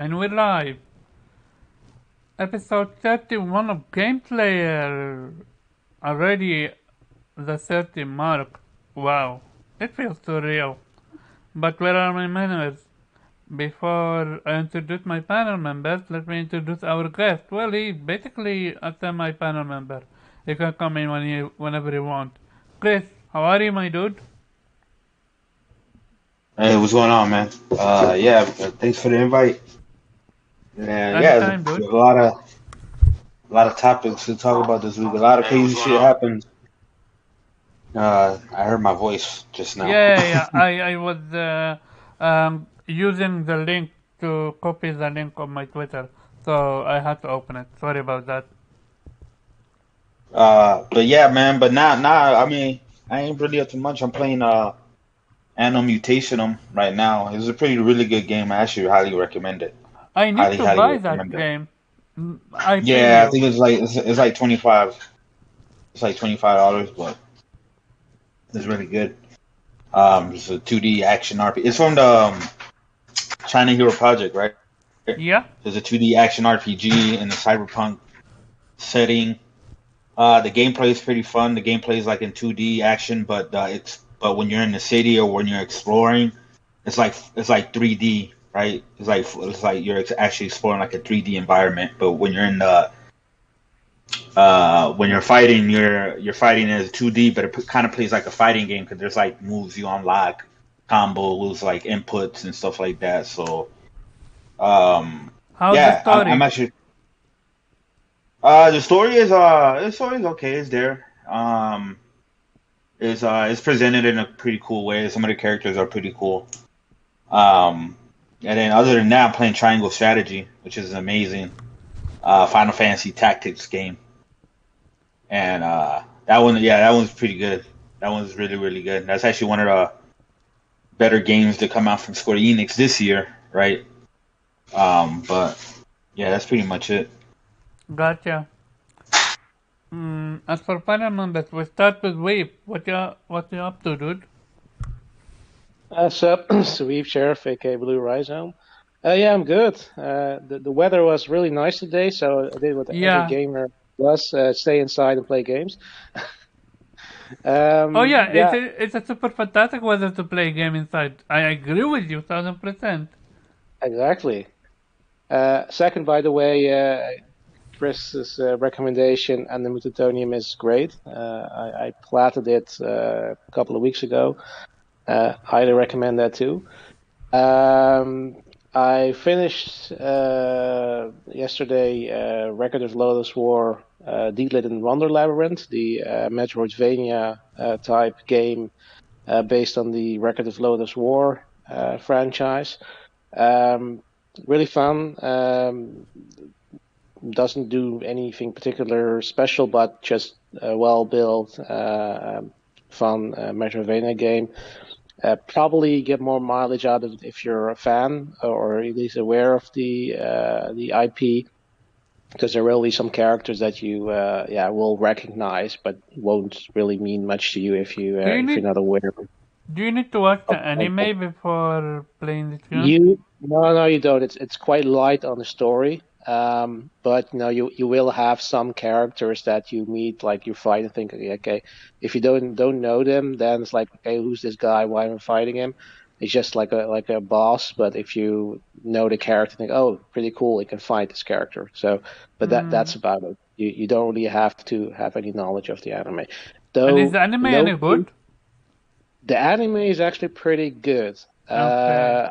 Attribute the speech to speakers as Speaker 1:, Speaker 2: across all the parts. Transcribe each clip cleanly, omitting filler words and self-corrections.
Speaker 1: And we're live. Episode 31 of Gameplay. Already the 30 mark. Wow, it feels surreal. But where are my manners? Before I introduce my panel members, let me introduce our guest. Well, he's basically a semi-panel member. You can come in whenever you want. Chris, how are you, my dude?
Speaker 2: Hey, what's going on, man? Thanks for the invite. And yeah,
Speaker 1: Anytime,
Speaker 2: there's
Speaker 1: dude.
Speaker 2: a lot of topics to talk about this week. A lot of crazy shit happened. I heard my voice just now.
Speaker 1: Yeah. I was using the link to copy the link on my Twitter, so I had to open it. Sorry about that.
Speaker 2: But yeah, man. But now, I mean, I ain't really up to much. I'm playing Anno Mutationum right now. It's a really good game. I actually highly recommend it.
Speaker 1: I need to
Speaker 2: Highly
Speaker 1: buy that
Speaker 2: recommend it.
Speaker 1: game. I feel
Speaker 2: Yeah, I
Speaker 1: you.
Speaker 2: think it's like 25. It's like $25, but it's really good. It's a 2D action RPG. It's from the China Hero Project, right?
Speaker 1: Yeah.
Speaker 2: There's a 2D action RPG in the cyberpunk setting. The gameplay is pretty fun. The gameplay is like in 2D action, but when you're in the city or when you're exploring, it's like 3D, right? It's like you're actually exploring like a 3D environment. But when you're in the when you're fighting as 2D, but it kind of plays like a fighting game because there's like moves you unlock, combos, like inputs and stuff like that. So
Speaker 1: How's the
Speaker 2: yeah, I'm
Speaker 1: story?
Speaker 2: actually. The story is okay. It's there. It's presented in a pretty cool way. Some of the characters are pretty cool. Um, and then other than that, I'm playing Triangle Strategy, which is an amazing Final Fantasy Tactics game. And that one's pretty good. That one's really good. That's actually one of the better games to come out from Square Enix this year, right? But yeah, that's pretty much it.
Speaker 1: Gotcha. As for panel members, we start with Wave. What you up to, dude?
Speaker 3: So, Sweep Sheriff, aka Blue Rhizome. Yeah, I'm good. The weather was really nice today, so I did what every
Speaker 1: Yeah.
Speaker 3: gamer does: stay inside and play games.
Speaker 1: Oh yeah,
Speaker 3: Yeah,
Speaker 1: it's a super fantastic weather to play a game inside. I agree with you, 1000%.
Speaker 3: exactly. Second, by the way, Chris's recommendation and the Mutantonium is great. I platted it a couple of weeks ago. Highly recommend that too. Um, I finished yesterday Record of Lodoss War, Deedlit and Wonder Labyrinth, the Metroidvania type game based on the Record of Lodoss War franchise. Really fun. Doesn't do anything particular special, but just a well-built, fun Metroidvania game. Probably get more mileage out of it if you're a fan or at least aware of the IP, because there will be some characters that you will recognize, but won't really mean much to you if
Speaker 1: Do you
Speaker 3: you're
Speaker 1: need
Speaker 3: not aware
Speaker 1: do you need to watch the
Speaker 3: of
Speaker 1: anime before playing this game?
Speaker 3: No, you don't. It's quite light on the story. But you will have some characters that you meet, like you fight and think, okay, if you don't know them, then it's like, okay, who's this guy? Why am I fighting him? It's just like a boss. But if you know the character, think, oh, pretty cool, you can fight this character. So, but
Speaker 1: Hmm.
Speaker 3: that's about it. You don't really have to have any knowledge of the anime,
Speaker 1: And is
Speaker 3: though.
Speaker 1: the anime any
Speaker 3: No,
Speaker 1: good?
Speaker 3: the anime is actually pretty good.
Speaker 1: Okay.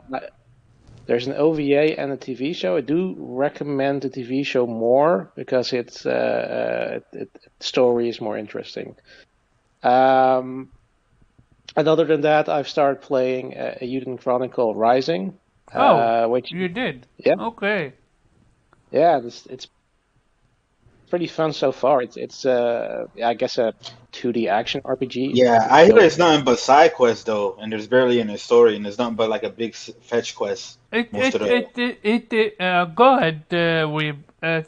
Speaker 3: There's an OVA and a TV show. I do recommend the TV show more because the story is more interesting. Um, and other than that, I've started playing a Uden Chronicle Rising,
Speaker 1: Oh,
Speaker 3: which
Speaker 1: you did.
Speaker 3: yeah,
Speaker 1: Okay.
Speaker 3: it's pretty fun so far. It's I guess a 2D action RPG.
Speaker 2: Yeah,
Speaker 3: If
Speaker 2: I
Speaker 3: you
Speaker 2: hear
Speaker 3: don't,
Speaker 2: it's nothing but side quests though, and there's barely any story, and there's nothing but like a big fetch quest.
Speaker 1: It
Speaker 2: Most of
Speaker 1: it
Speaker 2: the
Speaker 1: it it, it Go ahead. We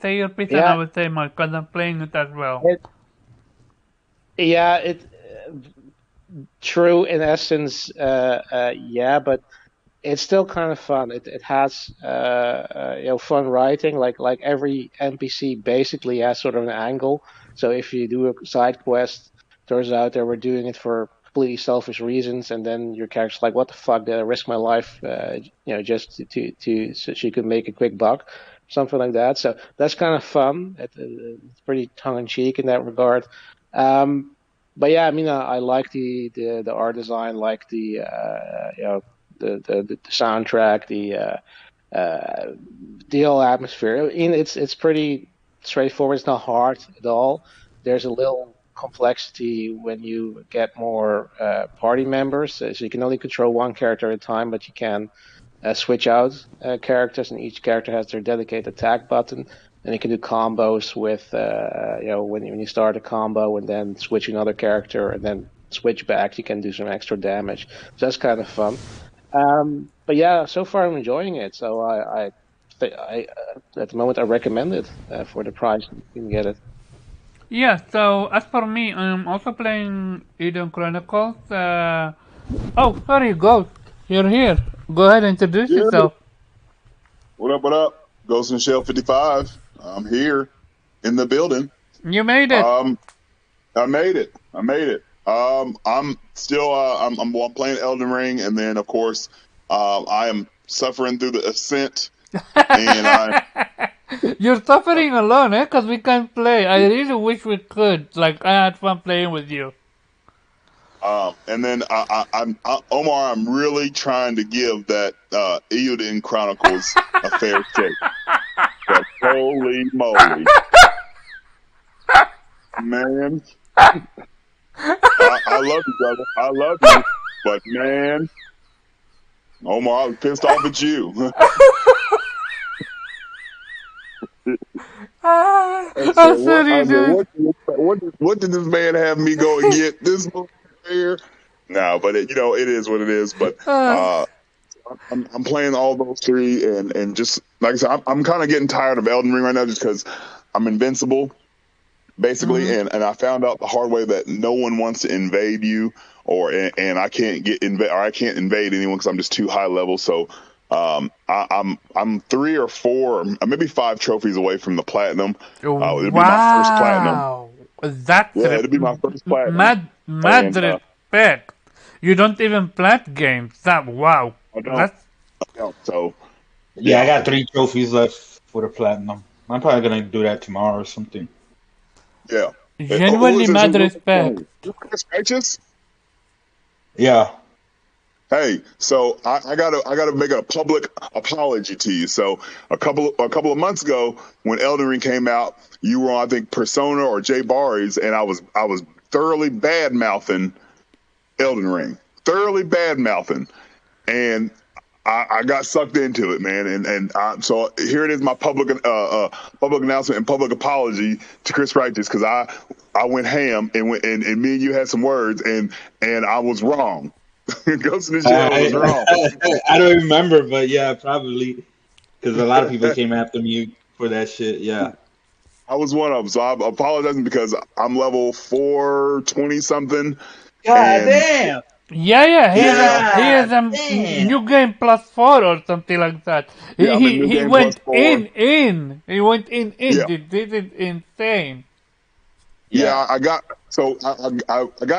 Speaker 1: say your piece, and I
Speaker 3: yeah,
Speaker 1: will say mine because I'm playing it as well.
Speaker 3: it, it true in essence, yeah, but it's still kind of fun. It has fun writing. Like every NPC basically has sort of an angle. So if you do a side quest, turns out they were doing it for completely selfish reasons, and then your character's like, "What the fuck? Did I risk my life? Just to so she could make a quick buck." Something like that. So that's kind of fun. It's pretty tongue in cheek in that regard. Um, but yeah, I mean, I like the art design, like the soundtrack, the whole atmosphere. I mean, it's pretty straightforward. It's not hard at all. There's a little complexity when you get more party members. So you can only control one character at a time, but you can switch out characters, and each character has their dedicated attack button. And you can do combos with, when you start a combo and then switch another character and then switch back, you can do some extra damage. So that's kind of fun. But yeah, so far I'm enjoying it. So I at the moment I recommend it for the price you can get it.
Speaker 1: Yeah, so as for me, I'm also playing Eden Chronicles. Oh, sorry, Ghost. You're here. Go ahead and introduce
Speaker 4: Yeah.
Speaker 1: yourself.
Speaker 4: What up? What up? Ghost in the Shell 55. I'm here in the building.
Speaker 1: You made it.
Speaker 4: I made it. I'm still I'm playing Elden Ring, and then of course I am suffering through the ascent, and
Speaker 1: You're suffering alone, eh? Because we can't play. I really wish we could. Like, I had fun playing with you.
Speaker 4: and then Omar. I'm really trying to give that Elden Chronicles a fair shake. But holy moly, man! I love you, brother. I love you, but man, Omar, I was pissed off at you. I
Speaker 1: I'm
Speaker 4: said,
Speaker 1: sorry, dude.
Speaker 4: what did this man have me go and get this here? No, but it is what it is. But I'm playing all those three, and just like I said, I'm kind of getting tired of Elden Ring right now, just because I'm invincible, basically, and I found out the hard way that no one wants to invade you, and I can't I can't invade anyone because I'm just too high level. So I'm 3 or 4, maybe 5 trophies away from the platinum. It'll be my first platinum.
Speaker 1: Wow. That's
Speaker 4: It'll be my first platinum.
Speaker 1: mad
Speaker 4: And,
Speaker 1: respect. You don't even plat games. Wow.
Speaker 4: I don't.
Speaker 1: That's
Speaker 4: So
Speaker 2: Yeah, I got 3 trophies left for the platinum. I'm probably gonna do that tomorrow or something.
Speaker 4: yeah.
Speaker 1: genuinely mad respect.
Speaker 4: Chris Righteous?
Speaker 2: Yeah.
Speaker 4: Hey, so I gotta make a public apology to you. So a couple of months ago, when Elden Ring came out, you were on, I think, Persona or Jay Barry's, and I was thoroughly bad mouthing Elden Ring, and I got sucked into it, man. So here it is, my public announcement and public apology to Chris Righteous, because I went ham and me and you had some words, and I was wrong. Ghost in the Shell was wrong.
Speaker 2: I don't remember, but yeah, probably because a lot of people came after me for that shit. Yeah.
Speaker 4: I was one of them, so I'm apologizing because I'm level 420 something.
Speaker 2: God damn.
Speaker 1: Yeah, he is
Speaker 2: damn.
Speaker 1: new game +4 or something like that.
Speaker 4: Yeah, I'm in New
Speaker 1: He
Speaker 4: Game
Speaker 1: went
Speaker 4: +4.
Speaker 1: in. He went in.
Speaker 4: Yeah.
Speaker 1: He did it insane.
Speaker 4: Yeah, I got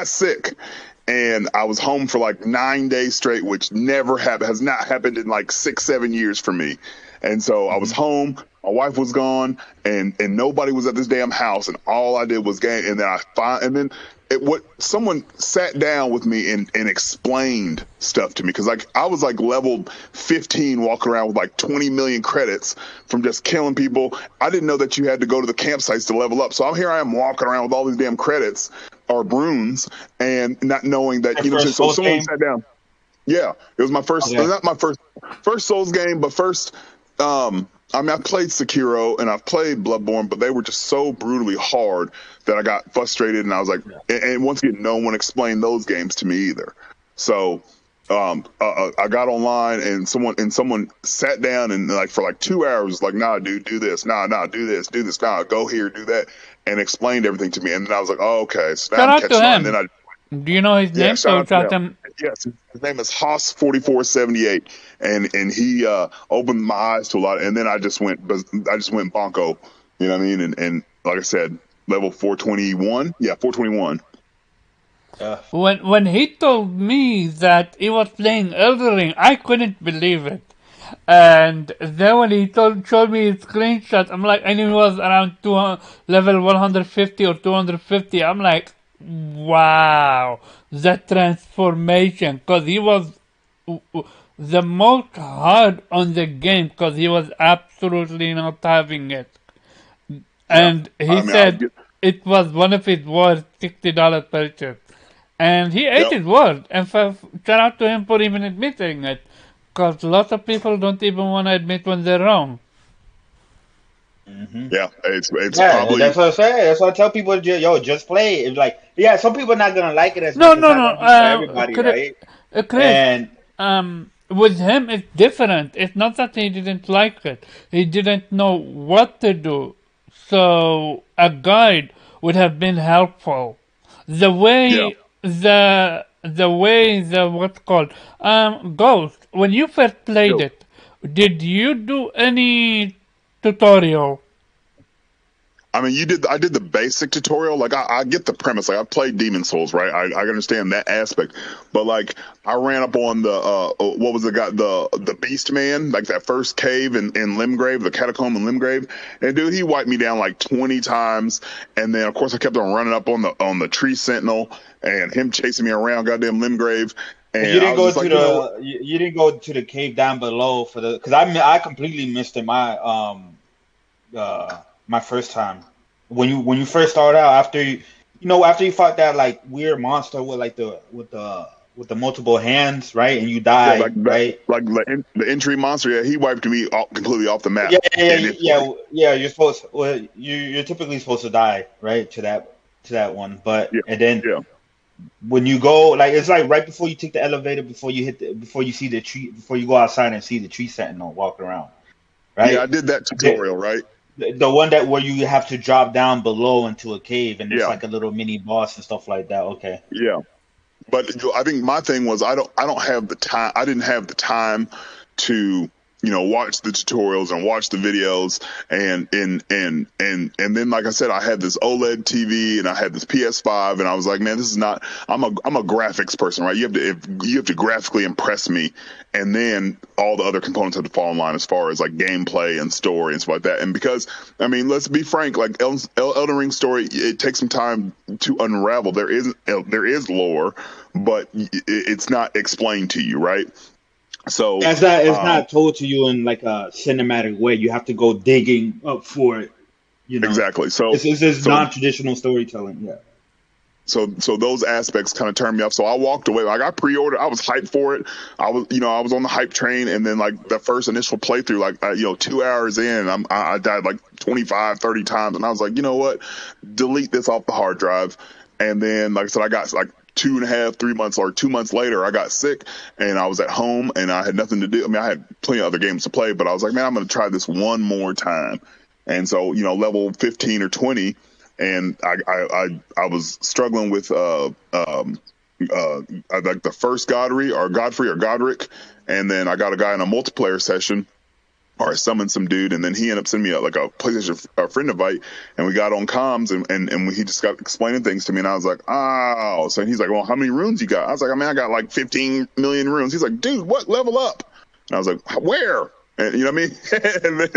Speaker 4: sick, and I was home for like 9 days straight, which has not happened in like 6-7 years for me. And so I was home, my wife was gone, and nobody was at this damn house, and all I did was game. And then someone sat down with me and explained stuff to me, because like I was like level 15 walking around with like 20 million credits from just killing people. I didn't know that you had to go to the campsites to level up. So I am walking around with all these damn credits or brunes, and not knowing that, so someone sat down. Yeah, it was my first.
Speaker 2: Okay.
Speaker 4: It was not my first Souls game, but first. I mean, I played Sekiro and I've played Bloodborne, but they were just so brutally hard that I got frustrated, and I was like, and once again, no one explained those games to me either. So I got online, and someone sat down and like for like 2 hours, like, nah, dude, do this, nah, do this, nah, go here, do that, and explained everything to me. And then I was like, oh, okay, so now
Speaker 1: Shout
Speaker 4: I'm
Speaker 1: out to
Speaker 4: catching on.
Speaker 1: him.
Speaker 4: And then
Speaker 1: Do you know his name?
Speaker 4: Shout
Speaker 1: So
Speaker 4: out to
Speaker 1: shout
Speaker 4: them.
Speaker 1: him.
Speaker 4: Yes, his name is Hoss4478, and he opened my eyes to a lot. And then I just went bonko. You know what I mean? And like I said, level 421. Yeah, 421.
Speaker 1: When he told me that he was playing Elden Ring, I couldn't believe it. And then when he showed me his screenshot, I'm like, I knew he was around level 150 or 250. I'm like, wow, that transformation, because he was the most hard on the game because he was absolutely not having it. And he said it was one of his worst $60 purchase. And he ate his word. And shout out to him for even admitting it. Because lots of people don't even want to admit when they're wrong.
Speaker 2: Mm-hmm.
Speaker 4: Yeah, it's
Speaker 2: probably. That's what I say. That's what I tell people. Just play. It's like, yeah, some people are not gonna like it as much. It's not gonna be for everybody, right?
Speaker 1: Chris, with him it's different. It's not that he didn't like it. He didn't know what to do. So a guide would have been helpful. The way the what's called Ghost, when you first played it, did you do any tutorial?
Speaker 4: I mean, I did the basic tutorial. Like, I get the premise. Like, I played Demon Souls, right? I understand that aspect. But like, I ran up on the what was the Beast Man, like that first cave in Limgrave, the catacomb in Limgrave, and dude, he wiped me down like 20 times. And then of course I kept on running up on the tree sentinel and him chasing me around goddamn Limgrave. And
Speaker 2: you didn't go to you didn't go to the cave down below because I completely missed it my first time when you first started out after you fought that like weird monster with like with the multiple hands, right? And you died, right?
Speaker 4: Like the entry monster, yeah, he wiped me completely off the map.
Speaker 2: Yeah. You're supposed you're typically supposed to die, right, to that one, but and then when you go, like, it's like right before you take the elevator, before you see the tree, before you go outside and see the tree sentinel walking around, right?
Speaker 4: Yeah, I did that tutorial, right?
Speaker 2: The one where you have to drop down below into a cave and there's like a little mini boss and stuff like that. Okay.
Speaker 4: Yeah. But I think my thing was I don't have the time. I didn't have the time to watch the tutorials and watch the videos and then like I said, I had this OLED TV and I had this PS5 and I was like, man, this is not. I'm a graphics person, right? You have to graphically impress me, and then all the other components have to fall in line as far as like gameplay and story and stuff like that. And because I mean, let's be frank, like Elden Ring story, it takes some time to unravel. There is lore, but it's not explained to you, right? So
Speaker 2: it's not told to you in like a cinematic way. You have to go digging up for it.
Speaker 4: Exactly. So
Speaker 2: it's non-traditional storytelling. Yeah.
Speaker 4: So those aspects kind of turned me off. So I walked away. Like I pre-ordered. I was hyped for it. I was on the hype train, and then like the first initial playthrough, like 2 hours in, I died like 25, 30 times, and I was like, you know what, delete this off the hard drive. And then, like I said, I got like 2.5, 3 months or 2 months later, I got sick and I was at home and I had nothing to do. I mean, I had plenty of other games to play, but I was like, man, I'm going to try this one more time. And so, level 15 or 20, and I was struggling with like the first Godfrey or Godric, and then I got a guy in a multiplayer session. Or I summoned some dude, and then he ended up sending me like a PlayStation friend invite, and we got on comms, and he just got explaining things to me, and I was like, oh. So he's like, well, how many runes you got? I was like, I got like 15 million runes. He's like, dude, what, level up? And I was like, where? And you know what I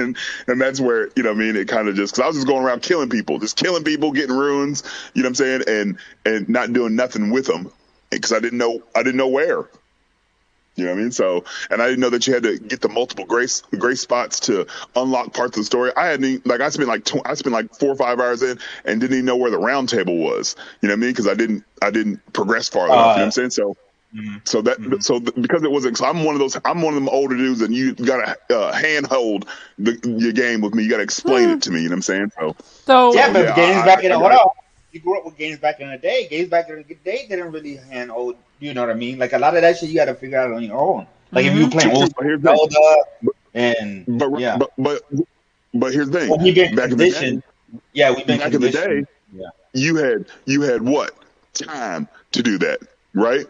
Speaker 4: mean? and that's where, it kind of just, because I was just going around killing people, getting runes, you know what I'm saying, and not doing nothing with them, because I didn't know where. You know what I mean? So, and I didn't know that you had to get the multiple grace spots to unlock parts of the story. I spent like 4 or 5 hours in and didn't even know where the round table was. You know what I mean? Because I didn't progress far enough. You know what I'm saying? So, because it wasn't. So I'm one of them older dudes, and you got to handhold your game with me. You got to explain it to me. You know what I'm saying?
Speaker 2: Games back in hold on. You grew up with games back in the day. Games back in the day didn't really handhold. You know what I mean? Like a lot of that shit, you got to figure out on your own. Like if you playing old Zelda,
Speaker 4: but here's the thing.
Speaker 2: Well, we've been conditioned. We've been
Speaker 4: back in the day. Yeah. You had what? Time to do that, right?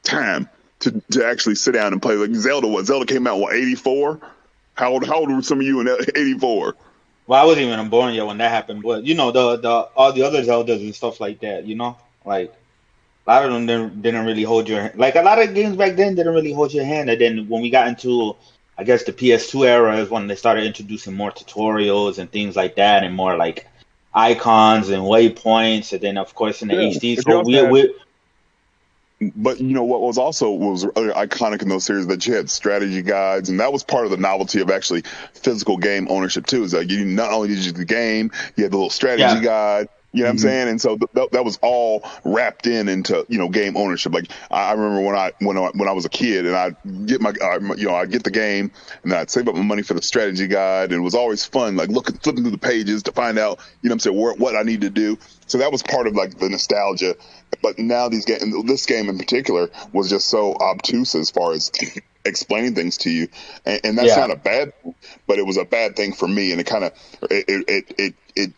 Speaker 4: Time to actually sit down and play. Like Zelda came out, what, 84? How old were some of you in 84?
Speaker 2: Well, I wasn't even born yet when that happened, but the all the other Zeldas and stuff like that, like a lot of them didn't really hold your like a lot of games back then didn't really hold your hand. And then when we got into, I guess, the PS2 era is when they started introducing more tutorials and things like that, and more like icons and waypoints. And then of course in the HD,
Speaker 4: But you
Speaker 2: so
Speaker 4: also had, but what was really iconic in those series, that you had strategy guides, and that was part of the novelty of actually physical game ownership too. Is like you not only did you the game, you had the little strategy guide. You know what I'm saying? And so that was all wrapped into game ownership. Like I remember when I was a kid, and I get I get the game, and then I'd save up my money for the strategy guide, and it was always fun, like flipping through the pages to find out what I need to do. So that was part of like the nostalgia. But now this game in particular was just so obtuse as far as explaining things to you, and that's not a bad thing, but it was a bad thing for me, and it kind of it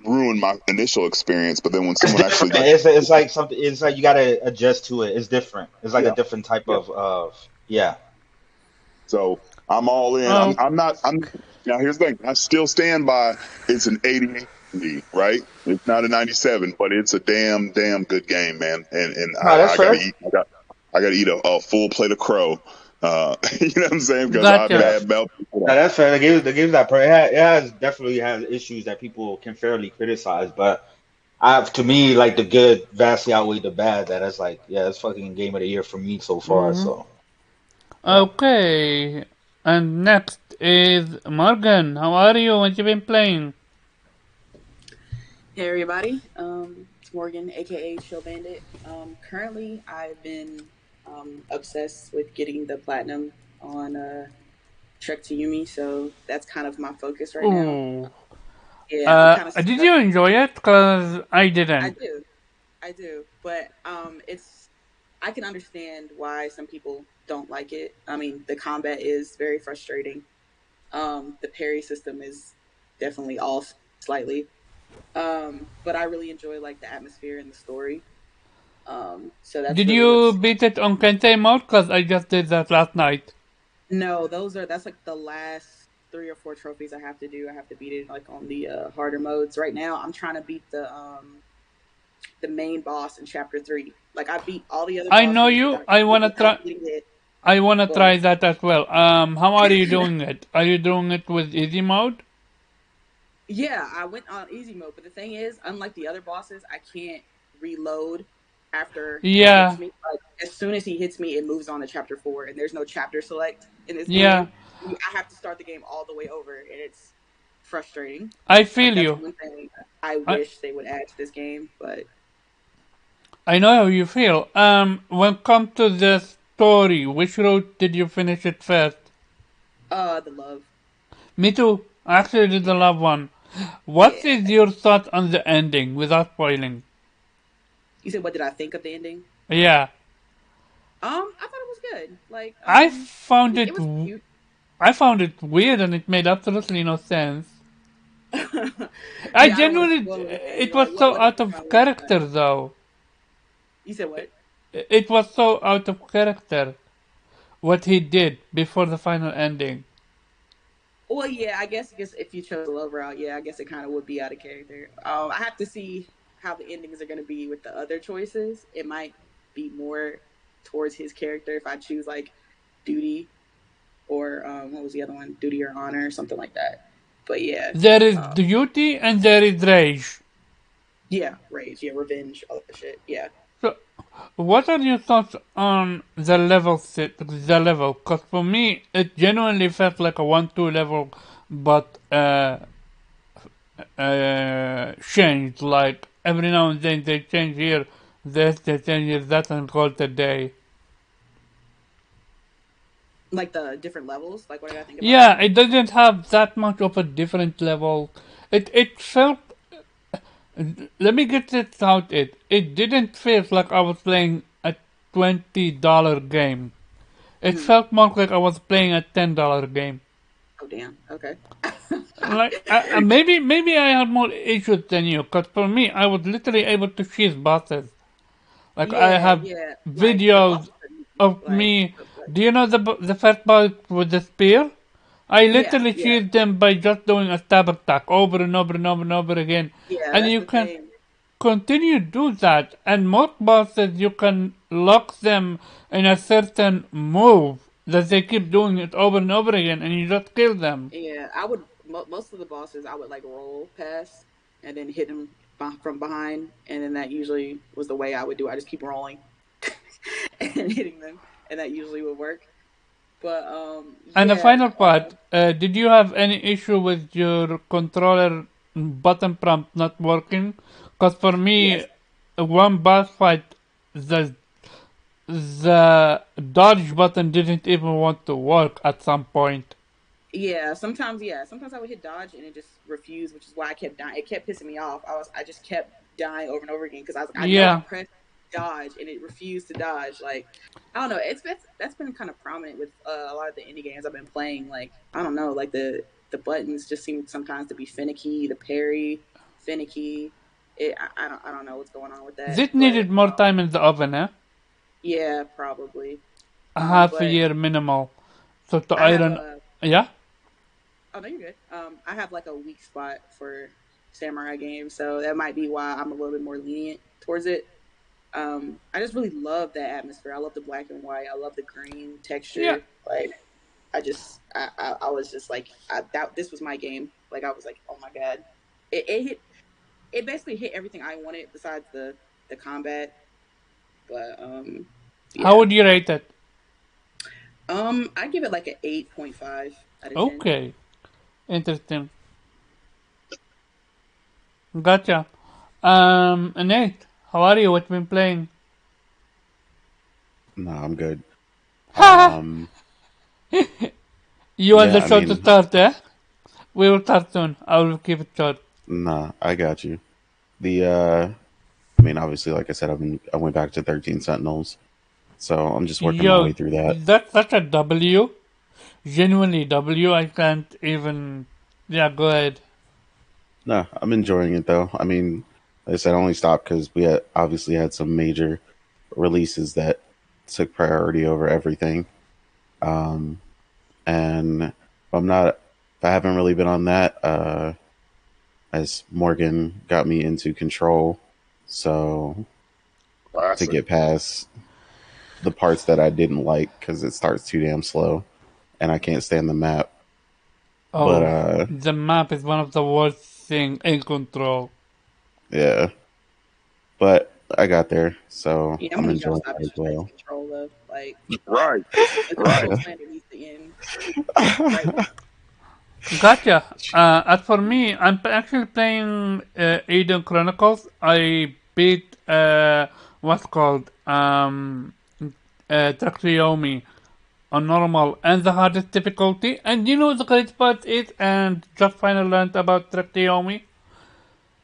Speaker 4: ruined my initial experience. But then when someone actually
Speaker 2: it's like something, it's like you gotta adjust to it. It's different. It's like a different type of.
Speaker 4: So I'm all in. I'm now. Here's the thing. I still stand by. It's an 88, right? It's not a 97, but it's a damn good game, man. And I gotta eat a full plate of crow. You know what I'm saying? Because I've bad mouth.
Speaker 2: That's fair. The game's that it definitely has issues that people can fairly criticize, but to me, like, the good vastly outweigh the bad. That is like, it's fucking game of the year for me so far. So
Speaker 1: okay, and next is Morgan. How are you? What you been playing?
Speaker 5: Hey everybody, it's Morgan, aka Chill Bandit. Currently, I've been obsessed with getting the platinum on Trek to Yumi, so that's kind of my focus right now. Yeah, I'm kind of.
Speaker 1: Did you enjoy it? Cause I didn't.
Speaker 5: I do, but I can understand why some people don't like it. I mean, the combat is very frustrating. The parry system is definitely off slightly. But I really enjoy like the atmosphere and the story. So that's.
Speaker 1: Did you beat it on Kentei mode? Cause I just did that last night.
Speaker 5: No, that's like the last 3 or 4 trophies I have to do. I have to beat it like on the harder modes. Right now, I'm trying to beat the main boss in chapter 3. Like I beat all the other.
Speaker 1: I know you. I wanna try. I wanna try that as well. How are you doing it? Are you doing it with easy mode?
Speaker 5: Yeah, I went on easy mode, but the thing is, unlike the other bosses, I can't reload after he hits me. Like, as soon as he hits me, it moves on to chapter 4, and there's no chapter select in this game. I have to start the game all the way over, and it's frustrating.
Speaker 1: I feel
Speaker 5: that's
Speaker 1: you.
Speaker 5: One thing I wish they would add to this game, but
Speaker 1: I know how you feel. When it comes to the story, which route did you finish it first?
Speaker 5: The love.
Speaker 1: Me too. I actually did the love one. What is your thought on the ending, without spoiling?
Speaker 5: You said, what did I think of the ending?
Speaker 1: Yeah.
Speaker 5: I thought it was good. Like,
Speaker 1: I found it
Speaker 5: cute.
Speaker 1: I found it weird, and it made absolutely no sense. I genuinely, it was so out of character, though.
Speaker 5: You said what?
Speaker 1: It was so out of character, what he did before the final ending.
Speaker 5: Well, yeah, I guess if you chose the love route, I guess it kind of would be out of character. I have to see how the endings are going to be with the other choices. It might be more towards his character if I choose like duty or what was the other one? Duty or honor or something like that. But yeah,
Speaker 1: there is duty and there is rage.
Speaker 5: Yeah, rage. Yeah, revenge. All that shit. Yeah.
Speaker 1: So, what are your thoughts on the level set? The level, because for me, it genuinely felt like a 1-2 level, but changed. Like every now and then they change here, this, they change here, that, and call it a day.
Speaker 5: Like the different levels. Like what did I think about?
Speaker 1: Yeah, it doesn't have that much of a different level. It felt. Let me get this out. It didn't feel like I was playing a $20 game. It felt more like I was playing a $10 game.
Speaker 5: Oh damn. Okay.
Speaker 1: Like maybe I had more issues than you, because for me I was literally able to cheese bosses. Like I
Speaker 5: Yeah,
Speaker 1: have
Speaker 5: yeah. Like the
Speaker 1: videos
Speaker 5: bosses are easy.
Speaker 1: of
Speaker 5: Like,
Speaker 1: me. Do you know the first boss with the spear? I
Speaker 5: yeah,
Speaker 1: literally
Speaker 5: yeah,
Speaker 1: shoot them by just doing a stab attack over and over and over and over again,
Speaker 5: yeah.
Speaker 1: and
Speaker 5: That's
Speaker 1: you
Speaker 5: the
Speaker 1: can
Speaker 5: thing.
Speaker 1: continue do that. And most bosses you can lock them in a certain move that they keep doing it over and over again, and you just kill them.
Speaker 5: Yeah, I would most of the bosses I would like roll past and then hit them from behind, and then that usually was the way I would do. I just keep rolling and hitting them, and that usually would work. But
Speaker 1: And the
Speaker 5: yeah,
Speaker 1: final part, did you have any issue with your controller button prompt not working? Because for me,
Speaker 5: yes,
Speaker 1: one boss fight, the the dodge button didn't even want to work at some point.
Speaker 5: yeah. Sometimes I would hit dodge and it just refused, which is why I kept dying. It kept pissing me off. I just kept dying over and over again because I was like, I know I
Speaker 1: Yeah,
Speaker 5: pressed dodge and it refused to dodge. Like I don't know. That's been kind of prominent with a lot of the indie games I've been playing. Like I don't know, like the buttons just seem sometimes to be finicky. The parry finicky. I don't know what's going on with that,
Speaker 1: this
Speaker 5: but
Speaker 1: needed more time in the oven, eh?
Speaker 5: yeah, probably.
Speaker 1: A half a
Speaker 5: But
Speaker 1: year minimal. So to
Speaker 5: I have
Speaker 1: iron,
Speaker 5: a
Speaker 1: yeah?
Speaker 5: Oh no, you're good. I have like a weak spot for samurai games, so that might be why I'm a little bit more lenient towards it. I just really love that atmosphere. I love the black and white. I love the green
Speaker 1: Yeah.
Speaker 5: texture. Like, I was just like, this was my game. Like, I was like, oh my god, it basically hit everything I wanted besides the combat. But
Speaker 1: How
Speaker 5: yeah,
Speaker 1: would you rate it?
Speaker 5: I give it like an 8.5 out of 10.
Speaker 1: Okay, interesting. Gotcha. Nate, how are you? What you been playing?
Speaker 6: No, I'm good.
Speaker 1: Ha!
Speaker 6: Um,
Speaker 1: You want
Speaker 6: yeah,
Speaker 1: the
Speaker 6: I
Speaker 1: show to
Speaker 6: mean,
Speaker 1: start, eh? We will start soon. I will keep it short.
Speaker 6: nah, I got you. The I mean, obviously, like I said, I went back to 13 Sentinels, so I'm just working my way
Speaker 1: Yo,
Speaker 6: through that.
Speaker 1: that's such a W. Genuinely W. I can't even. Yeah, go ahead.
Speaker 6: No, I'm enjoying it though. I mean, like I said, I only stopped because we had obviously had some major releases that took priority over everything. And if I haven't really been on that, as Morgan got me into Control, so to
Speaker 4: Classic.
Speaker 6: get past the parts that I didn't like because it starts too damn slow and I can't stand the map. But
Speaker 1: Oh, the map is one of the worst thing in Control.
Speaker 6: yeah, but I got there, so
Speaker 5: Yeah, I'm
Speaker 6: I'm
Speaker 5: gonna need y'all to
Speaker 6: enjoying
Speaker 5: stop
Speaker 6: that as
Speaker 5: disrespecting
Speaker 6: well.
Speaker 5: control though. Like
Speaker 4: Right.
Speaker 5: the
Speaker 4: Right.
Speaker 5: control slander needs to end right now.
Speaker 1: Gotcha. As for me, I'm actually playing Eden Chronicles. I beat what's called Takuyomi on normal and the hardest difficulty. And you know the great part is, and just finally learned about Takuyomi.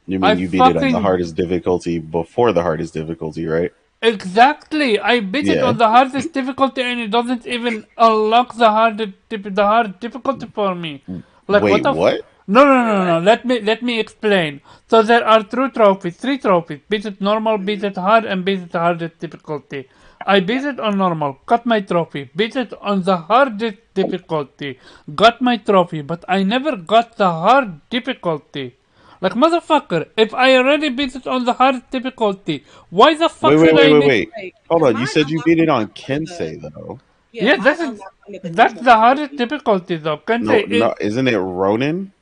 Speaker 6: You
Speaker 1: I
Speaker 6: mean you beat it on the
Speaker 1: fucking
Speaker 6: hardest difficulty before the hardest difficulty, right?
Speaker 1: exactly. I beat it
Speaker 6: Yeah.
Speaker 1: on the hardest difficulty, and it doesn't even unlock the hard difficulty for me. Like what
Speaker 6: Wait,
Speaker 1: the?
Speaker 6: what?
Speaker 1: No, no,
Speaker 5: Wait,
Speaker 1: no, no.
Speaker 5: what?
Speaker 1: Let me explain. So there are three trophies: beat it normal, beat
Speaker 5: Mm-hmm.
Speaker 1: it hard, and beat it hardest difficulty. I beat
Speaker 5: Yep.
Speaker 1: it on normal, got my trophy. Beat it on the hardest difficulty, got my trophy. But I never got the hard difficulty. Like motherfucker, if I already beat it on the hardest difficulty, why the
Speaker 6: Wait,
Speaker 1: fuck
Speaker 6: wait,
Speaker 1: should
Speaker 6: wait,
Speaker 1: I
Speaker 6: wait,
Speaker 1: need?
Speaker 6: wait.
Speaker 5: Wait,
Speaker 6: Hold
Speaker 5: because
Speaker 6: on. You
Speaker 5: mine
Speaker 6: said you
Speaker 5: unlocked
Speaker 6: beat it
Speaker 5: only
Speaker 6: on
Speaker 5: up to the
Speaker 6: Kensei though.
Speaker 5: yeah,
Speaker 1: Yes,
Speaker 5: mine unlocked only at the
Speaker 1: that's
Speaker 5: normal
Speaker 1: the hardest
Speaker 5: difficulty.
Speaker 1: difficulty though.
Speaker 6: No,
Speaker 1: Kensei is
Speaker 6: no, isn't it Ronin?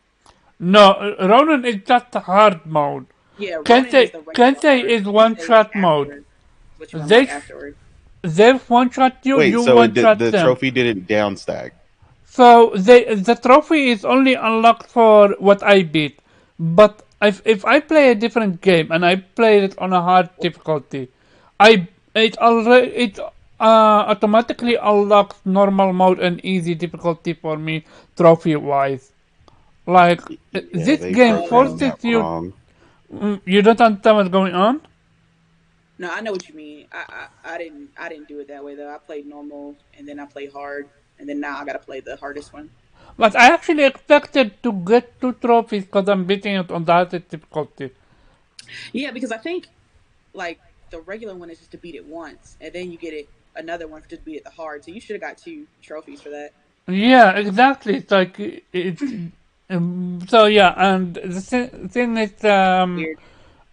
Speaker 1: no Ronan is just hard mode.
Speaker 5: Yeah, Ronin is
Speaker 1: Kensei
Speaker 5: the regular
Speaker 1: Kensei
Speaker 5: hard.
Speaker 1: is one
Speaker 5: Kensei is
Speaker 1: shot mode.
Speaker 5: afterwards, what you unlock
Speaker 1: They
Speaker 5: afterwards.
Speaker 1: they one shot you,
Speaker 6: Wait,
Speaker 1: you
Speaker 6: so
Speaker 1: one shot
Speaker 6: the
Speaker 1: them.
Speaker 6: trophy didn't downstack.
Speaker 1: So the trophy is only unlocked for what I beat. But if I play a different game and I play it on a hard difficulty, it automatically unlocks normal mode and easy difficulty for me trophy wise. Like
Speaker 6: Yeah,
Speaker 1: this
Speaker 6: they
Speaker 1: game
Speaker 6: programmed
Speaker 5: Oh
Speaker 1: forces
Speaker 6: that
Speaker 1: you.
Speaker 6: wrong.
Speaker 1: You don't understand what's going on.
Speaker 5: no, I know what you mean. I didn't do it that way though. I played normal and then I played hard and then now I gotta play the hardest one.
Speaker 1: But I actually expected to get two trophies because I'm beating it on the hardest difficulty.
Speaker 5: Yeah, because I think like the regular one is just to beat it once, and then you get it another one to beat it the hard. So you should have got 2 trophies for that.
Speaker 1: Yeah, exactly. It's like it's so yeah, and the thing is
Speaker 5: Weird.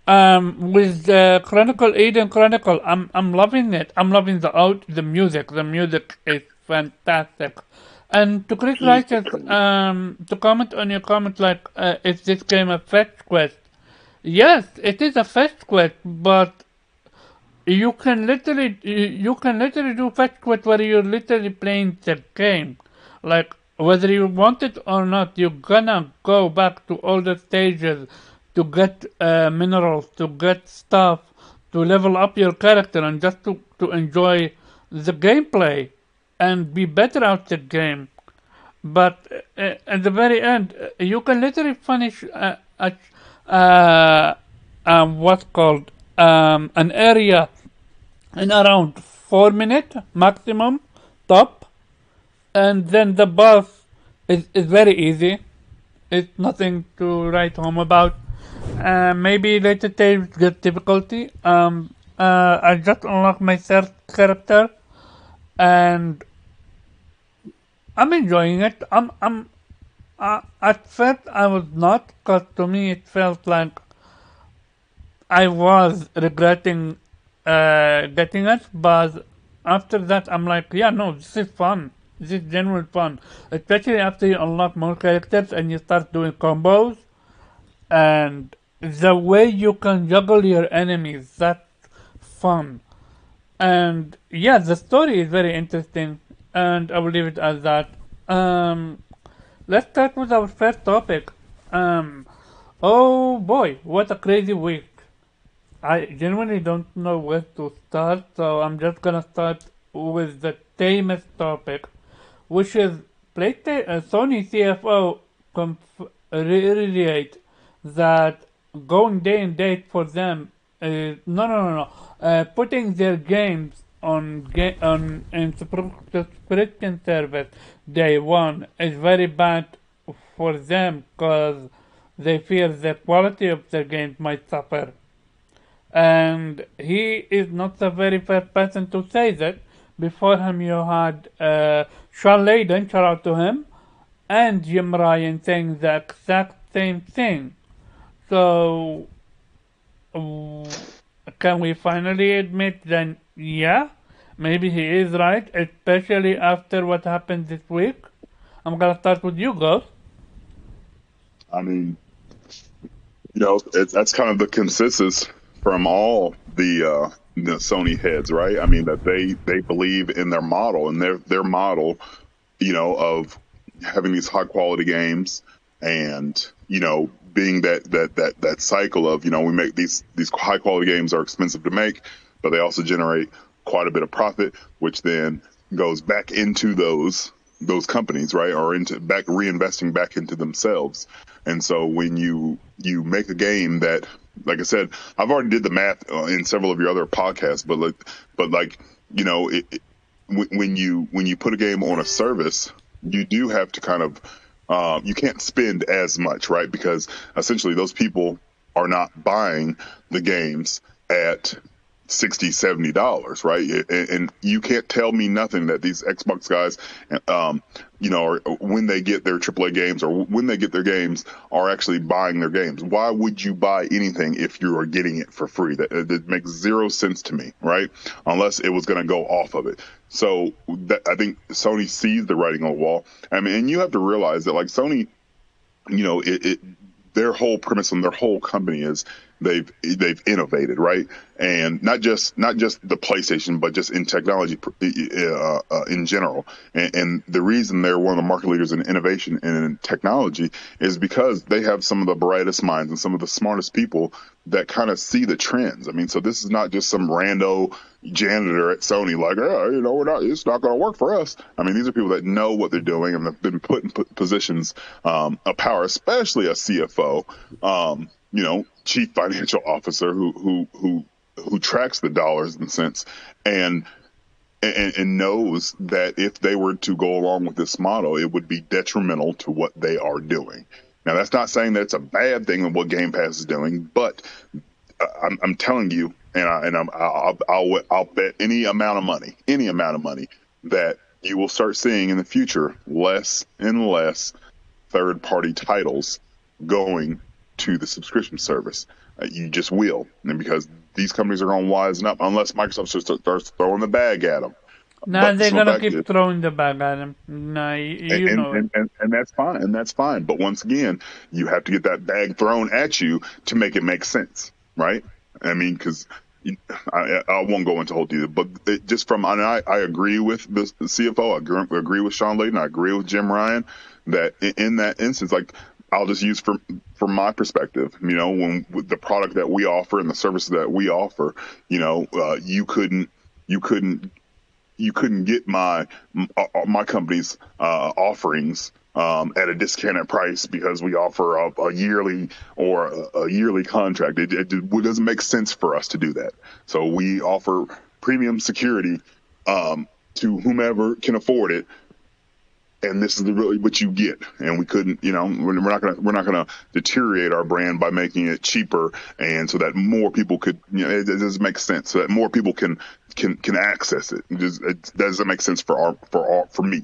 Speaker 1: with Chronicle Eden Chronicle, I'm loving it. I'm loving the art, the music. The music is fantastic. And to Chris Writers, to comment on your comment, like, is this game a fetch quest? Yes, it is a fetch quest, but you can literally do fetch quest where you're literally playing the game. Like, whether you want it or not, you're gonna go back to all the stages to get minerals, to get stuff, to level up your character, and just to enjoy the gameplay and be better at the game. But at the very end, you can literally finish what's called an area in around 4 minutes maximum top, and then the boss is very easy. It's nothing to write home about. Maybe later stages get difficulty. I just unlocked my third character, and I'm enjoying it. At first I was not, because to me it felt like I was regretting getting it, but after that I'm like, yeah, no, this is fun. This is genuine fun, especially after you unlock more characters and you start doing combos, and the way you can juggle your enemies. That's fun. And yeah, the story is very interesting, and I will leave it as that. Let's start with our first topic. Oh boy, what a crazy week! I genuinely don't know where to start, so I'm just gonna start with the tamest topic, which is Sony CFO reiterate that going day and date for them is putting their games on in subscription service day one is very bad for them, because they fear the quality of their games might suffer. And he is not the very first person to say that. Before him, you had Sean Layden, shout out to him, and Jim Ryan saying the exact same thing. So, can we finally admit that, yeah, maybe he is right, especially after what happened this week? I'm gonna start with you, Ghost.
Speaker 4: I mean, that's kind of the consensus from all the Sony heads, right? I mean, that they believe in their model, and their model, of having these high quality games, and being that cycle of, we make these high quality games are expensive to make, but they also generate quite a bit of profit, which then goes back into those companies, right? Or into reinvesting back into themselves. And so when you make a game that, like I said, I've already did the math in several of your other podcasts, but when you put a game on a service, you do have to kind of, you can't spend as much, right? Because essentially those people are not buying the games at $60, $70, right? And you can't tell me nothing that these Xbox guys, or when they get their AAA games, or when they get their games, are actually buying their games. Why would you buy anything if you are getting it for free? That makes zero sense to me, right? Unless it was going to go off of it. So I think Sony sees the writing on the wall. I mean, and you have to realize that, like, Sony, their whole premise and their whole company is they've innovated, right? And not just the PlayStation, but just in technology in general. And the reason they're one of the market leaders in innovation and in technology is because they have some of the brightest minds and some of the smartest people that kind of see the trends. I mean, so this is not just some rando janitor at Sony like, it's not going to work for us. I mean, these are people that know what they're doing and have been put in positions of power, especially a CFO, chief financial officer who tracks the dollars and cents and knows that if they were to go along with this model, it would be detrimental to what they are doing. Now, that's not saying that it's a bad thing of what Game Pass is doing, but I'm telling you, I'll bet any amount of money that you will start seeing in the future less and less third-party titles going to the subscription service. You just will, and because these companies are going to wisen up unless Microsoft starts throwing the bag at them.
Speaker 1: Nah, they're gonna keep throwing the bag at him. Nah, you know it.
Speaker 4: And that's fine, But once again, you have to get that bag thrown at you to make it make sense, right? I mean, because I won't go into whole detail, but just from I agree with the CFO. I agree with Sean Layden. I agree with Jim Ryan that in that instance, like I'll just use from my perspective, you know, when with the product that we offer and the services that we offer, you know, you couldn't get my company's offerings at a discounted price because we offer a yearly or a yearly contract. It doesn't make sense for us to do that. So we offer premium security to whomever can afford it. And this is really what you get. And we couldn't, you know, we're not gonna deteriorate our brand by making it cheaper, and so that more people could, you know, it doesn't make sense. So that more people can access it. It doesn't make sense for me.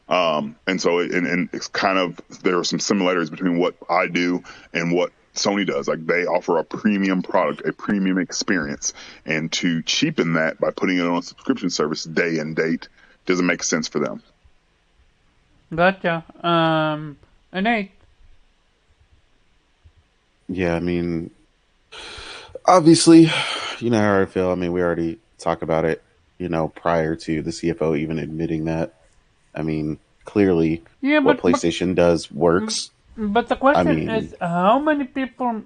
Speaker 4: And so and it's kind of, there are some similarities between what I do and what Sony does. Like they offer a premium product, a premium experience, and to cheapen that by putting it on a subscription service day and date doesn't make sense for them.
Speaker 1: Gotcha. Nate.
Speaker 6: Yeah, I mean, obviously, you know how I feel. I mean, we already talked about it, you know, prior to the CFO even admitting that. I mean, clearly, what PlayStation does works.
Speaker 1: But the question is, how many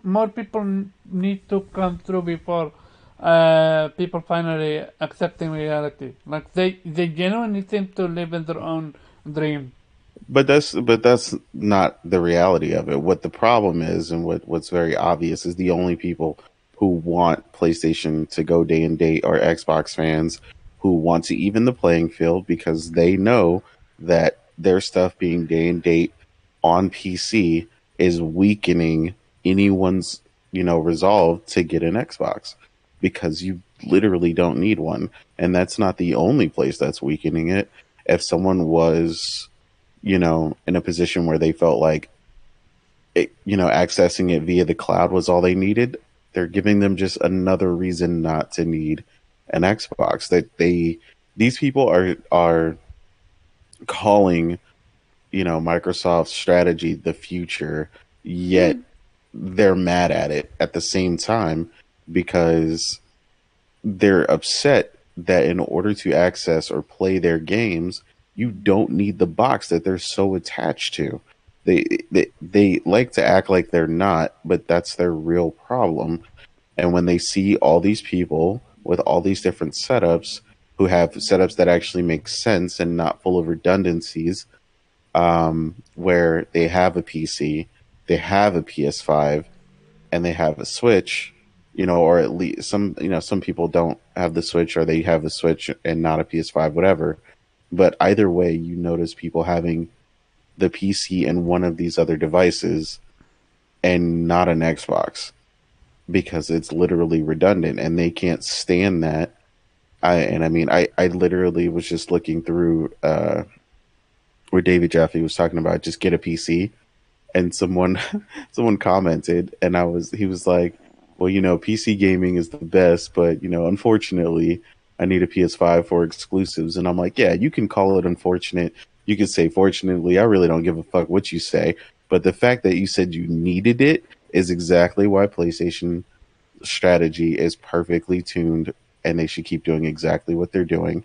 Speaker 1: more people need to come through before people finally accepting reality? Like they genuinely seem to live in their own dream.
Speaker 6: But that's not the reality of it. What the problem is, and what's very obvious, is the only people who want PlayStation to go day and date are Xbox fans who want to even the playing field because they know that their stuff being day and date on PC is weakening anyone's, you know, resolve to get an Xbox because you literally don't need one. And that's not the only place that's weakening it. If someone was, you know, in a position where they felt like, it, you know, accessing it via the cloud was all they needed, they're giving them just another reason not to need an Xbox. That these people are calling, you know, Microsoft's strategy the future, yet they're mad at it at the same time because they're upset that in order to access or play their games, you don't need the box that they're so attached to. They like to act like they're not, but that's their real problem. And when they see all these people with all these different setups who have setups that actually make sense and not full of redundancies, where they have a PC, they have a PS5, and they have a Switch, you know, or at least some, you know, some people don't have the Switch or they have the Switch and not a PS5, whatever. But either way, you notice people having the PC and one of these other devices and not an Xbox because it's literally redundant and they can't stand that. I literally was just looking through where David Jaffe was talking about just get a PC, and someone commented, and he was like, well, you know, PC gaming is the best, but you know, unfortunately, I need a PS5 for exclusives. And I'm like, yeah, you can call it unfortunate. You can say fortunately. I really don't give a fuck what you say. But the fact that you said you needed it is exactly why PlayStation strategy is perfectly tuned, and they should keep doing exactly what they're doing.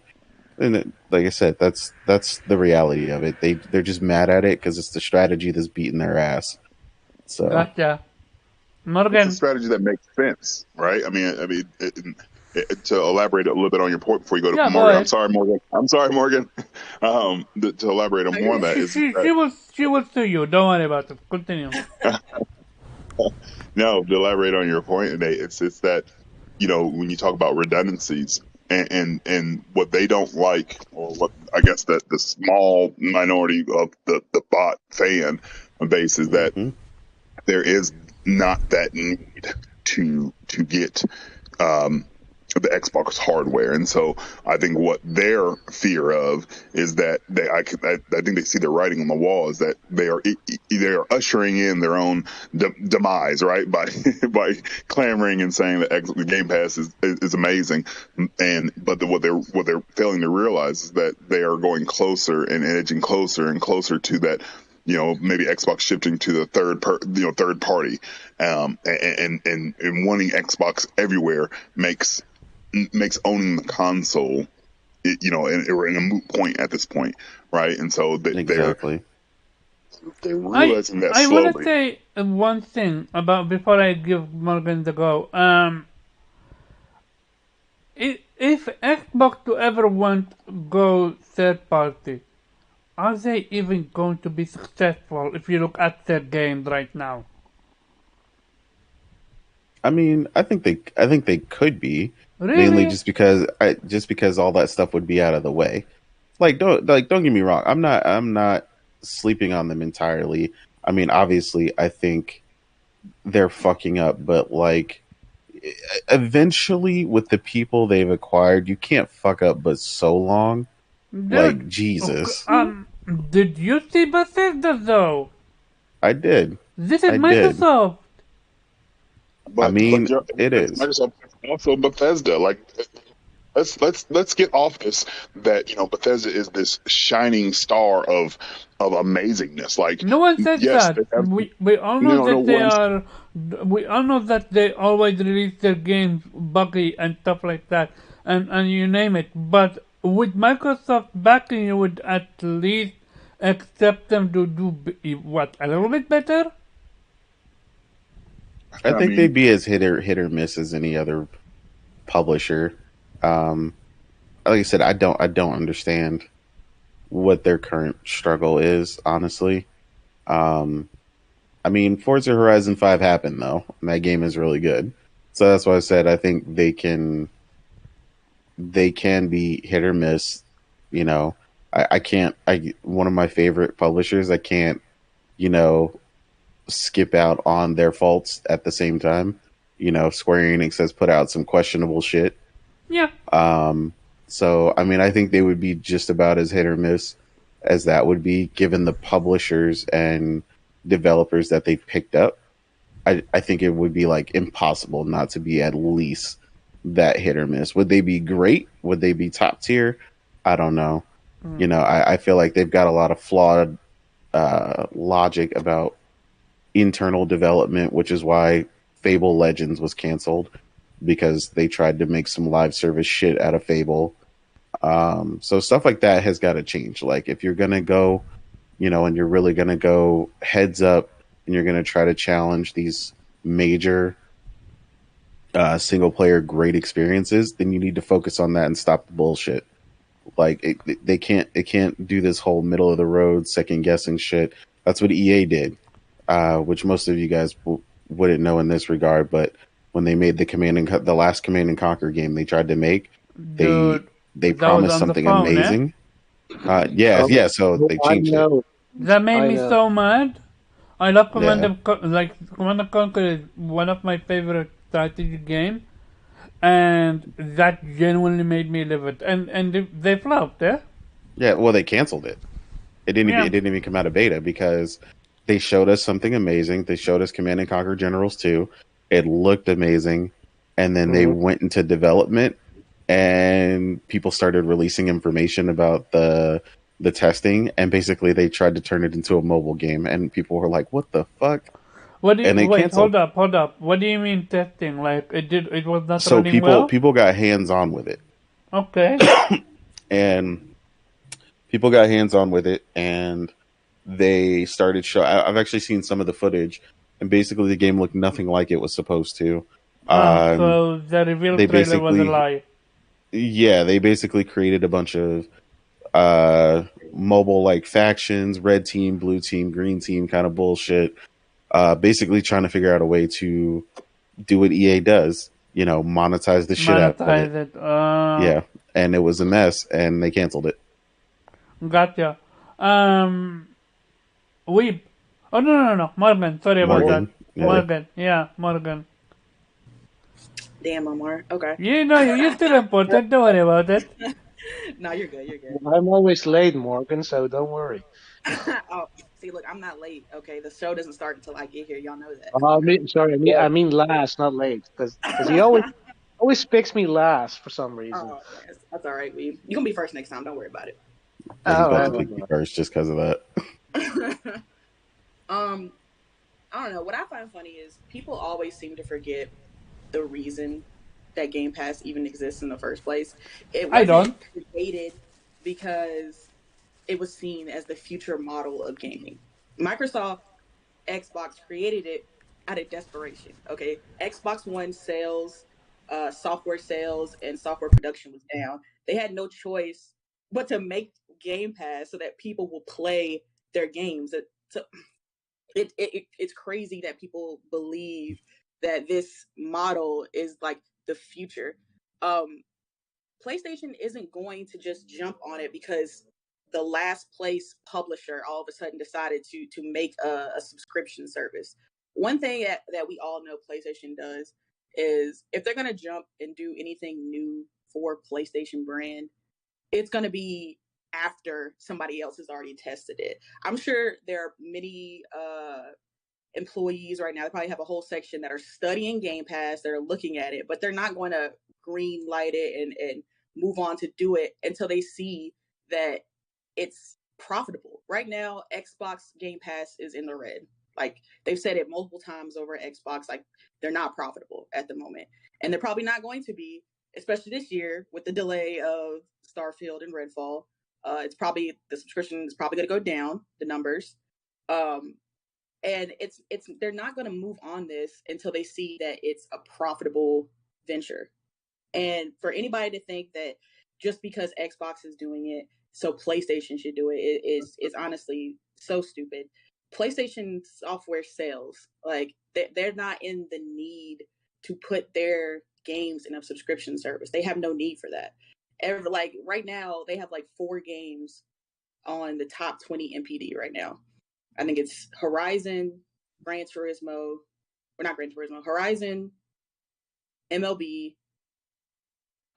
Speaker 6: And like I said, that's the reality of it. They're just mad at it because it's the strategy that's beating their ass. So
Speaker 1: gotcha. Morgan.
Speaker 4: It's a strategy that makes sense, right? I mean, to elaborate a little bit on your point before you go to Morgan. I'm sorry, Morgan. To elaborate on more on that,
Speaker 1: she was to you. Don't worry about it. Continue.
Speaker 4: No, to elaborate on your point, it's that, you know, when you talk about redundancies and what they don't like, or what I guess that the small minority of the bot fan base is that there is not that need to get the Xbox hardware. And so I think what their fear of is that I think they see the writing on the wall is that they are ushering in their own demise, right? By by clamoring and saying that the Game Pass is amazing, but what they're failing to realize is that they are going closer and edging closer and closer to that. Maybe Xbox shifting to the third party, and wanting Xbox everywhere makes owning the console, we're in a moot point at this point, right? And so they're realizing that
Speaker 1: I
Speaker 4: slowly.
Speaker 1: want to say one thing about before I give Morgan the go. If Xbox to ever want go third party, are they even going to be successful if you look at their games right now?
Speaker 6: I mean, I think they could be.
Speaker 1: Really?
Speaker 6: Mainly just because all that stuff would be out of the way. Don't get me wrong. I'm not sleeping on them entirely. I mean, obviously, I think they're fucking up, but eventually, with the people they've acquired, you can't fuck up but so long.
Speaker 1: Dude,
Speaker 6: Jesus.
Speaker 1: Did you see Bethesda though?
Speaker 6: I did.
Speaker 1: This is Microsoft.
Speaker 4: But,
Speaker 6: I mean, it is.
Speaker 4: Microsoft also Bethesda. Let's get off this that Bethesda is this shining star of amazingness.
Speaker 1: No one says that. We all know that they are. We all know that they always release their games buggy and stuff like that, and you name it. But with Microsoft backing, you would at least accept them to do what, a little bit better.
Speaker 6: I think they'd be as hit or miss as any other publisher. Like I said, I don't understand what their current struggle is, honestly. I mean, Forza Horizon 5 happened though, and that game is really good. So that's why I said I think they can be hit or miss. I can't. One of my favorite publishers. I can't. Skip out on their faults at the same time. Square Enix has put out some questionable shit.
Speaker 1: Yeah.
Speaker 6: So, I mean, I think they would be just about as hit or miss as that would be, given the publishers and developers that they've picked up. I think it would be impossible not to be at least that hit or miss. Would they be great? Would they be top tier? I don't know. I feel like they've got a lot of flawed logic about internal development, which is why Fable Legends was canceled, because they tried to make some live service shit out of Fable. So stuff like that has got to change. If you're going to go, and you're really going to go heads up and you're going to try to challenge these major single player great experiences, then you need to focus on that and stop the bullshit. They can't do this whole middle of the road second guessing shit. That's what EA did. Which most of you guys wouldn't know in this regard, but when they made the last Command and Conquer game they tried to make, they promised something amazing. Yeah. So they changed it.
Speaker 1: That made me so mad. I love Command and Conquer is one of my favorite strategy games, and that genuinely made me livid. And they flopped, eh?
Speaker 6: Yeah. Well, they canceled it. It didn't even come out of beta because they showed us something amazing. They showed us Command and Conquer Generals 2. It looked amazing. And then they went into development and people started releasing information about the testing. And basically they tried to turn it into a mobile game. And people were like, what the fuck?
Speaker 1: Hold up. What do you mean testing? It was not running well?
Speaker 6: So people got hands-on with it.
Speaker 1: Okay.
Speaker 6: And people got hands-on with it and they started I've actually seen some of the footage, and basically the game looked nothing like it was supposed to.
Speaker 1: So the reveal trailer was a lie.
Speaker 6: Yeah, they basically created a bunch of mobile factions, red team, blue team, green team kind of bullshit. Basically trying to figure out a way to do what EA does, monetize the shit out of it. Yeah, and it was a mess, and they canceled it.
Speaker 1: Gotcha. Weeb. Oh, no. Morgan. Sorry about that.
Speaker 6: Yeah.
Speaker 1: Morgan. Yeah, Morgan.
Speaker 5: Damn, Omar. Okay.
Speaker 1: You're still important. Don't worry about it.
Speaker 5: No, you're good. You're good.
Speaker 3: I'm always late, Morgan, so don't worry.
Speaker 5: Oh, see, look, I'm not late. Okay, the show doesn't start until I get here. Y'all know that.
Speaker 3: Sorry, I mean last, not late, because he always picks me last for some reason.
Speaker 5: Oh, man, that's all right. You're gonna be first next time. Don't worry about it.
Speaker 6: Yeah, he's
Speaker 3: All right.
Speaker 6: always picked me first just because of that.
Speaker 5: um, I don't know. What I find funny is people always seem to forget the reason that Game Pass even exists in the first place. It
Speaker 1: I
Speaker 5: wasn't
Speaker 1: don't.
Speaker 5: created because it was seen as the future model of gaming. Microsoft Xbox created it out of desperation. Okay, Xbox One sales, software sales, and software production was down. They had no choice but to make Game Pass so that people will play their games. It's crazy that people believe that this model is like the future. Um, PlayStation isn't going to just jump on it because the last place publisher all of a sudden decided to make a subscription service. One thing that we all know PlayStation does is if they're going to jump and do anything new for PlayStation brand, it's going to be after somebody else has already tested it. I'm sure there are many employees right now. They probably have a whole section that are studying Game Pass, that are looking at it, but they're not going to green light it and move on to do it until they see that it's profitable. Right now, Xbox Game Pass is in the red. Like they've said it multiple times over at Xbox, like they're not profitable at the moment. And they're probably not going to be, especially this year with the delay of Starfield and Redfall. It's probably the subscription is probably going to go down, the numbers. Um, and it's they're not going to move on this until they see that it's a profitable venture. And for anybody to think that just because Xbox is doing it, so PlayStation should do it, is honestly so stupid. PlayStation software sales, like they're not in the need to put their games in a subscription service. They have no need for that. Like right now, they have like 4 games on the top 20 MPD right now. I think it's Horizon, Gran Turismo, or not Gran Turismo, Horizon, MLB,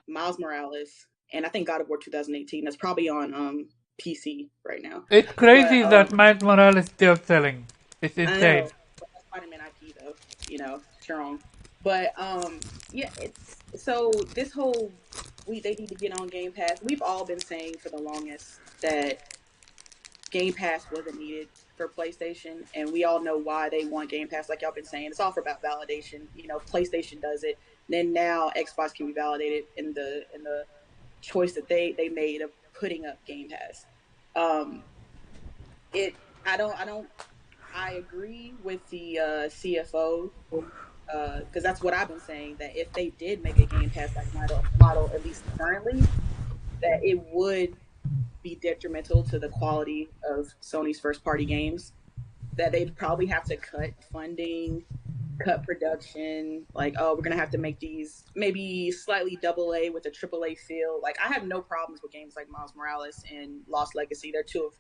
Speaker 5: Miles Morales, and I think God of War 2018. That's probably on PC right now.
Speaker 1: It's
Speaker 5: But
Speaker 1: crazy that Miles Morales is still selling. It's
Speaker 5: I
Speaker 1: insane.
Speaker 5: know that's Spider-Man IP though, strong. But yeah, it's so this whole they need to get on Game Pass. We've all been saying for the longest that Game Pass wasn't needed for PlayStation, and we all know why they want Game Pass. Like y'all been saying, it's all about validation. PlayStation does it, then now Xbox can be validated in the choice that they made of putting up Game Pass. It I agree with the CFO because that's what I've been saying, that if they did make a Game Pass like model at least currently, that it would be detrimental to the quality of Sony's first party games, that they'd probably have to cut funding, cut production. Like, oh, we're gonna have to make these maybe slightly double A with a triple A feel. Like, I have no problems with games like Miles Morales and Lost Legacy. They're two of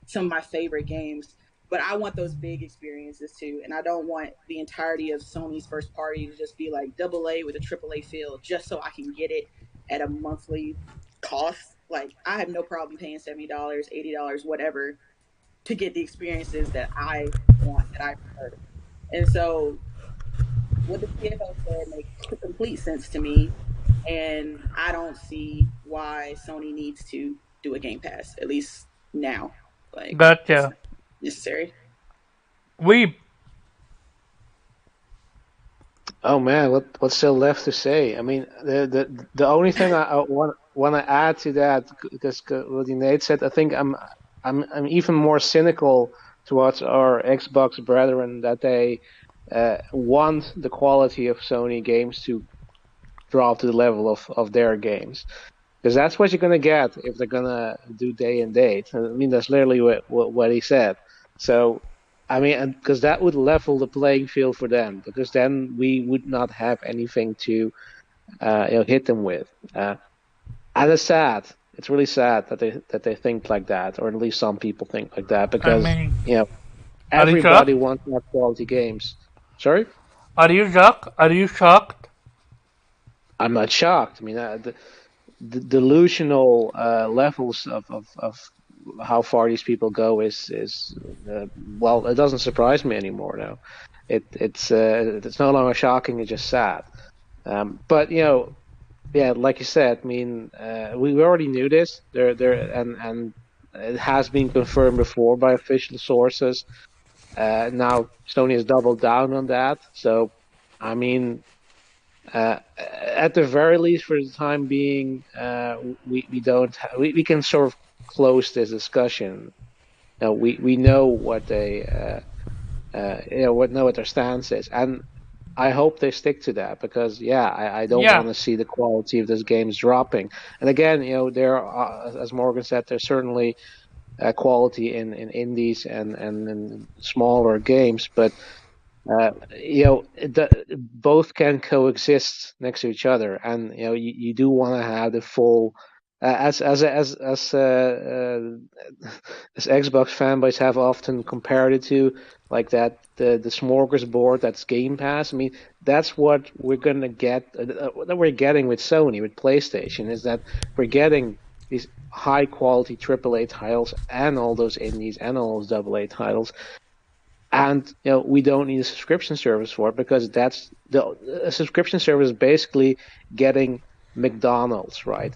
Speaker 5: some of my favorite games. But I want those big experiences too, and I don't want the entirety of Sony's first party to just be like double A with a triple A feel, just so I can get it at a monthly cost. Like, I have no problem paying $70, $80, whatever, to get the experiences that I want, that I prefer. And so what the CFO said makes complete sense to me, and I don't see why Sony needs to do a Game Pass, at least now. Like, it's
Speaker 1: Gotcha.
Speaker 5: not necessary.
Speaker 1: We
Speaker 3: Oh man, what's still left to say? I mean, the only thing I want to add to that, because what Nate said, I think I'm even more cynical towards our Xbox brethren, that they want the quality of Sony games to drop to the level of their games, because that's what you're gonna get if they're gonna do day and date. I mean, that's literally what he said. So, I mean, because that would level the playing field for them, because then we would not have anything to hit them with. And it's sad. It's really sad that they think like that, or at least some people think like that,
Speaker 1: I
Speaker 3: because
Speaker 1: mean, are you
Speaker 3: everybody
Speaker 1: shocked?
Speaker 3: wants more quality games. Sorry?
Speaker 1: Are you shocked? Are you shocked?
Speaker 3: I'm not shocked. I mean, the delusional levels of how far these people go is well, it doesn't surprise me anymore now. It's no longer shocking; it's just sad. But yeah, like you said, I mean, we already knew this. And it has been confirmed before by official sources. Now Sony has doubled down on that. So, I mean, at the very least, for the time being, we can sort of close this discussion. Now we know what what their stance is, and I hope they stick to that because I don't want to see the quality of this games dropping. And again, there are, as Morgan said, there's certainly quality in indies and in smaller games, but both can coexist next to each other, and you do want to have the full as Xbox fanboys have often compared it to, like that the smorgasbord that's Game Pass. I mean, that's what we're gonna get. That we're getting with Sony, with PlayStation, is that we're getting these high quality AAA titles and all those indies and all those AA titles. And we don't need a subscription service for it because a subscription service is basically getting McDonald's, right,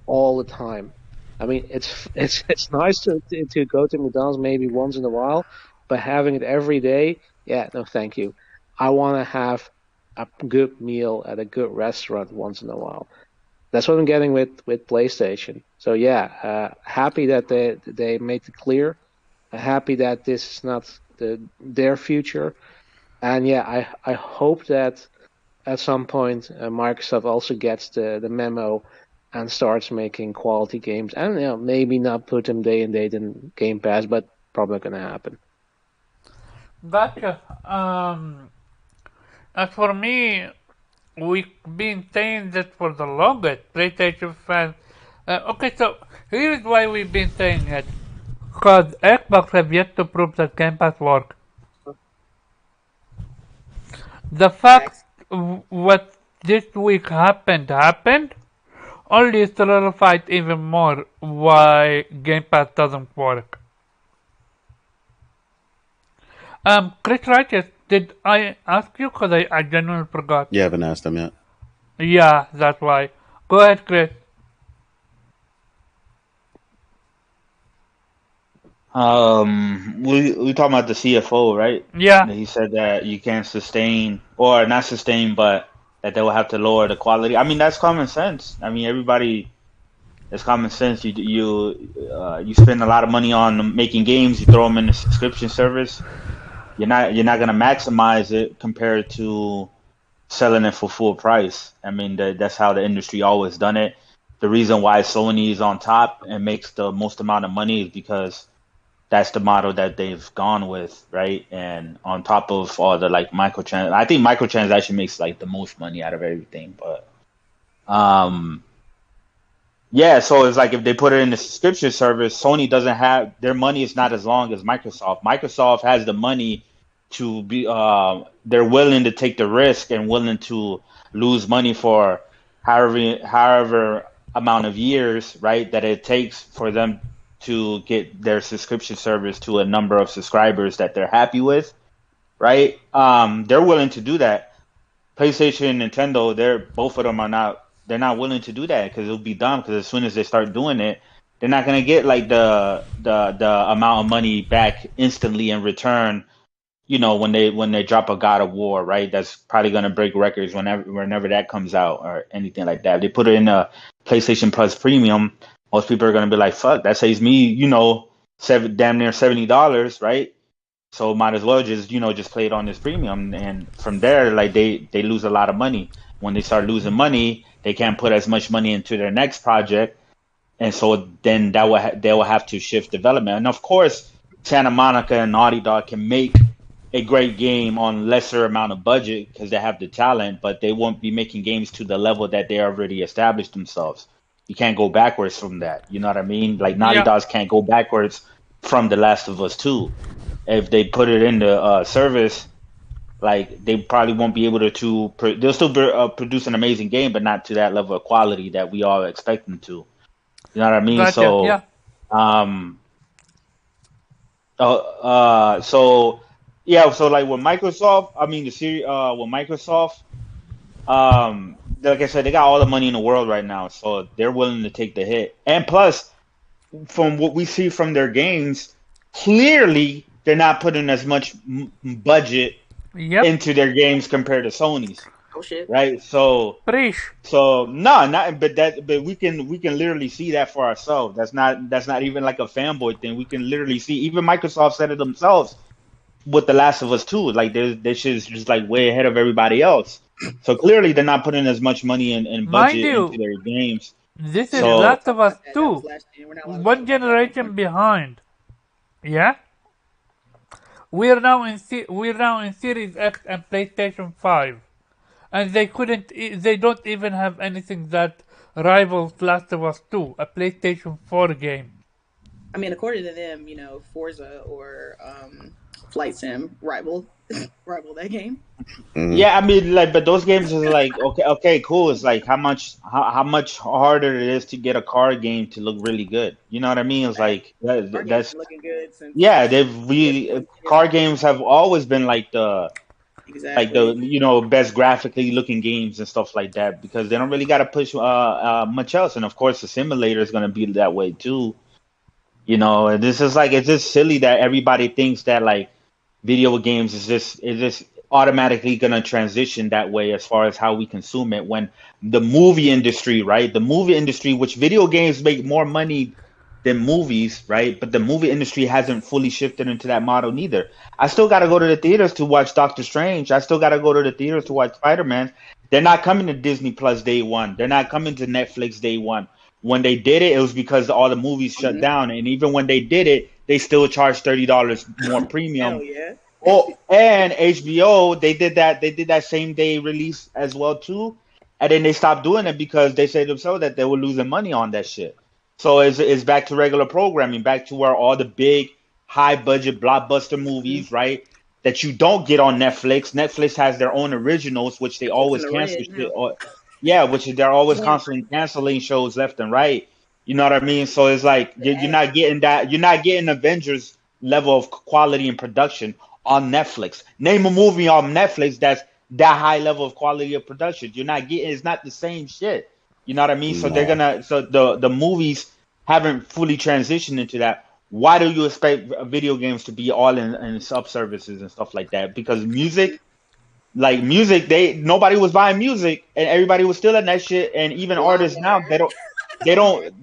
Speaker 3: all the time. I mean, it's nice to go to McDonald's maybe once in a while, but having it every day, no, thank you. I want to have a good meal at a good restaurant once in a while. That's what I'm getting with PlayStation. So happy that they made it clear. Happy that this is not their future, and I hope that at some point Microsoft also gets the memo and starts making quality games, and maybe not put them day and date in Game Pass, but probably gonna happen.
Speaker 1: Gotcha. As for me, we've been saying that for the longest, PlayStation fans. Okay, so here's why we've been saying it. Because Xbox have yet to prove that Game Pass works. The fact what this week happened only solidified even more why Game Pass doesn't work. Chris Righteous, did I ask you? Because I genuinely forgot.
Speaker 6: You haven't asked him yet.
Speaker 1: Yeah, that's why. Go ahead, Chris.
Speaker 2: We talking about the CFO, right?
Speaker 1: Yeah.
Speaker 2: He said that you can't sustain, or not sustain, but that they will have to lower the quality. I mean, that's common sense. I mean, everybody, it's common sense. You spend a lot of money on making games. You throw them in a subscription service. You're not gonna maximize it compared to selling it for full price. I mean, that's how the industry always done it. The reason why Sony is on top and makes the most amount of money is because that's the model that they've gone with, right? And on top of all the I think microtransaction makes like the most money out of everything. But so it's like if they put it in the subscription service, Sony doesn't have their money is not as long as Microsoft. Microsoft has the money to be they're willing to take the risk and willing to lose money for however amount of years, right, that it takes for them to get their subscription service to a number of subscribers that they're happy with, right? They're willing to do that. PlayStation and Nintendo, both of them they're not willing to do that because it'll be dumb. Because as soon as they start doing it, they're not gonna get like the amount of money back instantly in return. When they drop a God of War, right? That's probably gonna break records whenever that comes out or anything like that. If they put it in a PlayStation Plus Premium, most people are gonna be like, "Fuck, that saves me, damn near $70, right?" So might as well just play it on this premium, and from there, like they lose a lot of money. When they start losing money, they can't put as much money into their next project, and so then they will have to shift development. And of course, Santa Monica and Naughty Dog can make a great game on lesser amount of budget because they have the talent, but they won't be making games to the level that they already established themselves. You can't go backwards from that. You know what I mean? Like Naughty Dogs can't go backwards from The Last of Us 2. If they put it in the service, like they probably won't be able to they'll still produce an amazing game, but not to that level of quality that we all expect them to. You know what I mean?
Speaker 1: Gotcha. Yeah.
Speaker 2: Um, so yeah, so like with Microsoft, I mean the series, with Microsoft, like I said, they got all the money in the world right now, so they're willing to take the hit. And plus, from what we see from their games, clearly they're not putting as much budget
Speaker 1: Yep.
Speaker 2: into their games compared to Sony's,
Speaker 5: Oh shit.
Speaker 2: right? So
Speaker 1: Preach.
Speaker 2: no, not but we can literally see that for ourselves. That's not even like a fanboy thing. We can literally see, even Microsoft said it themselves with The Last of Us 2. Like this shit is just like way ahead of everybody else. So clearly they're not putting as much money and
Speaker 1: Mind
Speaker 2: budget into
Speaker 1: you,
Speaker 2: their games.
Speaker 1: this is
Speaker 5: We're not allowed to
Speaker 1: Last
Speaker 2: So
Speaker 1: of
Speaker 5: talk
Speaker 1: Us
Speaker 5: about that. That was
Speaker 1: 2.
Speaker 5: last year. We're not allowed to talk
Speaker 1: One
Speaker 5: about that no
Speaker 1: generation
Speaker 5: more.
Speaker 1: behind. Yeah? We're now in Series X and PlayStation 5. And they don't even have anything that rivals Last of Us 2, a PlayStation 4 game.
Speaker 5: I mean, according to them, Forza or Flight Sim rival that game.
Speaker 2: yeah, I mean, like, but those games is like, okay, cool. It's like how much harder it is to get a car game to look really good. You know what I mean? It's
Speaker 5: Right.
Speaker 2: like
Speaker 5: Our game's
Speaker 2: that's
Speaker 5: been looking good since
Speaker 2: yeah. They've
Speaker 5: years
Speaker 2: really
Speaker 5: ago.
Speaker 2: car games have always been like the
Speaker 5: Exactly.
Speaker 2: best graphically looking games and stuff like that, because they don't really got to push much else. And of course, the simulator is going to be that way too. And this is like, it's just silly that everybody thinks that like video games is just automatically going to transition that way as far as how we consume it, when the movie industry, right? The movie industry, which video games make more money than movies, right? But the movie industry hasn't fully shifted into that model neither. I still got to go to the theaters to watch Doctor Strange. I still got to go to the theaters to watch Spider-Man. They're not coming to Disney Plus day one. They're not coming to Netflix day one. When they did it, it was because all the movies shut
Speaker 5: Mm-hmm.
Speaker 2: down, and even when they did it, they still charged $30 more premium.
Speaker 5: Hell yeah.
Speaker 2: Oh, and HBO, they did that. They did that same day release as well too, and then they stopped doing it because they said themselves that they were losing money on that shit. So it's back to regular programming, back to where all the big, high budget blockbuster
Speaker 5: Mm-hmm.
Speaker 2: movies, right, that you don't get on Netflix. Netflix has their own originals, which they
Speaker 5: Netflix in
Speaker 2: always
Speaker 5: the
Speaker 2: cancel
Speaker 5: red
Speaker 2: shit.
Speaker 5: now.
Speaker 2: Or yeah, which they're always
Speaker 5: Damn
Speaker 2: constantly canceling shows left and right. You know what I mean? So it's like
Speaker 5: the
Speaker 2: you're
Speaker 5: ad.
Speaker 2: not getting that. You're not getting Avengers level of quality and production on Netflix. Name a movie on Netflix that's that high level of quality of production. You're not getting. It's not the same shit. You know what I mean? So they're
Speaker 6: No.
Speaker 2: gonna. So the movies haven't fully transitioned into that. Why do you expect video games to be all in sub services and stuff like that? Because music, they nobody was buying music and everybody was stealing that shit. And even artists now,
Speaker 5: LimeWire.
Speaker 2: they don't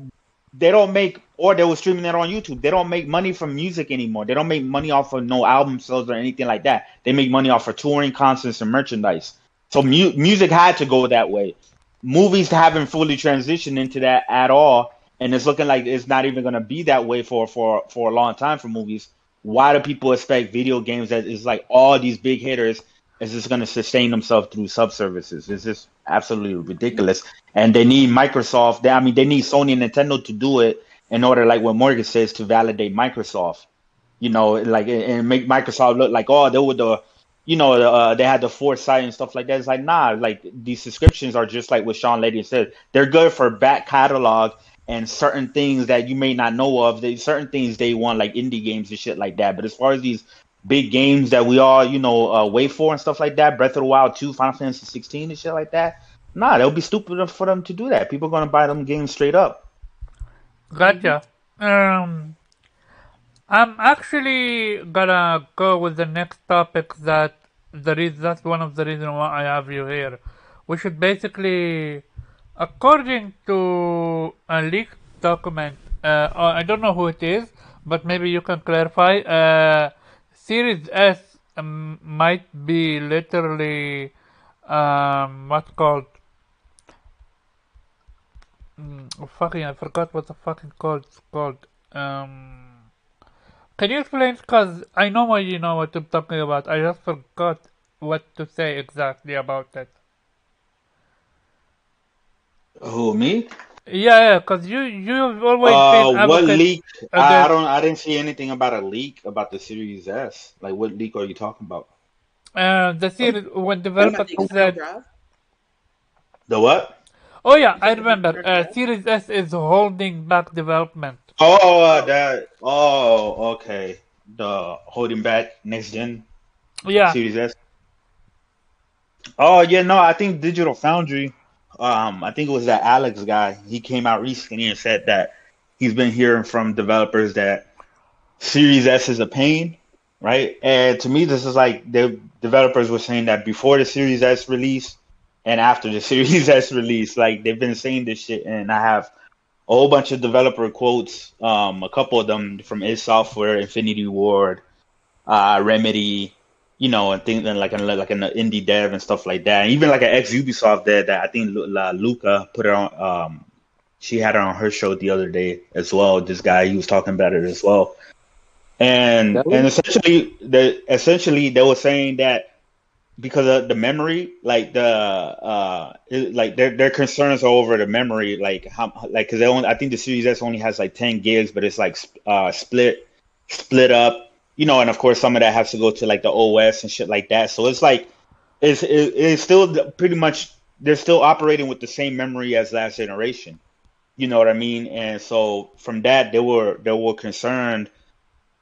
Speaker 2: they don't make, or they were streaming it on YouTube. They don't make money from music anymore. They don't make money off of no album sales or anything like that. They make money off of touring, concerts, and merchandise. So music had to go that way. Movies haven't fully transitioned into that at all, and it's looking like it's not even going to be that way for a long time for movies. Why do people expect video games that is like all these big hitters is just going to sustain themselves through sub-services? It's just absolutely ridiculous. And they need Microsoft. They need Sony and Nintendo to do it in order, like what Morgan says, to validate Microsoft. Like, and make Microsoft look like, oh, they were they had the foresight and stuff like that. It's like, nah, like these subscriptions are just like what Sean Lady said. They're good for back catalog and certain things that you may not know of. Certain things they want, like indie games and shit like that. But as far as these big games that we all, wait for and stuff like that, Breath of the Wild 2, Final Fantasy 16 and shit like that, nah, that would be stupid for them to do that. People are gonna buy them games straight up.
Speaker 1: Gotcha. I'm actually gonna go with the next topic that's one of the reasons why I have you here. We should basically, according to a leaked document, I don't know who it is, but maybe you can clarify. Series S might be literally what's called. Fucking, I forgot what the fucking called. It's called. Can you explain? Because I know what you know what I'm talking about. I just forgot what to say exactly about it.
Speaker 2: Who, me?
Speaker 1: Yeah, because you've always been
Speaker 2: What
Speaker 1: advocate
Speaker 2: leak?
Speaker 1: against.
Speaker 2: I didn't see anything about a leak about the Series S. Like, what leak are you talking about?
Speaker 1: The series when
Speaker 5: Talking about
Speaker 1: developers
Speaker 5: the external
Speaker 1: said,
Speaker 5: drive.
Speaker 2: The what?
Speaker 1: "Oh yeah,
Speaker 5: You
Speaker 1: I
Speaker 5: talking about the
Speaker 1: remember.
Speaker 5: external drive?
Speaker 1: Series S is holding back development."
Speaker 2: Oh,
Speaker 5: Oh,
Speaker 2: that. Oh, okay. The holding back next gen
Speaker 1: Yeah,
Speaker 2: Series S. Oh yeah, no, I think Digital Foundry. I think it was that Alex guy. He came out recently and said that he's been hearing from developers that Series S is a pain, right? And to me, this is like the developers were saying that before the Series S release and after the Series S release, like they've been saying this shit, and I have a whole bunch of developer quotes. A couple of them from id Software, Infinity Ward, Remedy, and things and like an indie dev and stuff like that. And even like an ex Ubisoft dev that I think Luca put it on. She had it on her show the other day as well. This guy, he was talking about it as well. And
Speaker 3: Really?
Speaker 2: essentially they were saying that because of the memory, like like their concerns are over the memory, like how like because I think the Series S only has like 10 gigs, but it's like split up, and of course some of that has to go to like the OS and shit like that. So it's like it's still pretty much they're still operating with the same memory as last generation. You know what I mean? And so from that they were concerned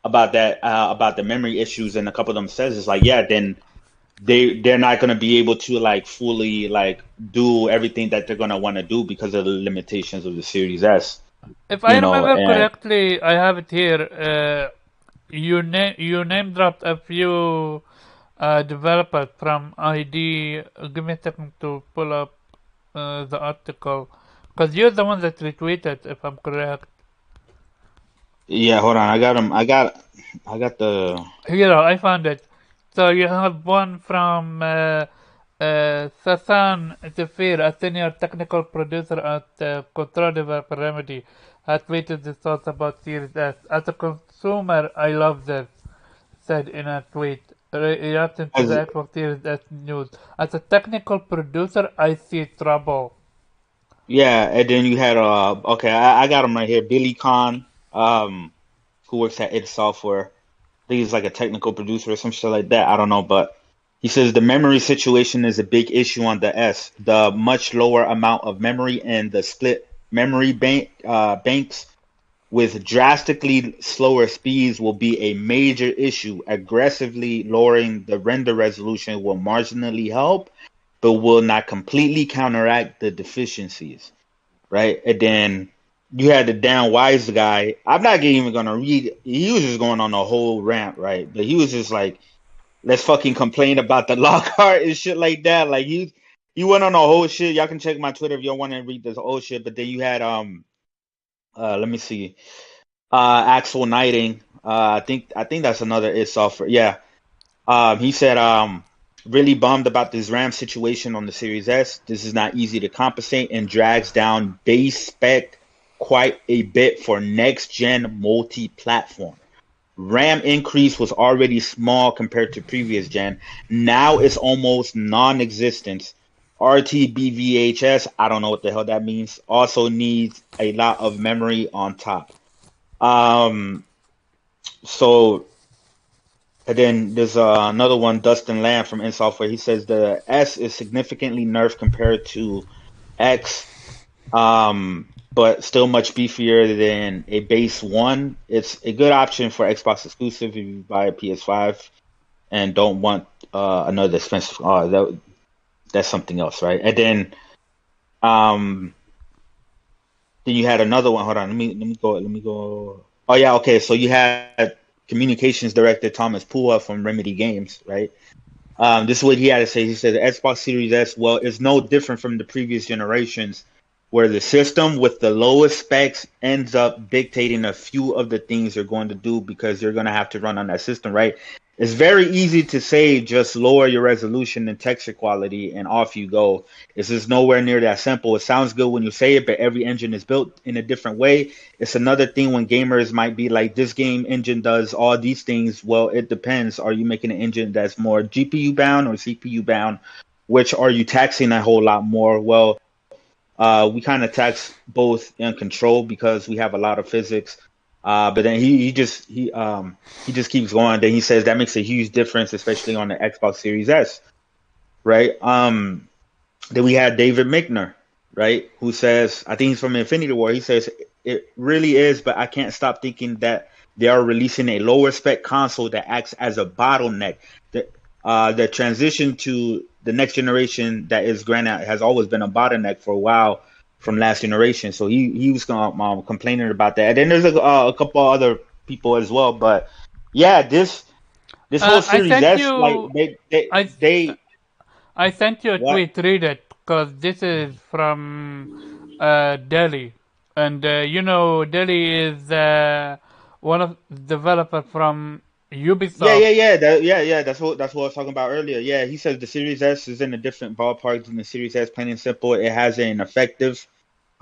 Speaker 2: about that about the memory issues, and a couple of them says it's like yeah, then they're not going to be able to like fully like do everything that they're going to want to do because of the limitations of the Series S,
Speaker 1: if I remember
Speaker 2: and
Speaker 1: correctly, I have it here. You name dropped a few developers from ID. Give me a second to pull up the article, because you're the one that retweeted, if I'm correct.
Speaker 2: yeah, hold on, I got the
Speaker 1: Here, I found it. So you have one from Sasan Zafir, a senior technical producer at Control Developer Remedy, had tweeted his thoughts about Series S. As a consumer, I love this, said in a tweet, reacting to
Speaker 2: as
Speaker 1: the Xbox Series S news. As a technical producer, I see trouble.
Speaker 2: yeah, and then you had okay, I got him right here, Billy Khan, who works at id Software. I think he's like a technical producer or some shit like that. I don't know, but he says the memory situation is a big issue on the S. The much lower amount of memory and the split memory banks with drastically slower speeds will be a major issue. Aggressively lowering the render resolution will marginally help, but will not completely counteract the deficiencies, right? And then you had the Dan Wise guy. I'm not even gonna read. He was just going on a whole rant, right? But he was just like, "Let's fucking complain about the Lockhart and shit like that." Like he went on a whole shit. Y'all can check my Twitter if y'all want to read this whole shit. But then you had let me see, Axel Knighting. I think that's another id Software. Yeah. He said really bummed about this RAM situation on the Series S. This is not easy to compensate and drags down base spec quite a bit for next gen multi-platform. RAM increase was already small compared to previous gen. Now it's almost non-existent. RTBVHS, I don't know what the hell that means, also needs a lot of memory on top. Um, so and then there's another one, Dustin Lamb from InSoftware. He says the S is significantly nerfed compared to X, but still much beefier than a base one. It's a good option for Xbox exclusive if you buy a PS5 and don't want another expensive. That's something else, right? And um, then you had another one. Hold on, let me go. Oh yeah, okay. So you had communications director Thomas Pua from Remedy Games, right? This is what he had to say. He said the Xbox Series S, well, it's no different from the previous generations, where the system with the lowest specs ends up dictating a few of the things you're going to do because you're going to have to run on that system, right? It's very easy to say just lower your resolution and texture quality and off you go. It's just nowhere near that simple. It sounds good when you say it, but every engine is built in a different way. It's another thing when gamers might be like, this game engine does all these things. Well, it depends. Are you making an engine that's more GPU bound or CPU bound? Which are you taxing a whole lot more? Well, we kind of tax both in control because we have a lot of physics. But then he just keeps going. Then he says that makes a huge difference, especially on the Xbox Series S, right? Then we had David Mickner, right, who says, I think he's from Infinity War. He says it really is, but I can't stop thinking that they are releasing a lower spec console that acts as a bottleneck. The transition to the next generation that is granted has always been a bottleneck for a while from last generation. So he was complaining about that. And then there's a couple other people as well. But yeah, this whole
Speaker 1: I
Speaker 2: Series
Speaker 1: sent
Speaker 2: S, like
Speaker 1: you. I
Speaker 2: they
Speaker 1: sent you a
Speaker 2: what?
Speaker 1: tweet. Read it, because this is from Delhi, and Delhi is one of developer from Ubisoft.
Speaker 2: Yeah. That's what I was talking about earlier. Yeah, he says the Series S is in a different ballpark than the Series S. Plain and simple, it has an effective,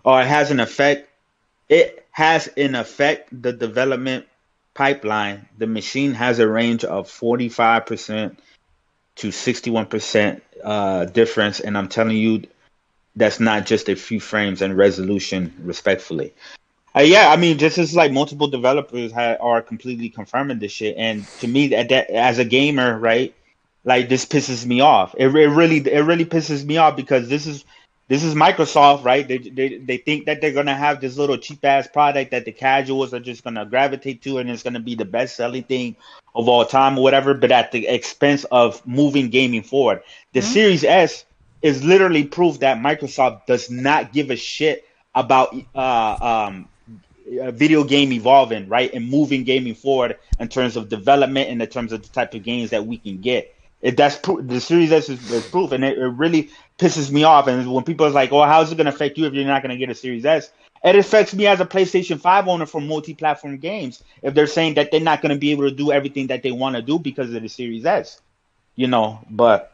Speaker 2: or it has an effect. It has in effect the development pipeline. The machine has a range of 45% to 61% difference, and I'm telling you, that's not just a few frames and resolution, respectfully. Yeah, I mean, just as like multiple developers are completely confirming this shit, and to me, that as a gamer, right, like this pisses me off. It really pisses me off because this is Microsoft, right? They think that they're gonna have this little cheap ass product that the casuals are just gonna gravitate to, and it's gonna be the best selling thing of all time or whatever, but at the expense of moving gaming forward. The Series S is literally proof that Microsoft does not give a shit about video game evolving, right, and moving gaming forward in terms of development and in terms of the type of games that we can get. If that's the Series S is proof, and it really pisses me off. And when people are like, "Oh, how's it going to affect you if you're not going to get a Series S?" It affects me as a PlayStation 5 owner for multi-platform games. If they're saying that they're not going to be able to do everything that they want to do because of the Series S, But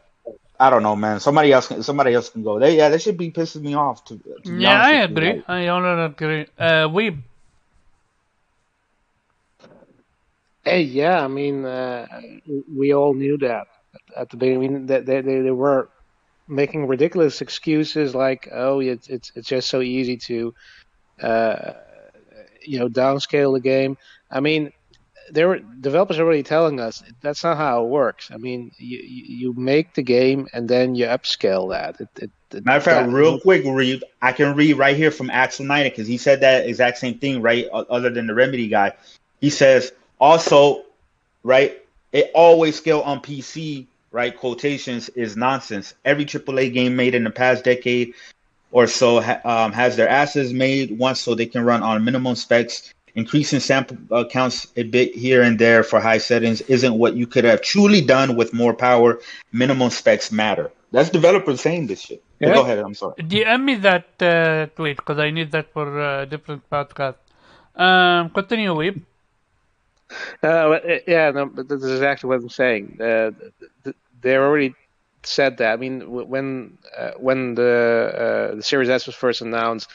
Speaker 2: I don't know, man. Somebody else can go. They should be pissing me off. To be
Speaker 1: Yeah,
Speaker 2: honest
Speaker 1: I
Speaker 2: with you,
Speaker 1: agree.
Speaker 2: like.
Speaker 1: I only agree. We.
Speaker 3: Hey, yeah, I mean, we all knew that at the beginning. That they were making ridiculous excuses like, oh, it's just so easy to, uh, downscale the game. I mean, there were developers already telling us that's not how it works. I mean, you make the game and then you upscale that.
Speaker 2: Matter of fact, real quick, read. I can read right here from Axel Knight because he said that exact same thing, right? Other than the Remedy guy, he says also, right? It always scale on PC, right? Quotations is nonsense. Every AAA game made in the past decade or so has their assets made once so they can run on minimum specs. Increasing sample counts a bit here and there for high settings isn't what you could have truly done with more power. Minimum specs matter. That's developers saying this shit. But go ahead. I'm sorry.
Speaker 1: DM me that tweet, because I need that for a different podcast. Continue, Weeb.
Speaker 3: Yeah, no, but this is exactly what I'm saying. They already said that. I mean, when the Series S was first announced,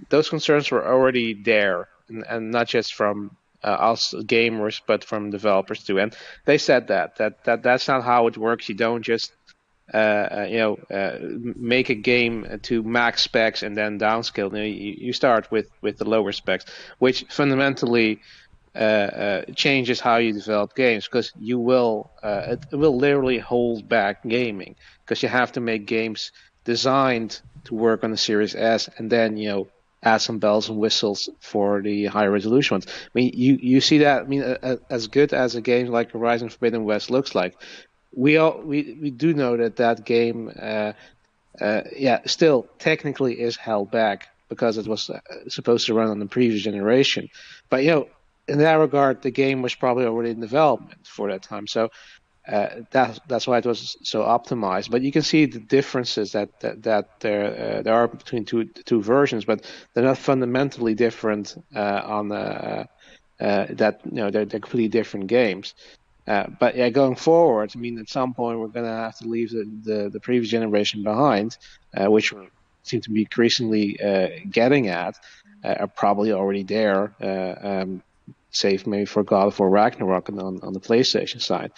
Speaker 3: those concerns were already there, and not just from us gamers, but from developers too. And they said that's not how it works. You don't just make a game to max specs and then downscale. You start with the lower specs, which fundamentally changes how you develop games, because it will literally hold back gaming, because you have to make games designed to work on the Series S and then add some bells and whistles for the higher resolution ones. I mean, you see that. I mean, as good as a game like Horizon Forbidden West looks like, we do know that game still technically is held back because it was supposed to run on the previous generation. But in that regard, the game was probably already in development for that time. So that's why it was so optimized. But you can see the differences that there are between two versions, but they're not fundamentally different on that. They're completely different games. But yeah, going forward, I mean, at some point we're gonna have to leave the previous generation behind, which we seem to be increasingly getting at, are probably already there. Save maybe for God of War Ragnarok on the PlayStation side.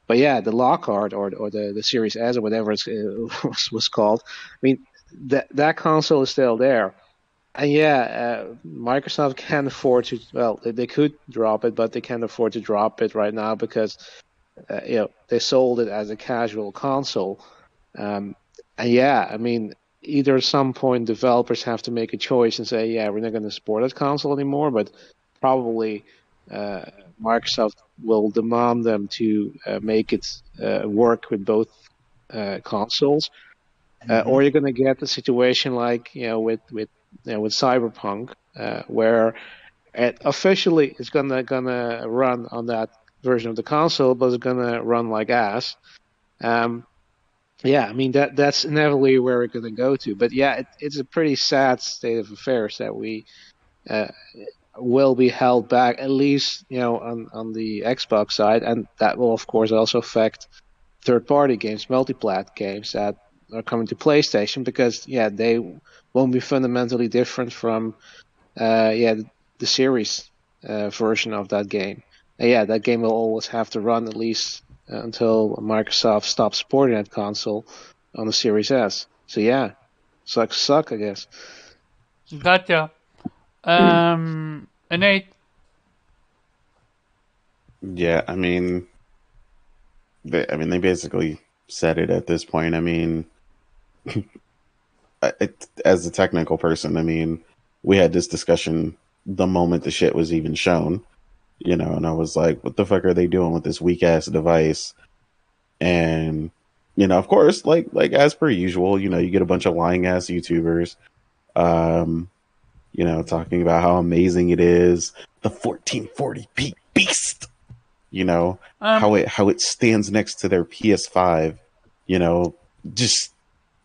Speaker 3: But yeah, the Lockhart or the Series S or whatever it was called. I mean, that console is still there. Microsoft can't afford to. Well, they could drop it, but they can't afford to drop it right now because they sold it as a casual console. Either at some point developers have to make a choice and say, yeah, we're not going to support that console anymore, but probably Microsoft will demand them to make it work with both consoles. Or you're going to get a situation like with Cyberpunk, where it officially is gonna run on that version of the console, but it's gonna run like ass. That's inevitably where we're gonna go to. But yeah, it's a pretty sad state of affairs that we will be held back, at least on the Xbox side, and that will of course also affect third-party games, multi-plat games that are coming to PlayStation, because they won't be fundamentally different from the series version of that game. And that game will always have to run at least until Microsoft stops supporting that console on the Series S. So yeah, suck, I guess.
Speaker 1: Gotcha. Nate.
Speaker 6: Yeah, I mean, they basically said it at this point. I mean, as a technical person, I mean, we had this discussion the moment the shit was even shown, and I was like, what the fuck are they doing with this weak ass device? And, of course, like as per usual, you get a bunch of lying ass YouTubers, talking about how amazing it is, the 1440p beast, how it stands next to their PS5, just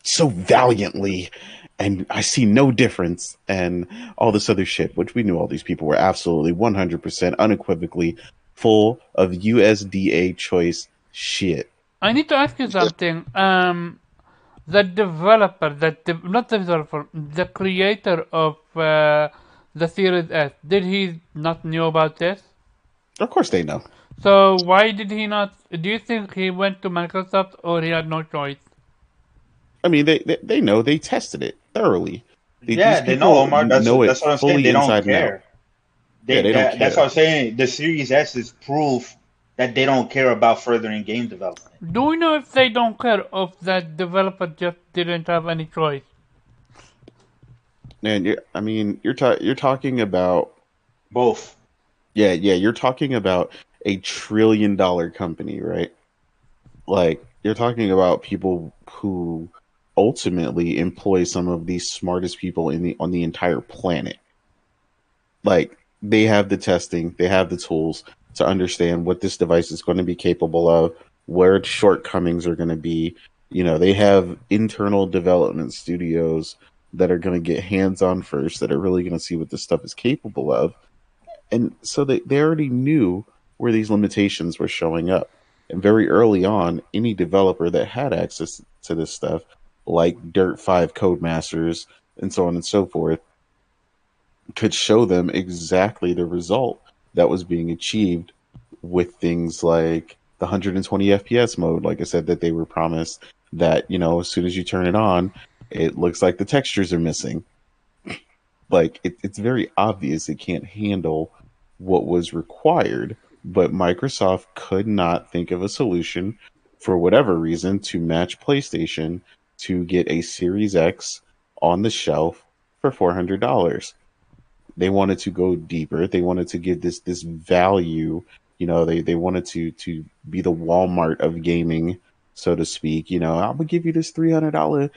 Speaker 6: so valiantly, and I see no difference, and all this other shit, which we knew all these people were absolutely 100% unequivocally full of USDA choice shit.
Speaker 1: I need to ask you something. The developer, not the developer, the creator of the Series S, did he not know about this?
Speaker 6: Of course they know.
Speaker 1: So why did he not? Do you think he went to Microsoft, or he had no choice?
Speaker 6: I mean, they know. They tested it thoroughly.
Speaker 2: They know, Omar. That's what I'm saying. They don't care. They don't care. That's what I'm saying. The Series S is proof that they don't care about furthering game development.
Speaker 1: Do we know if they don't care, or if that developer just didn't have any choice?
Speaker 6: And you're talking about
Speaker 2: both.
Speaker 6: Yeah, you're talking about a $1 trillion company, right? Like, you're talking about people who ultimately employ some of the smartest people on the entire planet. Like, they have the testing, they have the tools to understand what this device is going to be capable of, where its shortcomings are going to be. They have internal development studios that are going to get hands-on first, that are really going to see what this stuff is capable of. And so they already knew where these limitations were showing up. And very early on, any developer that had access to this stuff, like Dirt 5 Codemasters and so on and so forth, could show them exactly the result that was being achieved with things like the 120 FPS mode. Like I said, that they were promised that, as soon as you turn it on, it looks like the textures are missing. Like, it's very obvious it can't handle what was required, but Microsoft could not think of a solution, for whatever reason, to match PlayStation to get a Series X on the shelf for $400. They wanted to go deeper. They wanted to give this value. They wanted to be the Walmart of gaming, so to speak. I'm gonna give you this $300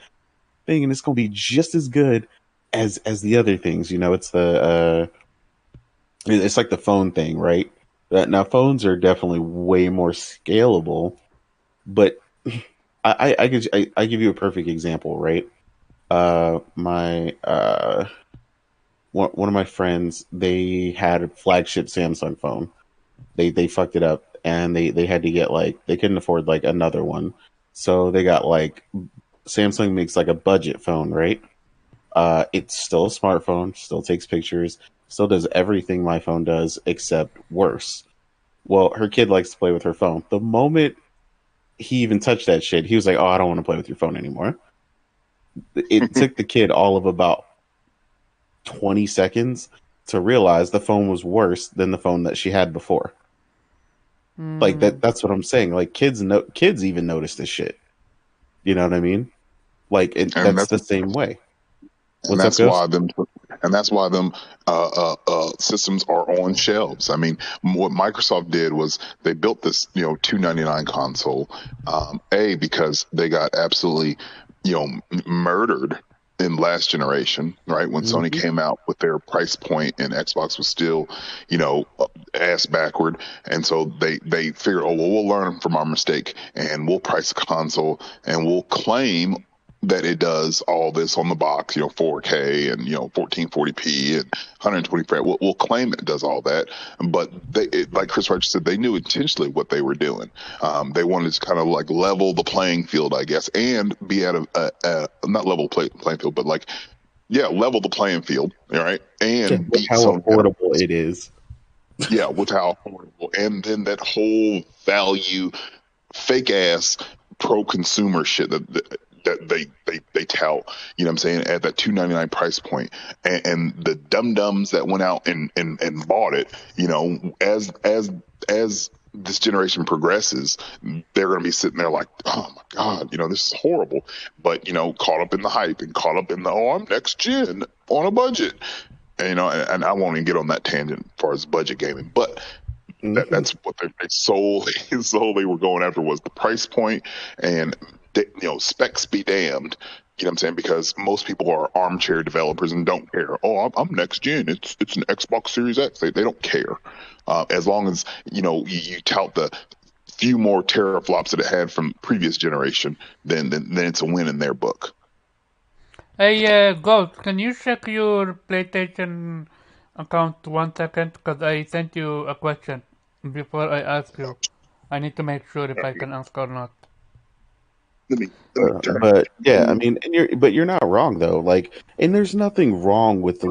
Speaker 6: thing, and it's gonna be just as good as the other things. It's it's like the phone thing, right? Now phones are definitely way more scalable, but I give you a perfect example, right? One of my friends, they had a flagship Samsung phone. They fucked it up, and they had to get they couldn't afford another one, so they got Samsung makes a budget phone, right? It's still a smartphone, still takes pictures, still does everything my phone does, except worse. Well, her kid likes to play with her phone. The moment he even touched that shit, he was like, "Oh, I don't want to play with your phone anymore." It took the kid all of about 20 seconds to realize the phone was worse than the phone that she had before. Like that's what I'm saying. Like kids even notice this shit. You know what I mean? Like
Speaker 4: And
Speaker 6: that's the same way.
Speaker 4: and
Speaker 6: What's up,
Speaker 4: that's
Speaker 6: Ghost?
Speaker 4: why them systems are on shelves. I mean, what Microsoft did was they built this $299 console, because they got absolutely murdered in last generation, right? When Sony came out with their price point and Xbox was still, ass backward. And so they figured, oh, well, we'll learn from our mistake and we'll price a console and we'll claim that it does all this on the box, 4K and 1440p and 120 frame. We'll claim it does all that, but like Chris Roger said, they knew intentionally what they were doing. They wanted to kind of like level the playing field, I guess, and be at a not level playing field, but like level the playing field, all right, and beat
Speaker 6: how
Speaker 4: Sony.
Speaker 6: affordable it is.
Speaker 4: Yeah, with how affordable, and then that whole value, fake ass pro consumer shit that they tout, you know what I'm saying, at that $299 price point, and the dum dums that went out and bought it, as this generation progresses, they're going to be sitting there like, oh my god, this is horrible, but caught up in the hype and caught up in the I'm next gen on a budget, and and I won't even get on that tangent as far as budget gaming, but that's what they solely were going after, was the price point, and specs be damned. You know what I'm saying? Because most people are armchair developers and don't care. Oh, I'm next gen. It's an Xbox Series X. They don't care, as long as you tout the few more teraflops that it had from previous generation. Then it's a win in their book.
Speaker 1: Hey, Ghost, can you check your PlayStation account 1 second? Because I sent you a question before I ask you. I need to make sure if I can ask or not.
Speaker 4: Let me
Speaker 6: But yeah, I mean, you're not wrong though. Like, and there's nothing wrong with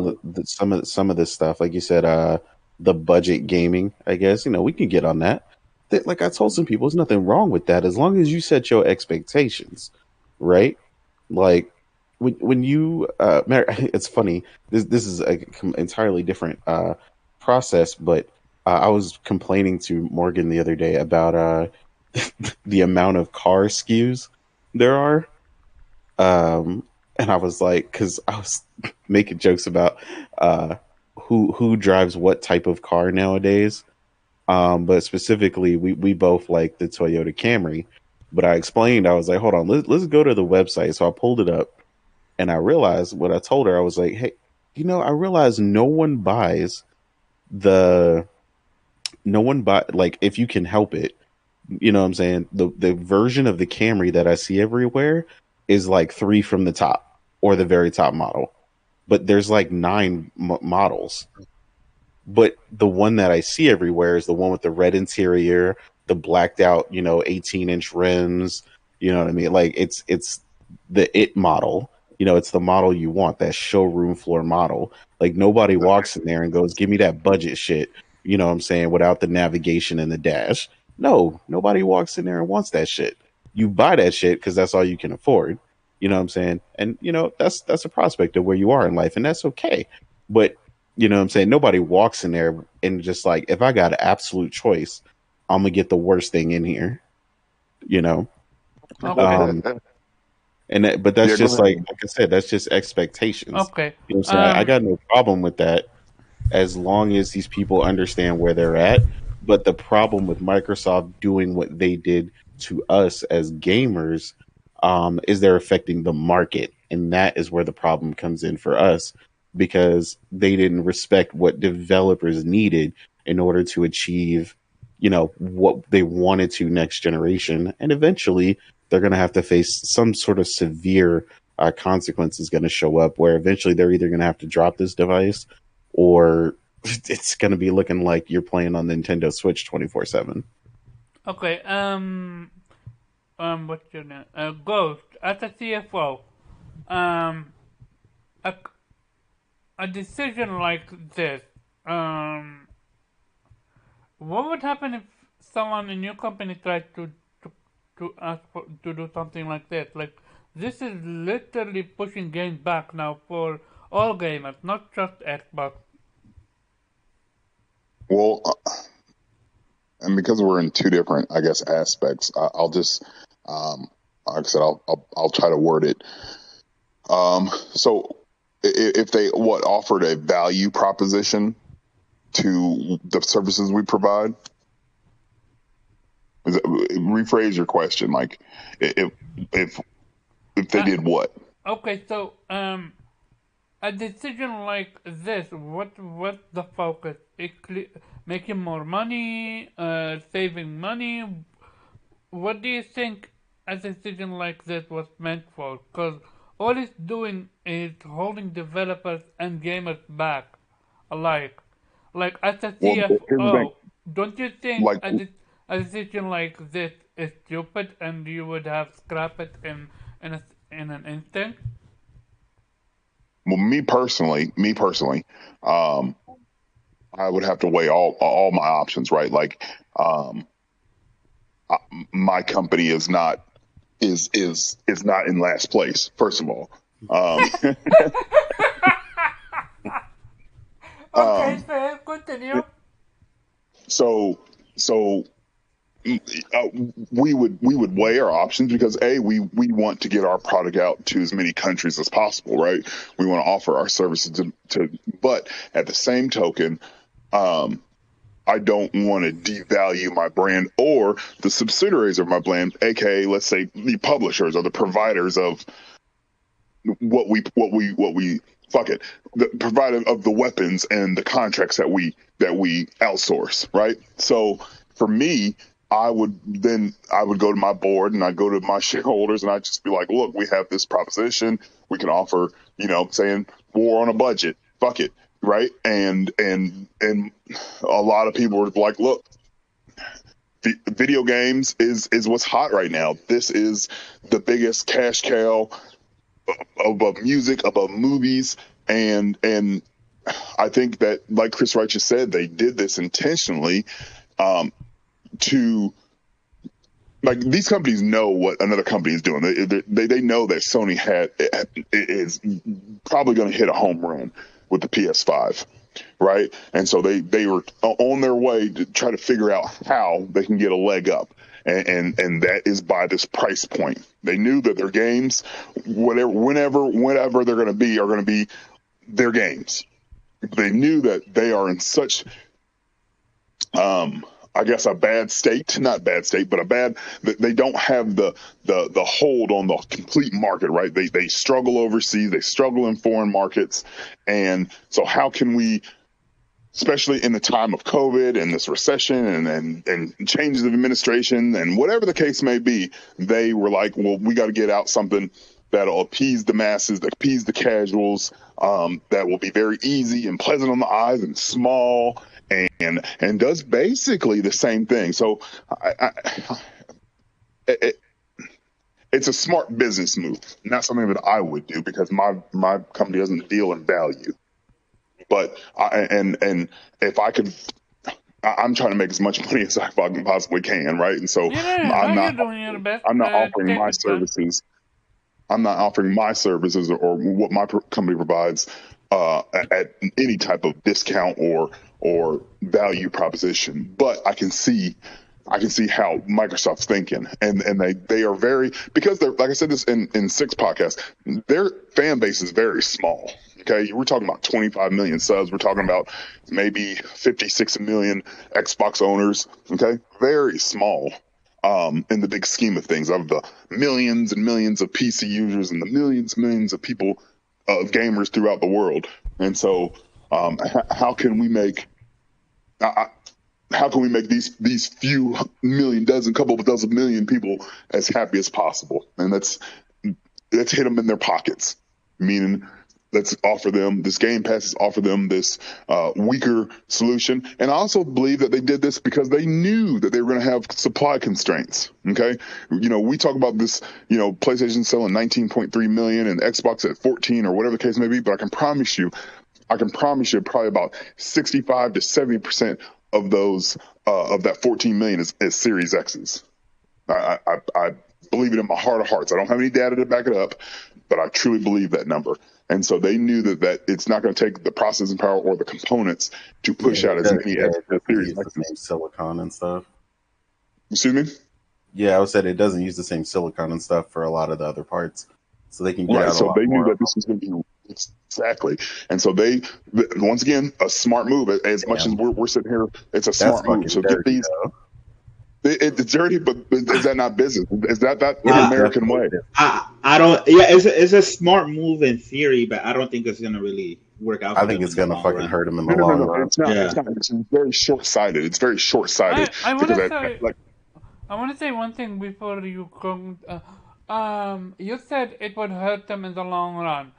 Speaker 6: some of this stuff. Like you said, the budget gaming. I guess we can get on that. Like I told some people, there's nothing wrong with that as long as you set your expectations, right? Like when you it's funny. This is an entirely different process, but I was complaining to Morgan the other day about the amount of car SKUs there are. And I was like, because I was making jokes about who drives what type of car nowadays. But specifically, we both like the Toyota Camry. But I explained, I was like, hold on, let's go to the website. So I pulled it up, and I realized what I told her. I was like, hey, I realized no one buys like, if you can help it. You know what I'm saying? The version of the Camry that I see everywhere is like 3 from the top, or the very top model. But there's like 9 models. But the one that I see everywhere is the one with the red interior, the blacked out, 18-inch rims. You know what I mean? Like it's the model. It's the model you want, that showroom floor model. Like nobody walks in there and goes, "Give me that budget shit." You know what I'm saying? Without the navigation and the dash. No, nobody walks in there and wants that shit. You buy that shit because that's all you can afford. You know what I'm saying? And that's a prospect of where you are in life, and that's okay. But you know what I'm saying? Nobody walks in there and just like, if I got an absolute choice, I'm gonna get the worst thing in here.
Speaker 1: Okay.
Speaker 6: But that's just like I said, that's just expectations.
Speaker 1: Okay.
Speaker 6: You know what I'm saying? I got no problem with that as long as these people understand where they're at. But the problem with Microsoft doing what they did to us as gamers is they're affecting the market. And that is where the problem comes in for us, because they didn't respect what developers needed in order to achieve, what they wanted to next generation. And eventually they're going to have to face some sort of severe consequences going to show up, where eventually they're either going to have to drop this device, or it's going to be looking like you're playing on Nintendo Switch 24/7.
Speaker 1: Okay. What's your name? Ghost. As a CFO, a, a decision like this, what would happen if someone in your company tried to ask to do something like this? Like, this is literally pushing games back now for all gamers, not just Xbox.
Speaker 4: Well, and because we're in two different, I guess, aspects, I'll just, like I said, I'll try to word it. So if they offered a value proposition to the services we provide, rephrase your question. Like, if they did what?
Speaker 1: Okay, so a decision like this, what's the focus? Making more money, saving money. What do you think a decision like this was meant for? Because all it's doing is holding developers and gamers back alike. Like as a
Speaker 4: Well, here's the thing.
Speaker 1: CFO, don't you think
Speaker 4: Like,
Speaker 1: a decision like this is stupid and you would have scrapped it in an instant?
Speaker 4: well, me personally, I would have to weigh all my options, right? Like, my company is not not in last place. First of all,
Speaker 1: Okay, fair. Continue.
Speaker 4: so we would weigh our options because we want to get our product out to as many countries as possible, right? We want to offer our services to but at the same token, I don't want to devalue my brand or the subsidiaries of my brand, aka let's say the publishers or the providers of what we fuck it, the provider of the weapons and the contracts that we outsource, right? So for me, I would go to my board and I'd go to my shareholders and I'd just be like, look, we have this proposition. We can offer, saying war on a budget. Fuck it. Right. And a lot of people were like, look, video games is what's hot right now. This is the biggest cash cow above music, above movies. And I think that, like Chris Wright just said, they did this intentionally, to, like, these companies know what another company is doing. They know that Sony is probably going to hit a home run with the PS5, right? And so they were on their way to try to figure out how they can get a leg up, and that is by this price point. They knew that their games, whenever they're going to be, are going to be their games. They knew that they are in such, I guess, a bad state, not bad state, but they don't have the hold on the complete market, right? They struggle overseas, they struggle in foreign markets. And so how can we, especially in the time of COVID and this recession and changes of administration and whatever the case may be, they were like, well, we got to get out something that'll appease the masses, that appease the casuals, that will be very easy and pleasant on the eyes and small, and does basically the same thing. So it's a smart business move, not something that I would do because my company doesn't deal in value. But if I could, I'm trying to make as much money as I possibly can, right? And so I'm not offering my services. I'm not offering my services or what my company provides at any type of discount or value proposition. But I can see how Microsoft's thinking, and they are very, because they're, like I said this in 6 podcasts, their fan base is very small. Okay, we're talking about 25 million subs. We're talking about maybe 56 million Xbox owners. Okay, very small. In the big scheme of things, of the millions and millions of PC users and the millions and millions of people, of gamers throughout the world. And so, how can we make these few million, couple of dozen million people as happy as possible? And let's hit them in their pockets, meaning let's offer them this Game Pass, offer them this weaker solution. And I also believe that they did this because they knew that they were going to have supply constraints. Okay. We talk about this, PlayStation selling 19.3 million and Xbox at 14 or whatever the case may be. But I can promise you probably about 65 to 70% of those, of that 14 million is Series X's. I believe it in my heart of hearts. I don't have any data to back it up, but I truly believe that number. And so they knew that it's not going to take the processing power or the components to push out as many Series
Speaker 6: use the same silicon and stuff.
Speaker 4: Excuse me?
Speaker 6: Yeah, I would say it doesn't use the same silicon and stuff for a lot of the other parts, so they can get out a lot
Speaker 4: they
Speaker 6: more.
Speaker 4: knew that this was going to be exactly, and so they, once again, a smart move. As much as we're sitting here, it's a smart move. So
Speaker 6: dirty,
Speaker 4: get these. It's dirty, but is that not business? Is that the American way?
Speaker 2: I don't. Yeah, it's a smart move in theory, but I don't think it's gonna really work out.
Speaker 6: I think it's gonna fucking hurt him in the long run.
Speaker 4: It's not. It's not. It's very short sighted. It's very short sighted.
Speaker 1: I want to say one thing before you come. You said it would hurt them in the long run.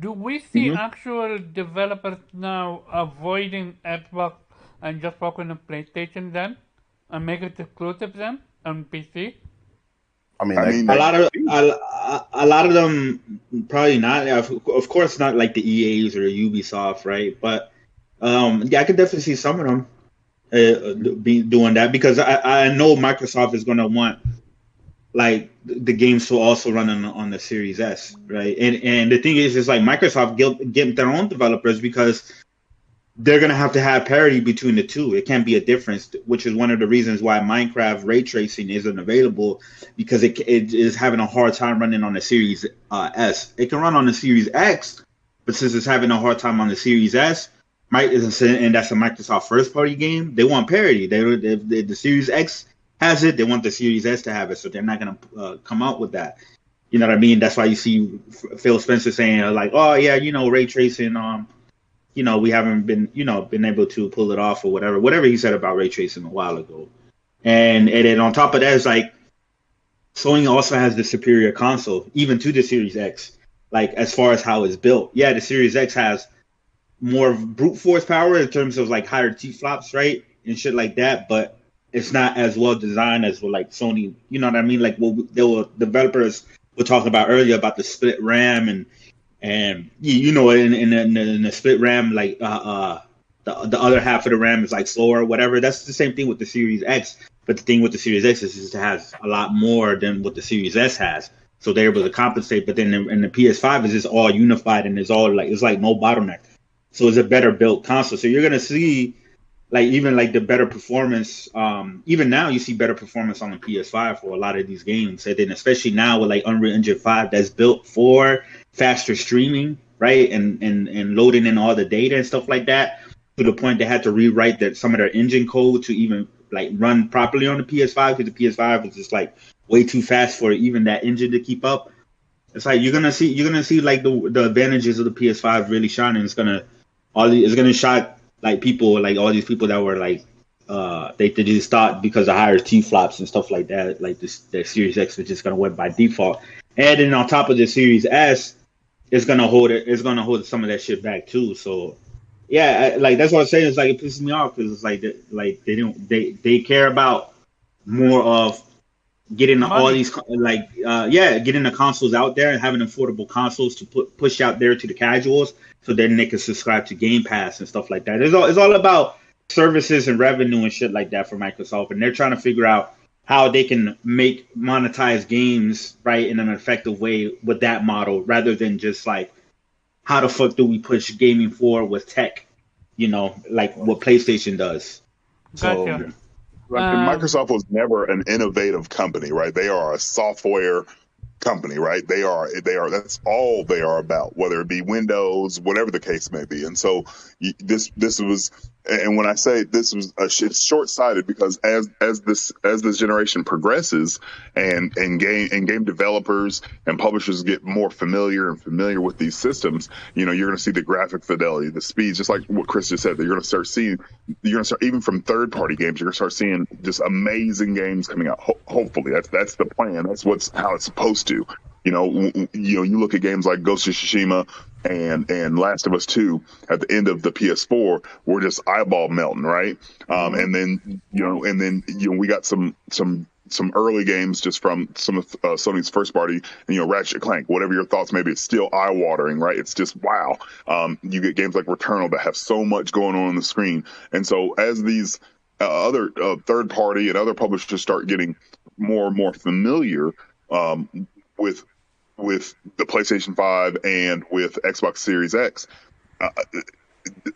Speaker 1: Do we see actual developers now avoiding Xbox and just working on PlayStation then, and make it exclusive then on PC?
Speaker 6: I mean,
Speaker 2: a lot of them probably not. Of course, not like the EAs or the Ubisoft, right? But yeah, I could definitely see some of them be doing that, because I know Microsoft is going to want like the games to also run on the Series S, right? And the thing is like Microsoft get their own developers, because they're going to have parity between the two. It can't be a difference, which is one of the reasons why Minecraft ray tracing isn't available, because it is having a hard time running on the Series S. It can run on the Series X, but since it's having a hard time on the Series S, and that's a Microsoft first-party game, they want parity. The Series X has it, they want the Series S to have it, so they're not going to come out with that. You know what I mean? That's why you see Phil Spencer saying like, "Oh yeah, ray tracing. We haven't been able to pull it off, or whatever he said about ray tracing a while ago." And then on top of that, it's like Sony also has the superior console, even to the Series X. Like as far as how it's built, yeah, the Series X has more brute force power in terms of like higher T-flops, right, and shit like that, but it's not as well designed as like Sony. You know what I mean? Like what developers were talking about earlier about the split RAM and in the split RAM, like the other half of the RAM is like slower, whatever. That's the same thing with the Series X. But the thing with the Series X is it has a lot more than what the Series S has, so they're able to compensate. But then in the PS5 is just all unified, and it's like no bottleneck. So it's a better built console. So you're gonna see like even like the better performance. Even now you see better performance on the PS5 for a lot of these games, and then especially now with like Unreal Engine 5 that's built for faster streaming, right, and loading in all the data and stuff like that, to the point they had to rewrite some of their engine code to even like run properly on the PS5, because the PS5 is just like way too fast for even that engine to keep up. It's like you're gonna see like the advantages of the PS5 really shining. It's gonna shock like people, like all these people that were like they just thought because of higher T-flops and stuff like that, like the Series X was just gonna win by default. And then on top of the Series S, it's gonna hold some of that shit back too. So yeah, like that's what I'm saying. It's like it pisses me off, because it's like they care about more of getting all these getting the consoles out there and having affordable consoles to push out there to the casuals, so then they can subscribe to Game Pass and stuff like that. It's all about services and revenue and shit like that for Microsoft, and they're trying to figure out how they can monetize games right in an effective way with that model, rather than just like how the fuck do we push gaming forward with tech, like what PlayStation does. So
Speaker 1: Gotcha.
Speaker 4: Microsoft was never an innovative company, right? They are a software company, right? They are, that's all they are about, whether it be Windows, whatever the case may be. And so this was, and when I say this was it's short-sighted, because as this generation progresses and game developers and publishers get more familiar with these systems, you're going to see the graphic fidelity, the speeds, just like what Chris just said, that you're going to start even from third-party games, you're going to start seeing just amazing games coming out. Hopefully that's the plan. That's how it's supposed to. You look at games like Ghost of Tsushima and Last of Us 2 at the end of the PS4, we're just eyeball melting, right? And then we got some early games just from some of Sony's first party, Ratchet & Clank, whatever your thoughts may be, it's still eye watering, right? It's just wow. You get games like Returnal that have so much going on the screen, and so as these other third party and other publishers start getting more and more familiar with the PlayStation 5 and with Xbox Series X. Uh,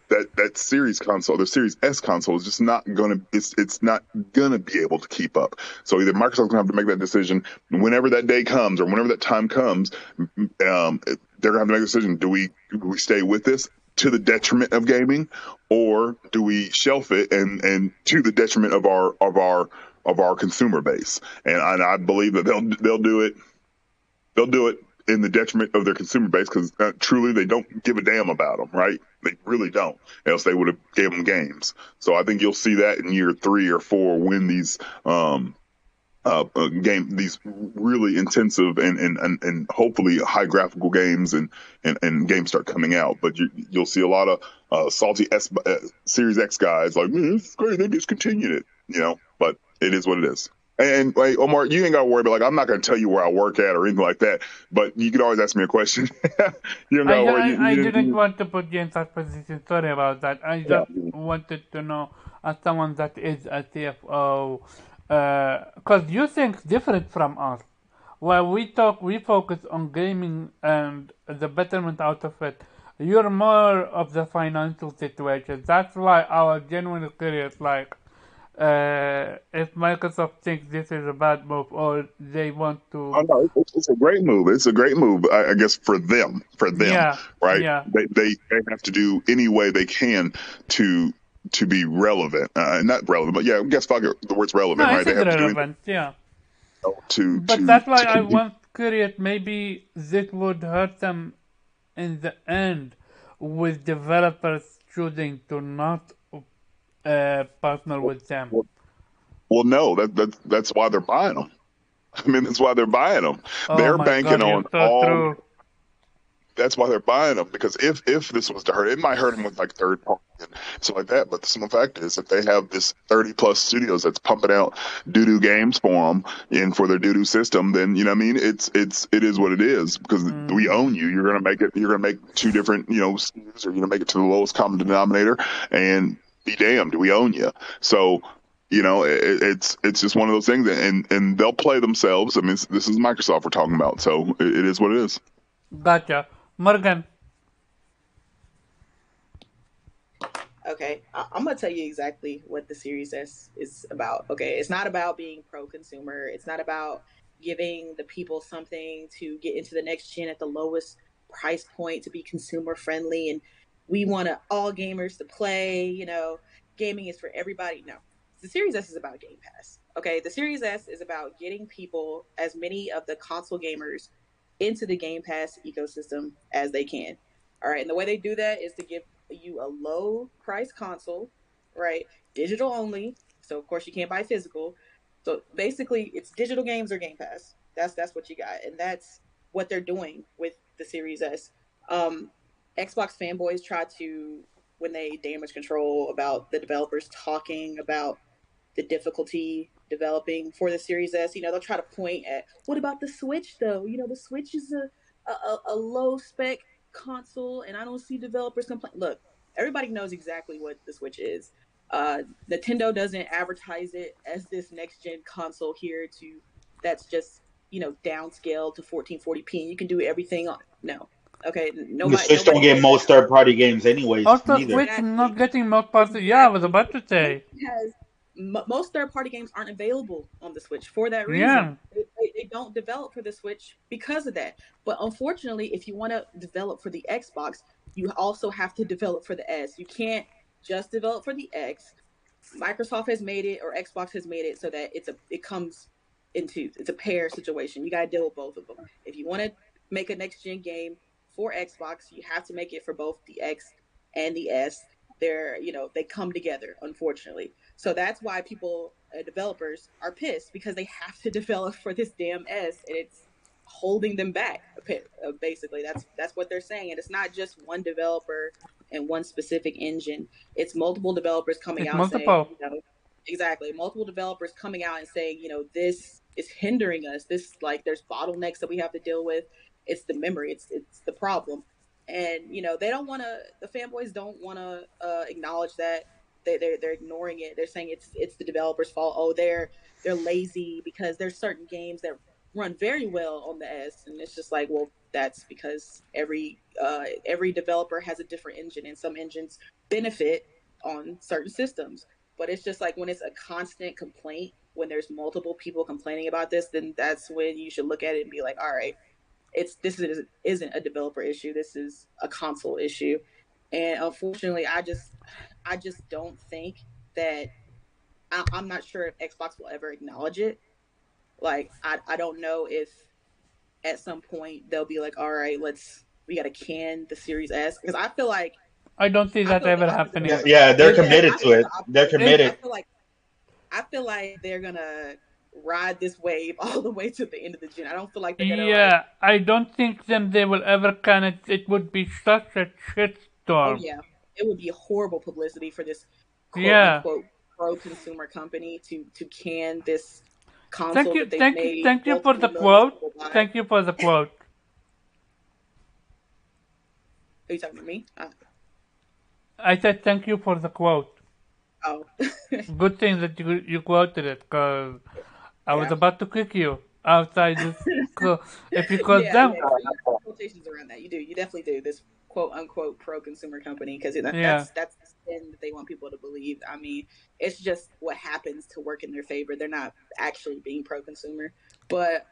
Speaker 4: that Series console, the Series S console, is just not gonna. It's not gonna be able to keep up. So either Microsoft's gonna have to make that decision whenever that day comes, or whenever that time comes. They're gonna have to make a decision. Do we stay with this to the detriment of gaming, or do we shelf it and to the detriment of our consumer base? And I believe that they'll do it in the detriment of their consumer base, because truly they don't give a damn about them, right? They really don't. Else they would have gave them games. So I think you'll see that in year 3 or 4 when these these really intensive and hopefully high graphical games and games start coming out. But you'll see a lot of salty Series X guys like, this is great, they discontinued it, But it is what it is. And like, Omar, you ain't got to worry about, like, I'm not going to tell you where I work at or anything like that, but you can always ask me a question. You don't got to worry.
Speaker 1: I didn't want to put you in that position. Sorry about that. I just wanted to know, as someone that is a CFO, because you think different from us. While we focus on gaming and the betterment out of it. You're more of the financial situation. That's why I was genuinely curious, like, if Microsoft thinks this is a bad move or they want
Speaker 4: Oh
Speaker 1: to.
Speaker 4: no, it's a great move. It's a great move, I guess, for them,
Speaker 1: Yeah,
Speaker 4: right?
Speaker 1: yeah.
Speaker 4: They have to do any way they can to be relevant, not relevant, but yeah, I guess fuck it, the word's relevant,
Speaker 1: No,
Speaker 4: right?
Speaker 1: it's
Speaker 4: They have to do anything
Speaker 1: irrelevant, yeah. But
Speaker 4: to
Speaker 1: that's why I
Speaker 4: compete.
Speaker 1: was curious, maybe this would hurt them in the end with developers choosing to not partner with them.
Speaker 4: Well, no, that's why they're buying them. I mean, that's why they're buying them.
Speaker 1: Oh
Speaker 4: They're
Speaker 1: my
Speaker 4: banking
Speaker 1: god, you're
Speaker 4: on
Speaker 1: so
Speaker 4: all.
Speaker 1: true.
Speaker 4: That's why they're buying them, because if this was to hurt, it might hurt them with like third party and stuff like that. But the simple fact is, if they have this 30+ studios that's pumping out doo doo games for them and for their doo doo system, then what I mean. It is what it is, because we
Speaker 1: Hmm.
Speaker 4: own you. You're gonna make it. You're gonna make two different studios, or you're gonna make it to the lowest common denominator, and be damned, we own you. So. It's just one of those things, and they'll play themselves. I mean, this is Microsoft we're talking about, so it is what it is.
Speaker 1: Gotcha. Morgan.
Speaker 5: Okay, I'm gonna tell you exactly what the Series S is about. Okay, it's not about being pro-consumer. It's not about giving the people something to get into the next gen at the lowest price point to be consumer friendly, and we want all gamers to play. Gaming is for everybody. No, the Series S is about Game Pass. Okay, the Series S is about getting people, as many of the console gamers, into the Game Pass ecosystem as they can. All right, and the way they do that is to give you a low price console, right? Digital only. So of course you can't buy physical. So basically it's digital games or Game Pass. That's what you got. And that's what they're doing with the Series S. Um Xbox fanboys try to, when they damage control about the developers talking about the difficulty developing for the Series S. They'll try to point at, what about the Switch though? The Switch is a low spec console, and I don't see developers complain. Look, everybody knows exactly what the Switch is. Nintendo doesn't advertise it as this next gen console here to that's just downscaled to 1440p and you can do everything on. No, okay,
Speaker 2: The
Speaker 5: nobody
Speaker 2: Switch don't
Speaker 5: nobody
Speaker 2: get
Speaker 5: said
Speaker 2: most
Speaker 5: that.
Speaker 2: third-party games anyways,
Speaker 1: Also,
Speaker 2: neither.
Speaker 1: Switch not
Speaker 5: Exactly.
Speaker 1: getting most parts. Yeah, I was
Speaker 5: Exactly.
Speaker 1: about to
Speaker 5: Switch
Speaker 1: say.
Speaker 5: has most third-party games aren't available on the Switch for that reason.
Speaker 1: Yeah.
Speaker 5: They don't develop for the Switch because of that. But unfortunately, if you want to develop for the Xbox, you also have to develop for the S. You can't just develop for the X. Microsoft has made it, or Xbox has made it, so that it comes into, it's a pair situation. You got to deal with both of them. If you want to make a next gen game for Xbox, you have to make it for both the X and the S. They come together, unfortunately. So that's why people, developers, are pissed, because they have to develop for this damn S, and it's holding them back. Basically, that's what they're saying, and it's not just one developer and one specific engine. It's multiple developers coming
Speaker 1: It's
Speaker 5: out and saying,
Speaker 1: multiple.
Speaker 5: exactly, multiple developers coming out and saying, this is hindering us. This, like, there's bottlenecks that we have to deal with. It's the memory. It's the problem. And they don't want to. The fanboys don't want to acknowledge that. They're ignoring it. They're saying it's the developers' fault. Oh, they're lazy because there's certain games that run very well on the S, and it's just like, well, that's because every developer has a different engine, and some engines benefit on certain systems. But it's just like when it's a constant complaint, when there's multiple people complaining about this, then that's when you should look at it and be like, all right, isn't a developer issue. This is a console issue. And unfortunately, I just don't think that I'm not sure if Xbox will ever acknowledge it. Like I don't know if at some point they'll be like, all right, we gotta can the Series S, because
Speaker 1: I don't see that ever happening.
Speaker 2: Yeah, they're
Speaker 1: It-
Speaker 2: committed to it. They're committed.
Speaker 5: I feel like they're gonna ride this wave all the way to the end of the gen. I don't feel like they're gonna
Speaker 1: Yeah, I don't think they will ever can it. It would be such a
Speaker 5: oh
Speaker 1: shitstorm.
Speaker 5: yeah, it would be horrible publicity for this quote
Speaker 1: Yeah.
Speaker 5: unquote pro consumer company to can this console that they've made.
Speaker 1: Thank you for the
Speaker 5: multiple
Speaker 1: quote.
Speaker 5: millions of people buy.
Speaker 1: Thank you for the quote.
Speaker 5: Are you talking to me?
Speaker 1: I said thank you for the quote.
Speaker 5: Oh,
Speaker 1: Good thing that you quoted it, because I was
Speaker 5: Yeah.
Speaker 1: about to kick you outside this. If you call
Speaker 5: yeah,
Speaker 1: them,
Speaker 5: yeah, you have quotations around that. You do. You definitely do. This quote unquote pro consumer company, because
Speaker 1: Yeah.
Speaker 5: that's the spin that they want people to believe. I mean, it's just what happens to work in their favor. They're not actually being pro consumer, but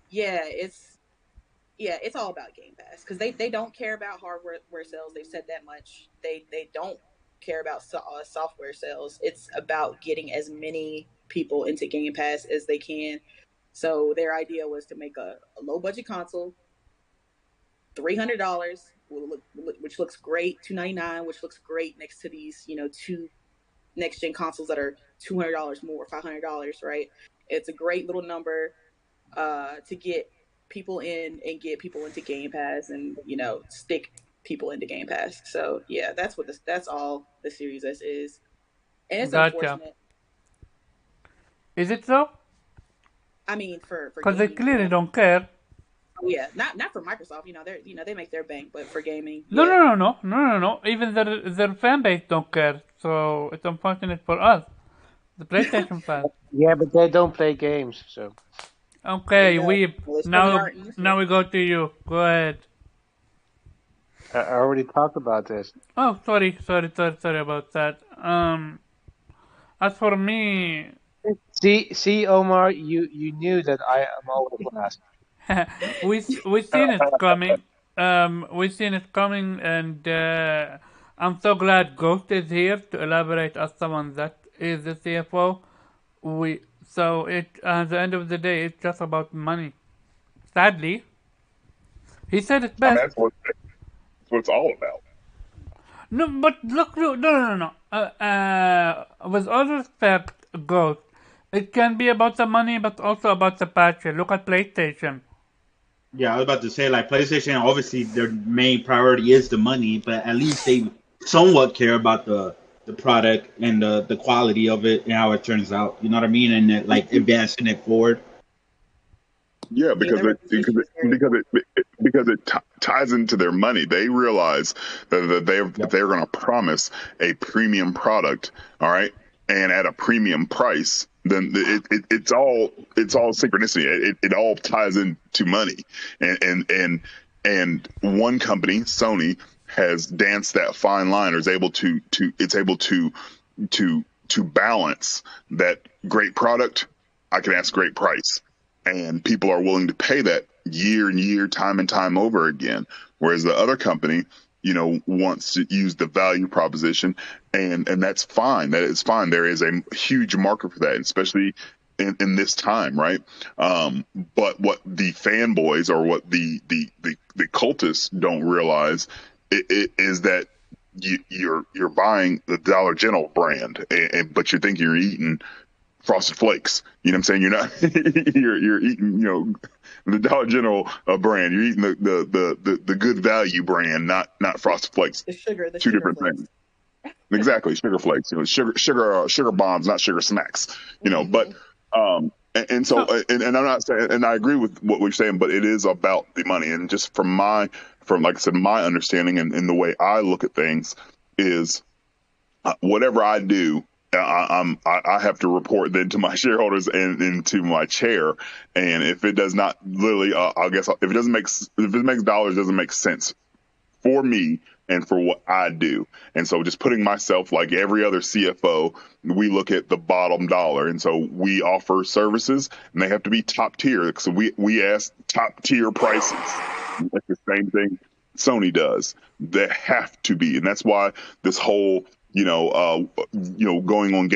Speaker 5: yeah, it's all about Game Pass, because they don't care about hardware sales. They've said that much. They don't care about software sales. It's about getting as many people into Game Pass as they can. So their idea was to make a low budget console, $300, which looks great, $299, which looks great next to these two next gen consoles that are $200 more, $500, right? It's a great little number to get people in and get people into Game Pass, and stick people into Game Pass. So yeah, that's all the Series S is, and it's
Speaker 1: Gotcha.
Speaker 5: unfortunate.
Speaker 1: Is it so?
Speaker 5: I mean, for
Speaker 1: Because they
Speaker 5: gaming,
Speaker 1: clearly
Speaker 5: yeah.
Speaker 1: don't care.
Speaker 5: Oh, yeah, not for Microsoft. They make their bank, but for gaming,
Speaker 1: No,
Speaker 5: yeah.
Speaker 1: no. Even their fan base don't care. So it's unfortunate for us, the PlayStation fans.
Speaker 3: Yeah, but they don't play games, so.
Speaker 1: Okay,
Speaker 5: Well,
Speaker 1: Weeb.
Speaker 5: it's from
Speaker 1: Now,
Speaker 5: Martin.
Speaker 1: now we go to you. Go ahead.
Speaker 3: I already talked about this.
Speaker 1: Oh, sorry about that. As for me,
Speaker 3: See, Omar, you knew that I am always last.
Speaker 1: we seen it coming. We seen it coming, and I'm so glad Ghost is here to elaborate as someone that is the CFO. So at the end of the day, it's just about money. Sadly, he said it
Speaker 4: I mean,
Speaker 1: best.
Speaker 4: that's what it's all about.
Speaker 1: No, but look, no. With all respect, Ghost, it can be about the money, but also about the patches. Look at PlayStation.
Speaker 2: Yeah, I was about to say, like, PlayStation, obviously their main priority is the money, but at least they somewhat care about the product and the quality of it and how it turns out. You know what I mean? And like advancing it forward.
Speaker 4: Yeah, because it ties into their money. They realize that they're going to promise a premium product, all right, and at a premium price. Then it's all synchronicity. It all ties into money, and one company, Sony, has danced that fine line, or is able to balance that great product. I can ask great price, and people are willing to pay that year and year, time and time over again. Whereas the other company, wants to use the value proposition, and that's fine. That is fine. There is a huge market for that, especially in this time, right? But what the fanboys, or what the cultists don't realize is that you're buying the Dollar General brand, but you're thinking you're eating Frosted Flakes. You know what I'm saying? You're not. you're eating the Dollar General brand. You're eating the Good Value brand, not Frosted Flakes.
Speaker 5: The sugar
Speaker 4: Two different
Speaker 5: flakes.
Speaker 4: things. Exactly, sugar flakes. Sugar bombs, not sugar smacks. But and so and I'm not saying, and I agree with what we're saying, but it is about the money. And just from like I said, my understanding and the way I look at things is whatever I do I have to report then to my shareholders and to my chair. And if it does not literally, I guess if it makes dollars, doesn't make sense for me and for what I do. And so just putting myself, like every other CFO, we look at the bottom dollar. And so we offer services and they have to be top tier. So we ask top tier prices. That's the same thing Sony does. They have to be. And that's why this whole going on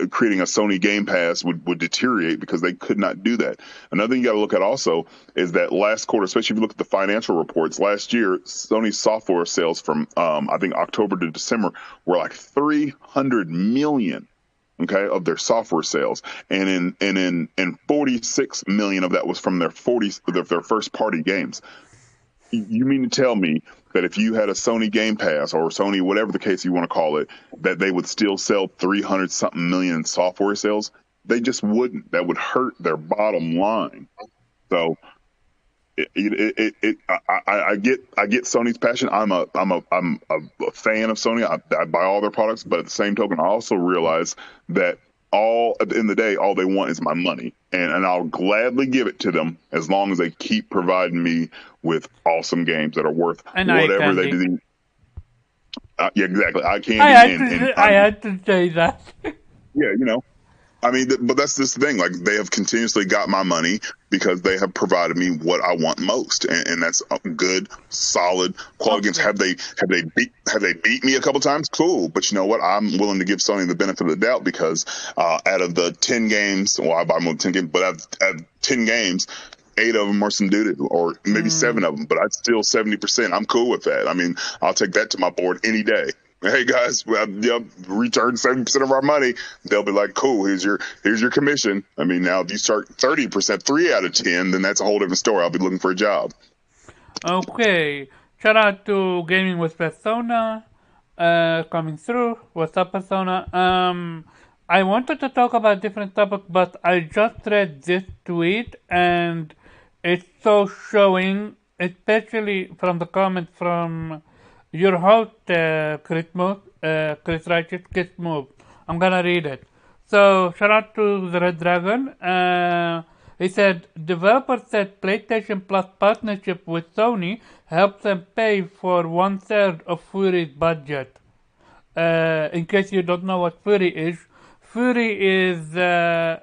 Speaker 4: creating a Sony Game Pass would deteriorate, because they could not do that. Another thing you got to look at also is that last quarter, especially if you look at the financial reports, last year Sony's software sales from I think October to December were like 300 million. Okay, of their software sales, and in 46 million of that was from their first party games. You mean to tell me that if you had a Sony Game Pass or Sony, whatever the case you want to call it, that they would still sell 300 something million software sales? They just wouldn't. That would hurt their bottom line. So I get Sony's passion. I'm a fan of Sony. I buy all their products, but at the same token, I also realize that at the end of the day, all they want is my money, and I'll gladly give it to them as long as they keep providing me with awesome games that are worth whatever they do. Yeah, exactly.
Speaker 1: I had to say that.
Speaker 4: Yeah, I mean, but that's this thing. Like, they have continuously got my money because they have provided me what I want most, and that's good, solid quality games. Have they beat me a couple times? Cool, but you know what? I'm willing to give Sony the benefit of the doubt, because out of the 10 games, well, I buy more than 10 games, but out of 10 games, 8 of them are some doo-doo, or maybe 7 of them. But I'd still 70%. I'm cool with that. I mean, I'll take that to my board any day. Hey guys, return 70% of our money. They'll be like, cool, here's your commission. I mean, now if you start 30%, 3 out of 10, then that's a whole different story. I'll be looking for a job.
Speaker 1: Okay, shout out to Gaming with Persona coming through. What's up, Persona? I wanted to talk about different topic, but I just read this tweet and it's so showing, especially from the comment from your host, Chris Righteous, Chris Move. I'm gonna read it. So, shout out to the Red Dragon. He said, developers said PlayStation Plus partnership with Sony helped them pay for 1/3 of Fury's budget. In case you don't know what Fury is, Fury is a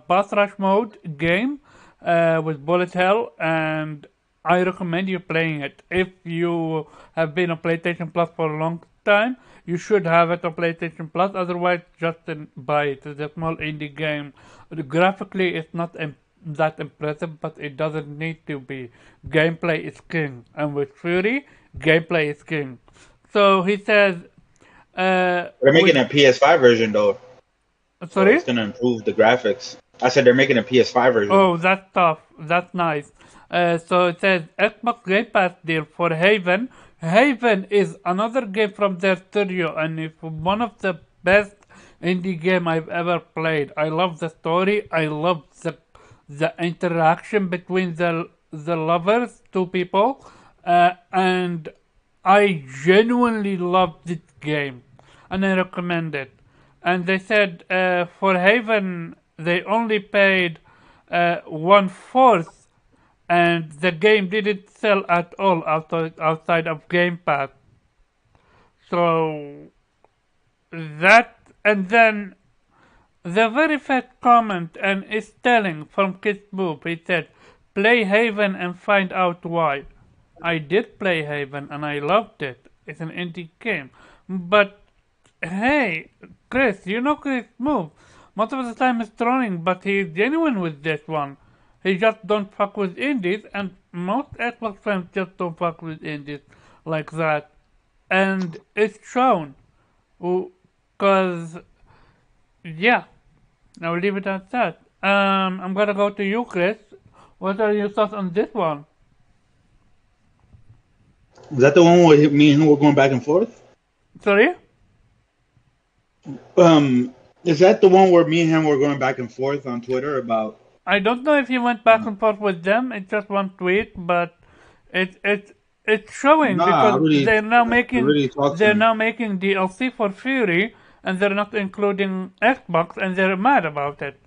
Speaker 1: boss rush mode game with bullet hell, and I recommend you playing it. If you have been on PlayStation Plus for a long time, you should have it on PlayStation Plus. Otherwise, just buy it. It's a small indie game. Graphically, it's not that impressive, but it doesn't need to be. Gameplay is king. And with Fury, gameplay is king. So he says...
Speaker 2: they're making a PS5 version, though.
Speaker 1: Sorry?
Speaker 2: So it's going to improve the graphics. I said they're making a PS5 version.
Speaker 1: Oh, that's tough. That's nice. So it says Xbox Game Pass deal for Haven. Haven is another game from their studio, and it's one of the best indie game I've ever played. I love the story. I love the interaction between the lovers, two people, and I genuinely love this game, and I recommend it. And they said for Haven they only paid 1/4. And the game didn't sell at all outside of Game Pass. So that, and then the very first comment, and it's telling, from Kiss Boop. He said, play Haven and find out why. I did play Haven and I loved it. It's an indie game. But hey, Chris, you know Chris Move. Most of the time he's trolling, but he's genuine with this one. He just don't fuck with indies, and most Xbox fans just don't fuck with indies like that. And it's shown. Because, yeah, I'll leave it at that. I'm gonna go to you, Chris. What are your thoughts on this one?
Speaker 2: Is that the one where me and him were going back and forth?
Speaker 1: Sorry?
Speaker 2: Is that the one where me and him were going back and forth on Twitter about...
Speaker 1: I don't know if he went back and forth with them. It's just one tweet, but it's showing because they're now making DLC for Fury, and they're not including Xbox, and they're mad about it.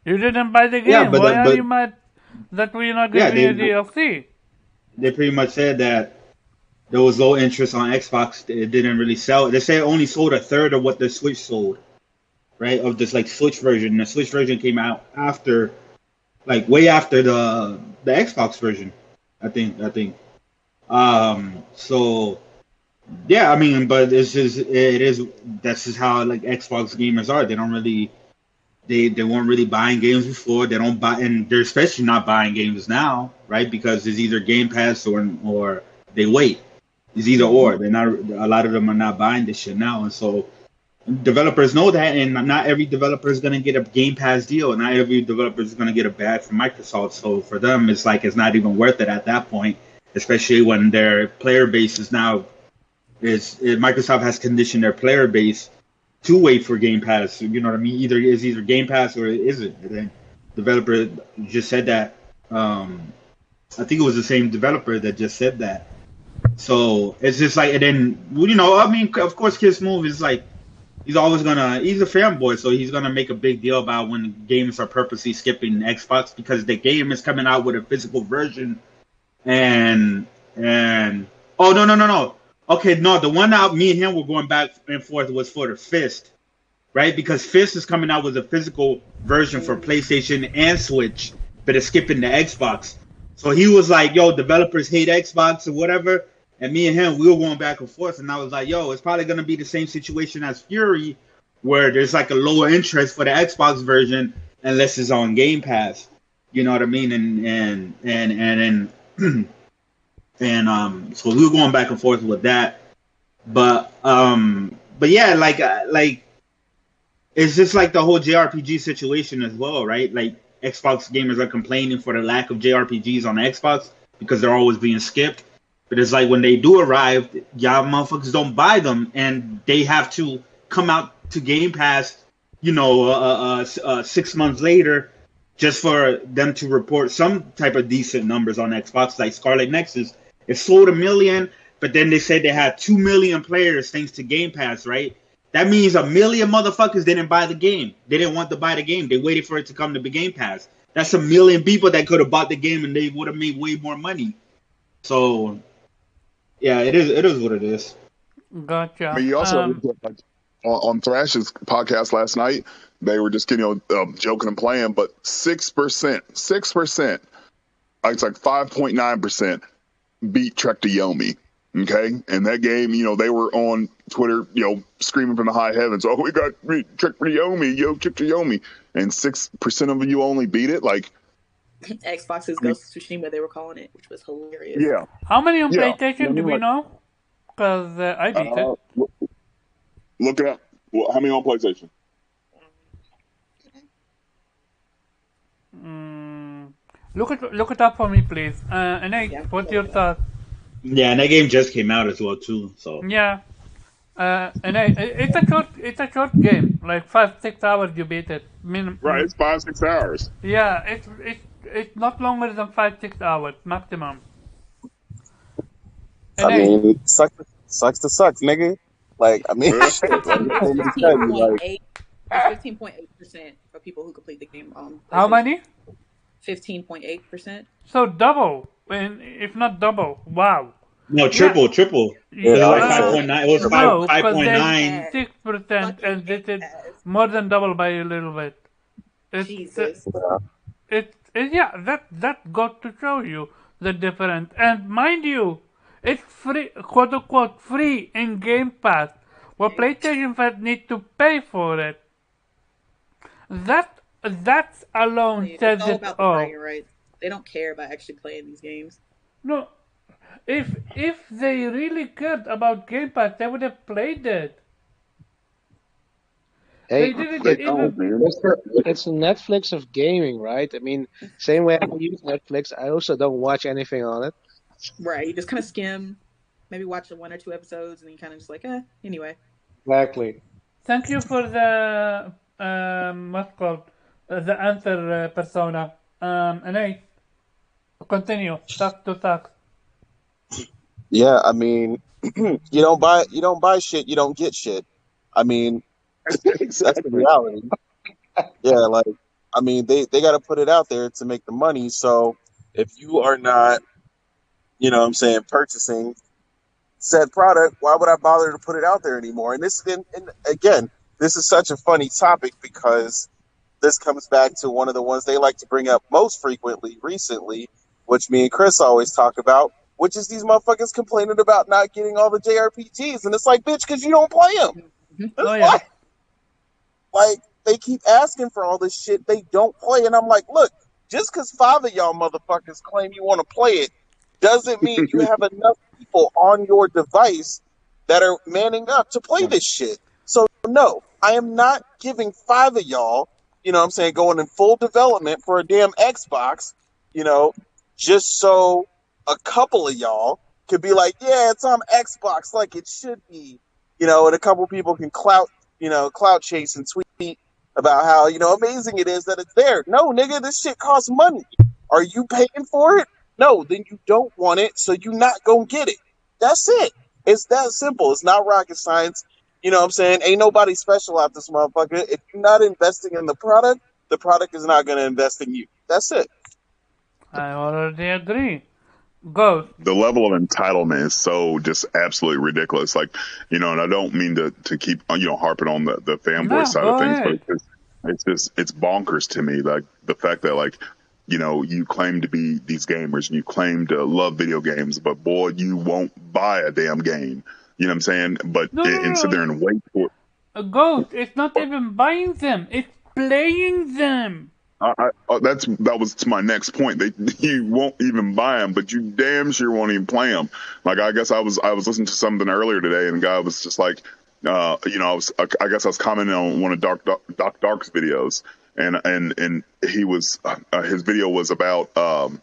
Speaker 1: You didn't buy the game.
Speaker 2: Yeah,
Speaker 1: Why are you mad that we're not giving you DLC?
Speaker 2: They pretty much said that there was low interest on Xbox. It didn't really sell. They say it only sold a third of what the Switch sold, right? Of this like Switch version. The Switch version came out after, like way after the Xbox version. I think. So yeah, I mean, but this is how like Xbox gamers are. They don't really they weren't really buying games before. They don't buy, and they're especially not buying games now, right? Because it's either Game Pass or they wait. It's either or. They're not. A lot of them are not buying this shit now, and so developers know that. And not every developer is gonna get a Game Pass deal. Not every developer is gonna get a bag from Microsoft. So for them, it's like it's not even worth it at that point, especially when their player base is now Microsoft has conditioned their player base to wait for Game Pass. You know what I mean? Either Game Pass or it isn't. And then developer just said that. I think it was the same developer that just said that. So it's just like, and then I mean, of course, Kiss Move is like he's a fanboy, so he's gonna make a big deal about when games are purposely skipping Xbox because the game is coming out with a physical version, and oh no. Okay, no, the one that me and him were going back and forth was for the Fist, right? Because Fist is coming out with a physical version for PlayStation and Switch, but it's skipping the Xbox. So he was like, yo, developers hate Xbox or whatever. And me and him, we were going back and forth. And I was like, yo, it's probably going to be the same situation as Fury, where there's like a lower interest for the Xbox version unless it's on Game Pass. You know what I mean? And so we were going back and forth with that, but yeah, like it's just like the whole JRPG situation as well, right? Like Xbox gamers are complaining for the lack of JRPGs on Xbox because they're always being skipped. But it's like when they do arrive, y'all motherfuckers don't buy them, and they have to come out to Game Pass, 6 months later, just for them to report some type of decent numbers on Xbox, like Scarlet Nexus. It sold 1 million, but then they said they had 2 million players thanks to Game Pass, right? That means 1 million motherfuckers didn't buy the game. They didn't want to buy the game. They waited for it to come to the Game Pass. That's 1 million people that could have bought the game and they would have made way more money. So, yeah, it is what it is.
Speaker 1: Gotcha.
Speaker 4: I mean, you also on Thrash's podcast last night, they were just joking and playing, but 6%, it's like 5.9% beat Trek to Yomi. Okay, and that game, they were on Twitter, screaming from the high heavens, "Oh, we got Trek to Yomi, Trek to Yomi," and 6% of you only beat it. Like
Speaker 5: Xbox's Ghost of Tsushima, they were calling it, which was hilarious.
Speaker 4: Yeah.
Speaker 1: How many on PlayStation do we know? Because I beat it.
Speaker 4: Look it up. Well, how many on PlayStation?
Speaker 1: Look it up for me, please. And what's your thought?
Speaker 2: Yeah, and that game just came out as well too. So
Speaker 1: yeah, and it's a short game, like 5-6 hours you beat it.
Speaker 4: Right, it's 5-6 hours.
Speaker 1: Yeah, it's not longer than 5-6 hours maximum. And
Speaker 7: I mean, sucks to sucks, nigga. Like, I mean,
Speaker 5: 15.8% for people who complete the game.
Speaker 1: How many?
Speaker 5: 15.8%.
Speaker 1: So double, if not double. Wow.
Speaker 2: No, triple.
Speaker 7: Yeah,
Speaker 2: like 5.9. It was 5.9.
Speaker 1: 6%, and this is more than double by a little bit.
Speaker 5: Jesus.
Speaker 1: That got to show you the difference. And mind you, it's free, quote unquote, free in Game Pass. Well, PlayStation fans need to pay for it. That alone says it all.
Speaker 5: Right? They don't care about actually playing these games.
Speaker 1: No, if they really cared about Game Pass, they would have played it.
Speaker 3: Hey,
Speaker 1: They didn't even.
Speaker 3: it's the Netflix of gaming, right? I mean, same way I use Netflix, I also don't watch anything on it.
Speaker 5: Right, you just kind of skim, maybe watch 1 or 2 episodes, and then you kind of just like, anyway.
Speaker 3: Exactly.
Speaker 1: Thank you for the what's called the answer, persona. And continue. Talk to talk.
Speaker 7: yeah, I mean, you don't buy shit, you don't get shit. I mean,
Speaker 4: exactly.
Speaker 7: that's the reality. Yeah, like I mean, they got to put it out there to make the money. So if you are not, you know, what I'm saying, purchasing said product, why would I bother to put it out there anymore? And again, this is such a funny topic because this comes back to one of the ones they like to bring up most frequently recently, which me and Chris always talk about, which is these motherfuckers complaining about not getting all the JRPGs, and it's like, bitch, because you don't play them.
Speaker 1: Oh
Speaker 7: It's
Speaker 1: yeah.
Speaker 7: like they keep asking for all this shit they don't play, and I'm like, look, just because 5 of y'all motherfuckers claim you want to play it doesn't mean you have enough people on your device that are manning up to play this shit. So no, I am not giving 5 of y'all, you know what I'm saying, going in full development for a damn Xbox, you know, just so a couple of y'all could be like, yeah, it's on Xbox like it should be, you know, and a couple people can clout chase and tweet about how, you know, amazing it is that it's there. No, nigga, this shit costs money. Are you paying for it? No, then you don't want it, so you not gonna get it. That's it. It's that simple. It's not rocket science. You know what I'm saying? Ain't nobody special out this motherfucker. If you're not investing in the product is not gonna invest in you. That's it.
Speaker 1: I already agree. Go.
Speaker 4: The level of entitlement is so just absolutely ridiculous. Like, you know, and I don't mean to keep, harping on the fanboy
Speaker 1: No,
Speaker 4: side of
Speaker 1: go
Speaker 4: things, but
Speaker 1: ahead.
Speaker 4: it's bonkers to me. Like the fact that, like, you know, you claim to be these gamers and you claim to love video games, but boy, you won't buy a damn game. You know what I'm saying? But
Speaker 1: No, no,
Speaker 4: and sit there
Speaker 1: no.
Speaker 4: and wait for
Speaker 1: Ghost, it's not even buying them. It's playing them.
Speaker 4: that was my next point. You won't even buy them, but you damn sure won't even play them. Like I guess I was listening to something earlier today, and the guy was just like, I guess I was commenting on one of Dark's videos, and he was his video was about oh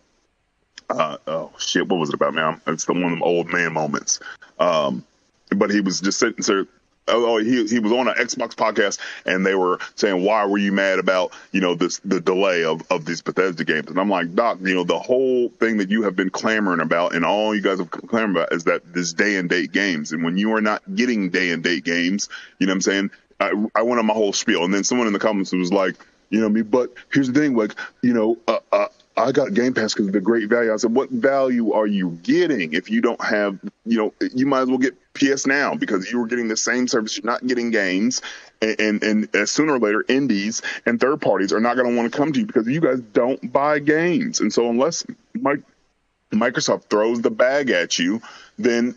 Speaker 4: shit, what was it about, man? It's the one of them old man moments. But he was just sitting there. Oh, he was on an Xbox podcast, and they were saying, "Why were you mad about the delay of these Bethesda games?" And I'm like, Doc, the whole thing that you have been clamoring about, and all you guys have clamored about, is that this day and date games. And when you are not getting day and date games, you know what I'm saying? I went on my whole spiel, and then someone in the comments was like, me. But here's the thing, like, I got Game Pass because of the great value. I said, what value are you getting if you don't have, you might as well get PS Now because you were getting the same service. You're not getting games. And sooner or later, indies and third parties are not going to want to come to you because you guys don't buy games. And so unless Microsoft throws the bag at you, then,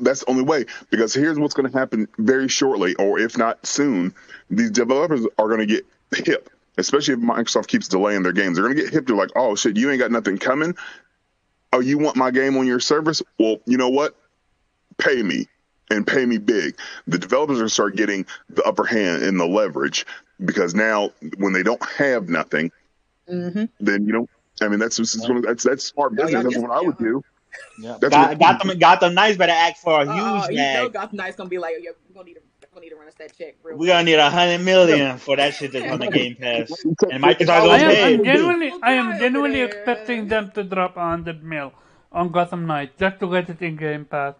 Speaker 4: that's the only way. Because here's what's going to happen very shortly, or if not soon. These developers are going to get hip. Especially if Microsoft keeps delaying their games. They're going to get hip to like, oh, shit, you ain't got nothing coming? Oh, you want my game on your service? Well, you know what? Pay me, and pay me big. The developers are going to start getting the upper hand and the leverage because now when they don't have nothing, then, I mean, that's smart business. That's what I would do.
Speaker 2: Yeah.
Speaker 4: That's
Speaker 2: Gotham Knights better ask for a huge
Speaker 5: You know
Speaker 2: bag.
Speaker 5: Gotham Knight's gonna be like, yeah, we're gonna need to run us that check real
Speaker 2: We're
Speaker 5: quick.
Speaker 2: gonna need 100 million for that shit to come to Game Pass, and Microsoft's
Speaker 1: I
Speaker 2: gonna
Speaker 1: am
Speaker 2: pay
Speaker 1: I'm
Speaker 2: it too.
Speaker 1: genuinely expecting them to drop 100 mil on Gotham Knight just to get it in Game Pass.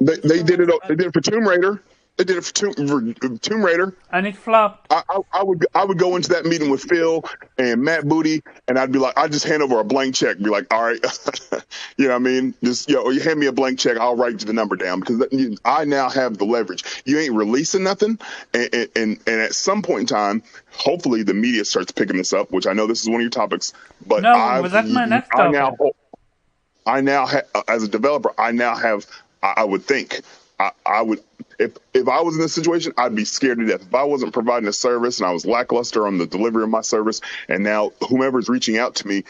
Speaker 4: they did it. They did it for Tomb Raider. They did it for Tomb Raider.
Speaker 1: And it flopped.
Speaker 4: I would go into that meeting with Phil and Matt Booty, and I'd be like, I'd just hand over a blank check, be like, all right, you know what I mean? Just you hand me a blank check, I'll write the number down because I now have the leverage. You ain't releasing nothing, and at some point in time, hopefully the media starts picking this up, which I know this is one of your topics, but
Speaker 1: No, that's my next topic.
Speaker 4: I now as a developer, I now have. I would think I would if I was in this situation, I'd be scared to death. If I wasn't providing a service and I was lackluster on the delivery of my service, and now whomever's reaching out to me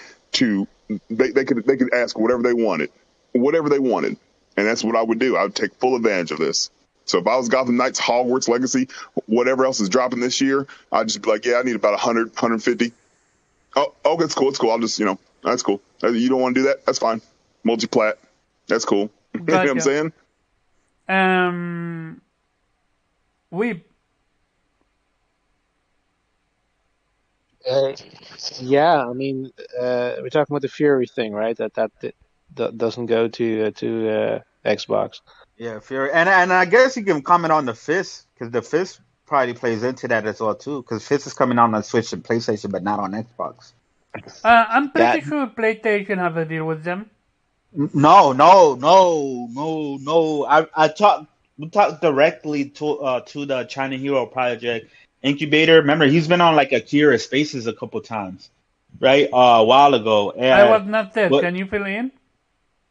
Speaker 4: they could ask whatever they wanted, and that's what I would do. I would take full advantage of this. So if I was Gotham Knights, Hogwarts Legacy, whatever else is dropping this year, I'd just be like, yeah, I need about 100, 150. Oh, that's cool. It's cool. I'll just, that's cool. You don't want to do that? That's fine. Multi-plat. That's cool. You know what I'm saying?
Speaker 1: We
Speaker 3: Yeah, I mean, we're talking about the Fury thing, right? That doesn't go to Xbox.
Speaker 2: Yeah, Fury, and I guess you can comment on the Fist because the Fist probably plays into that as well too. Because Fist is coming out on Switch and PlayStation, but not on Xbox.
Speaker 1: I'm
Speaker 3: Yeah,
Speaker 1: pretty sure PlayStation have a deal with them.
Speaker 2: No. We talked directly to the China Hero Project incubator. Remember, he's been on like Akira Spaces a couple times, right? A while ago,
Speaker 1: I
Speaker 2: and
Speaker 1: was not there.
Speaker 2: what?
Speaker 1: Can you fill in?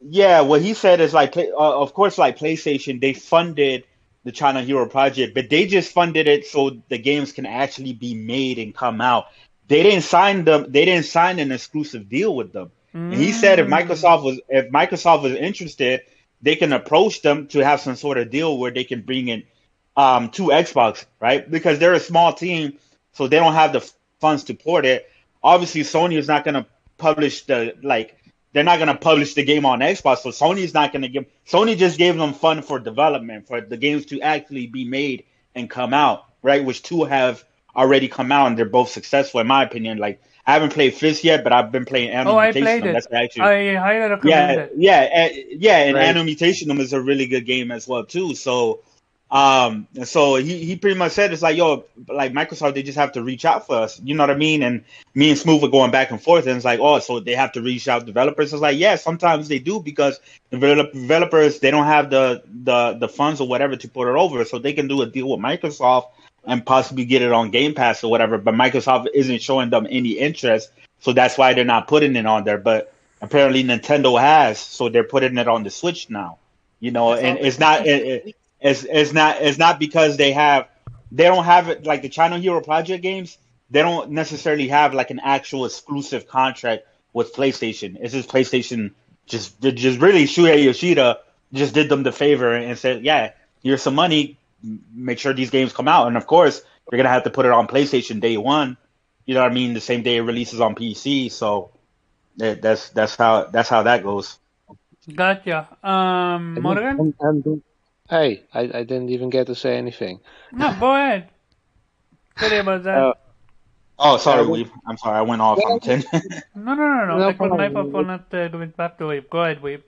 Speaker 2: Yeah, what he said is like, of course, like PlayStation, they funded the China Hero Project, but they just funded it so the games can actually be made and come out. They didn't sign them. They didn't sign an exclusive deal with them. And he said if Microsoft was interested, they can approach them to have some sort of deal where they can bring in to Xbox, right? Because they're a small team, so they don't have the funds to port it. Obviously, Sony is not going to publish they're not gonna publish the game on Xbox, so Sony's not gonna give. Sony just gave them fund for development for the games to actually be made and come out, right? Which two have already come out, and they're both successful in my opinion. Like I haven't played Fist yet, but I've been playing
Speaker 1: Oh,
Speaker 2: Animal
Speaker 1: I played
Speaker 2: Mutation.
Speaker 1: it.
Speaker 2: That's actually
Speaker 1: I highly recommend it.
Speaker 2: and
Speaker 3: right.
Speaker 2: Animal Mutation is a really good game as well too. So he pretty much said it's like, yo, like Microsoft, they just have to reach out for us. You know what I mean? And me and Smooth were going back and forth, and it's like, oh, so they have to reach out to developers. It's like, yeah, sometimes they do because developers they don't have the funds or whatever to put it over, so they can do a deal with Microsoft and possibly get it on Game Pass or whatever. But Microsoft isn't showing them any interest, so that's why they're not putting it on there. But apparently Nintendo has, so they're putting it on the Switch now. You know,
Speaker 5: That's all
Speaker 2: and
Speaker 5: the
Speaker 2: it's not. It's not because they don't have it like the China Hero Project games. They don't necessarily have like an actual exclusive contract with PlayStation. It's just PlayStation just really Shuhei Yoshida just did them the favor and said, yeah, here's some money. Make sure these games come out, and of course you're gonna have to put it on PlayStation day one. You know what I mean? The same day it releases on PC. So that's how that goes.
Speaker 1: Gotcha. Morgan?
Speaker 3: Hey, I didn't even get to say anything.
Speaker 1: No, go ahead. Sorry about that.
Speaker 2: Oh, sorry,
Speaker 3: Uh,
Speaker 2: Weeb. I'm sorry, I went off on a 10.
Speaker 1: No.
Speaker 3: no
Speaker 1: It was my
Speaker 3: problem.
Speaker 1: fault for not going back to Weeb. Go ahead, Weeb.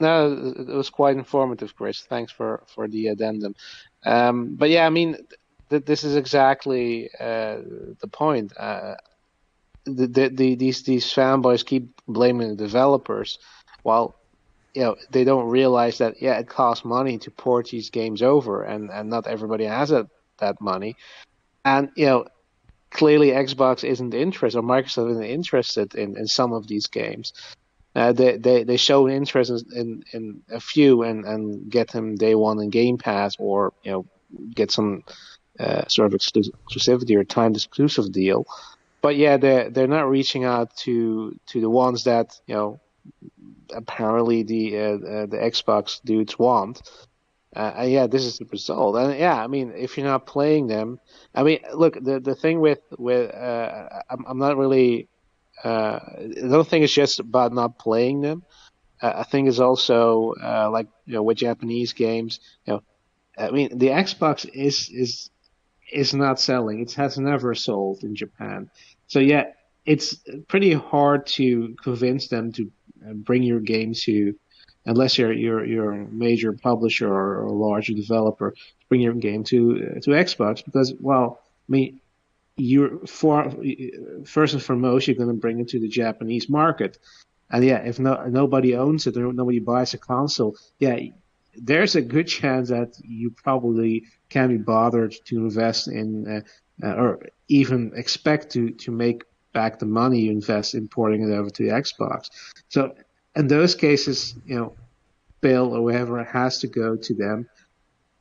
Speaker 3: No, it was quite informative, Chris. Thanks for the addendum. But yeah, I mean, this is exactly the point. These fanboys keep blaming the developers, while they don't realize that it costs money to port these games over, and not everybody has that money. And clearly Xbox isn't interested, or Microsoft isn't interested in some of these games. They show interest in a few and get them day one in Game Pass, or get some sort of exclusivity or timed exclusive deal. But yeah, they're not reaching out to the ones that apparently the Xbox dudes want. And yeah, this is the result. And yeah, I mean, if you're not playing them, I mean, look, the thing with I'm not really. I don't think it's just about not playing them. I think it's also like with Japanese games. I mean, the Xbox is not selling. It has never sold in Japan. So yeah, it's pretty hard to convince them to bring your game to, unless you're a major publisher or a larger developer, bring your game to Xbox, because, well, I mean, first and foremost, you're going to bring it to the Japanese market. And yeah, if nobody owns it or nobody buys a console, yeah, there's a good chance that you probably can't be bothered to invest in or even expect to make back the money you invest in porting it over to the Xbox. So in those cases, Bill or whoever has to go to them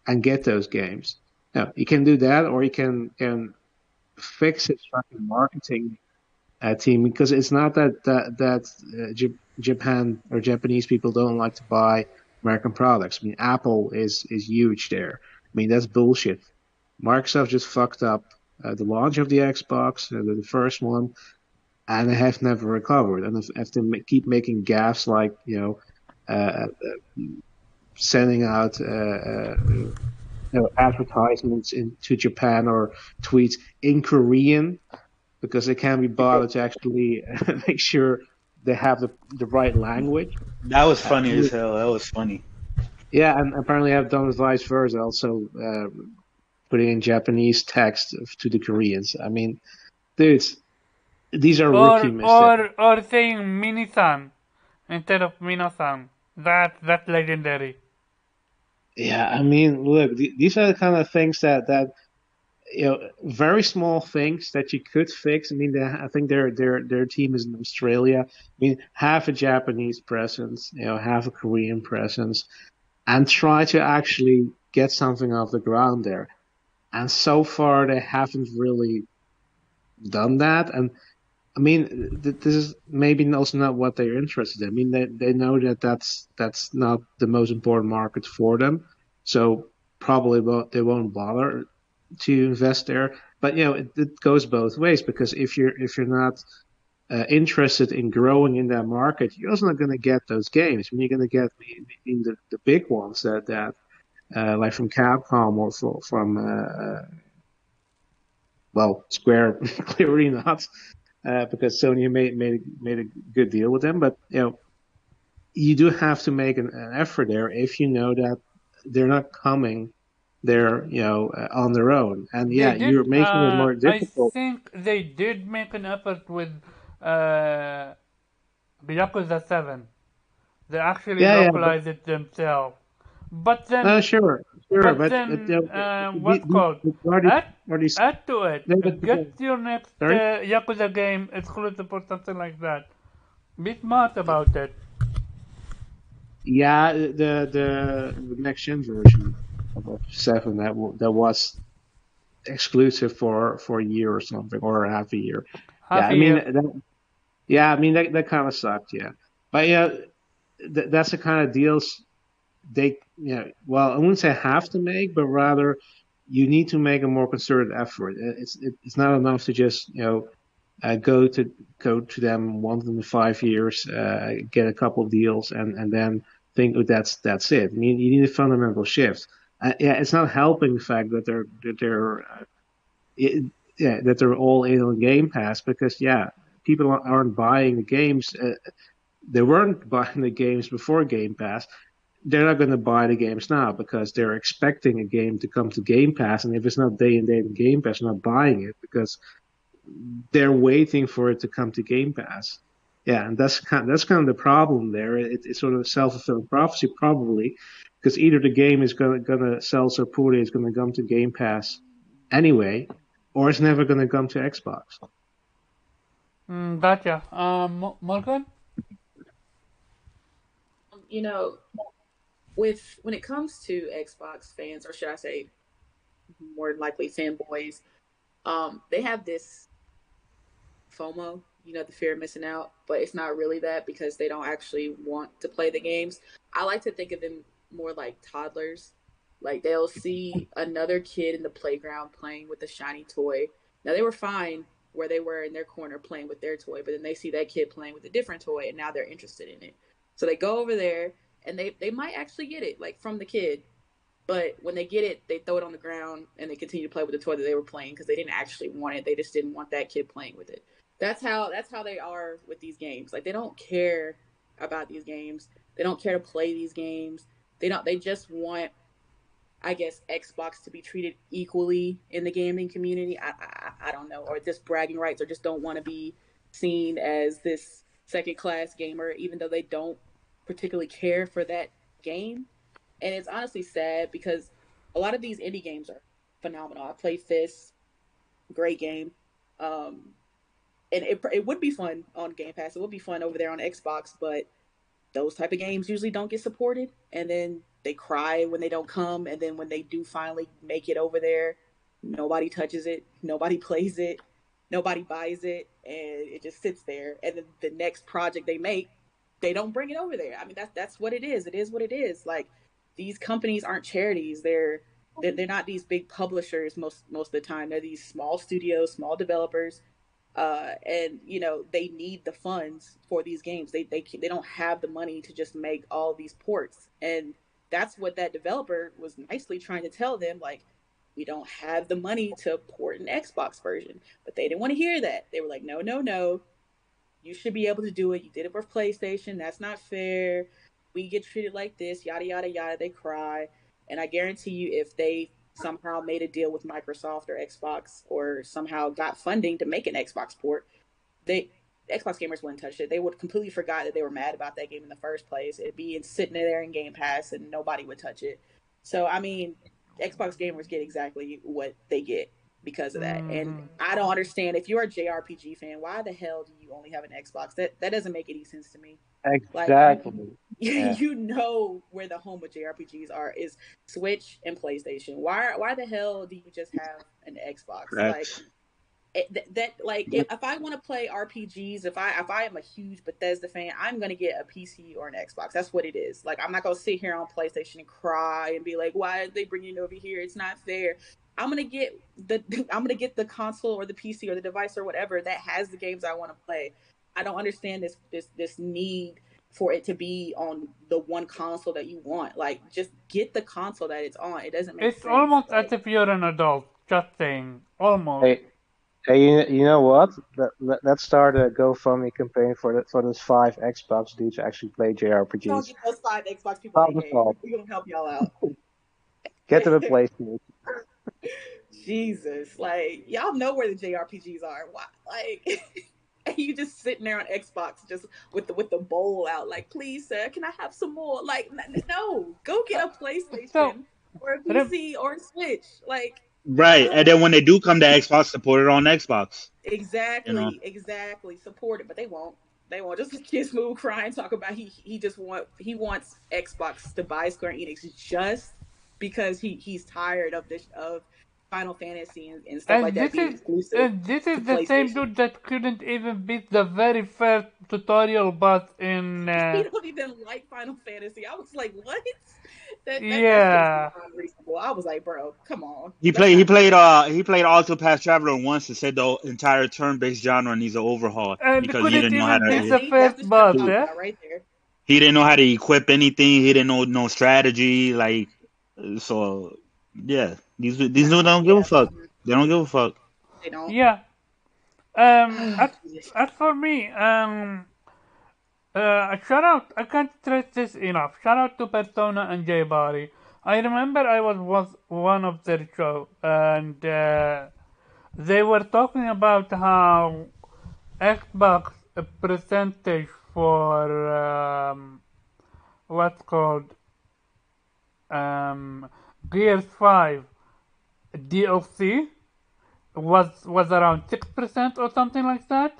Speaker 3: and get those games. Now, you can do that, or you can fix its fucking marketing team, because it's not that Japan or Japanese people don't like to buy American products. I mean, Apple is huge there. I mean, that's bullshit. Microsoft just fucked up the launch of the Xbox, the first one, and they have never recovered. And if they keep making gaffes like sending out advertisements into Japan or tweets in Korean, because they can't be bothered to actually make sure they have the right language.
Speaker 2: That was funny as hell. That was funny.
Speaker 3: Yeah, and apparently I've done vice versa, also putting in Japanese text to the Koreans. I mean, dudes, these are rookie mistakes.
Speaker 1: Or saying Minisan instead of Minasan. That's legendary.
Speaker 3: Yeah, I mean, look, these are the kind of things that very small things that you could fix. I mean, I think their team is in Australia. I mean, have a Japanese presence, have a Korean presence, and try to actually get something off the ground there. And so far, they haven't really done that. And I mean, this is maybe also not what they're interested in. I mean, they know that that's not the most important market for them, so probably they won't bother to invest there. But it goes both ways, because if you're not interested in growing in that market, you're also not going to get those games. I mean, you're going to get in the big ones that like from Capcom or from well, Square clearly not, because Sony made a good deal with them. But you do have to make an effort there if you know that they're not coming there, on their own. And
Speaker 1: They
Speaker 3: yeah, you're
Speaker 1: did.
Speaker 3: making it more
Speaker 1: I
Speaker 3: difficult.
Speaker 1: think they did make an effort with uh, Yakuza 7. They actually
Speaker 3: Yeah, yeah, but
Speaker 1: localized it themselves. But then,
Speaker 3: sure, sure,
Speaker 1: but
Speaker 3: but
Speaker 1: then, what's called? Add,
Speaker 3: are these,
Speaker 1: add to it.
Speaker 3: no, but
Speaker 1: Get your next
Speaker 3: sorry.
Speaker 1: Yakuza game exclusive or something like that. Be smart about it.
Speaker 3: Yeah, the next gen version of 7 that was exclusive for a year or something, or half a year. Yeah,
Speaker 1: Half
Speaker 3: I
Speaker 1: a
Speaker 3: mean
Speaker 1: year.
Speaker 3: that kind of sucked. Yeah, but yeah, that's the kind of deals they, well, I wouldn't say have to make, but rather you need to make a more concerted effort. It's not enough to just go to them once in 5 years, get a couple of deals, and then think, oh, that's it. I mean, you need a fundamental shift. Yeah, it's not helping the fact that they're yeah, that they're all in on Game Pass, because yeah, people aren't buying the games. They weren't buying the games before Game Pass. They're not going to buy the games now because they're expecting a game to come to Game Pass, and if it's not day and date in Game Pass, they're not buying it because they're waiting for it to come to Game Pass. Yeah, and that's kind of the problem there. It's sort of a self-fulfilling prophecy, probably, because either the game is gonna sell so poorly it's gonna come to Game Pass anyway, or it's never gonna come to Xbox.
Speaker 1: Gotcha. Morgan?
Speaker 5: You know, with when it comes to Xbox fans, or should I say, more likely fanboys, they have this FOMO, the fear of missing out, but it's not really that because they don't actually want to play the games. I like to think of them more like toddlers. Like they'll see another kid in the playground playing with a shiny toy. Now they were fine where they were in their corner playing with their toy, but then they see that kid playing with a different toy and now they're interested in it. So they go over there and they might actually get it like from the kid, but when they get it, they throw it on the ground and they continue to play with the toy that they were playing because they didn't actually want it. They just didn't want that kid playing with it. That's how they are with these games. Like they don't care about these games. They don't care to play these games. They just want, I guess, Xbox to be treated equally in the gaming community. I don't know, or just bragging rights, or just don't want to be seen as this second class gamer, even though they don't particularly care for that game. And it's honestly sad because a lot of these indie games are phenomenal. I play Fist, great game. Um, and it would be fun on Game Pass. It would be fun over there on Xbox, but those type of games usually don't get supported, and then they cry when they don't come, and then when they do finally make it over there, nobody touches it, nobody plays it, nobody buys it, and it just sits there. And then the next project they make, they don't bring it over there. I mean, that's what it is. It is what it is. Like these companies aren't charities. They're not these big publishers most of the time. They're these small studios, small developers, and they need the funds for these games. They don't have the money to just make all these ports, and that's what that developer was nicely trying to tell them. Like, we don't have the money to port an Xbox version, but they didn't want to hear that. They were like, no, no, no, you should be able to do it. You did it for PlayStation. That's not fair. we get treated like this, yada yada yada. They cry, and I guarantee you, if they somehow made a deal with Microsoft or Xbox, or somehow got funding to make an Xbox port, they Xbox gamers wouldn't touch it. They would completely forgot that they were mad about that game in the first place. It'd be sitting there in Game Pass, and nobody would touch it. So I mean, Xbox gamers get exactly what they get because of that. And I don't understand, if you're a JRPG fan, why the hell do you only have an Xbox? That doesn't make any sense to me.
Speaker 3: Exactly.
Speaker 5: Like,
Speaker 3: Yeah.
Speaker 5: you know where the home of JRPGs are is Switch and PlayStation. Why the hell do you just have an Xbox? Like if I want to play RPGs, if I am a huge Bethesda fan, I'm gonna get a PC or an Xbox. That's what it is. Like, I'm not gonna sit here on PlayStation and cry and be like, why are they bringing it over here? It's not fair. I'm gonna get the console or the PC or the device or whatever that has the games I want to play. I don't understand this need for it to be on the one console that you want. Like, just get the console that it's on. It doesn't make sense.
Speaker 1: It's almost
Speaker 5: like,
Speaker 1: as if you're an adult. Just saying. Almost.
Speaker 3: Hey, you know what? Let's start a GoFundMe campaign for those 5 Xbox dudes to actually play JRPGs.
Speaker 5: Don't get those 5 Xbox people in game. We're gonna help y'all out.
Speaker 3: Get to the PlayStation.
Speaker 5: Jesus, like, y'all know where the JRPGs are. Why, like, you just sitting there on Xbox just with the bowl out, like, please, sir, can I have some more? Like, no, go get a PlayStation or a PC or a Switch. Like,
Speaker 2: right, and then when they do come to Xbox, support it on Xbox.
Speaker 5: Exactly, exactly. Support it, but they won't. They won't. Just Kiss Move crying, talk about he wants Xbox to buy Square Enix just because he's tired of Final Fantasy and stuff like that being exclusive.
Speaker 1: And this is the same dude that couldn't even beat the very first tutorial boss in.
Speaker 5: He don't even like Final Fantasy. I was like, what? That's unreasonable. I was like, bro, come on.
Speaker 2: He played Octopath Traveler once and said the entire turn-based genre needs an overhaul because he didn't know how to.
Speaker 1: Beat the first boss,
Speaker 5: right there.
Speaker 2: He didn't know how to equip anything. He didn't know no strategy. Like, so yeah, these dudes don't give a fuck. They don't give a fuck.
Speaker 5: They don't.
Speaker 1: Yeah. As for me, shout out, I can't stress this enough. Shout out to Persona and J Bari. I remember I was one of their show, and they were talking about how Xbox percentage for what's called Gears 5 DLC was around 6% or something like that,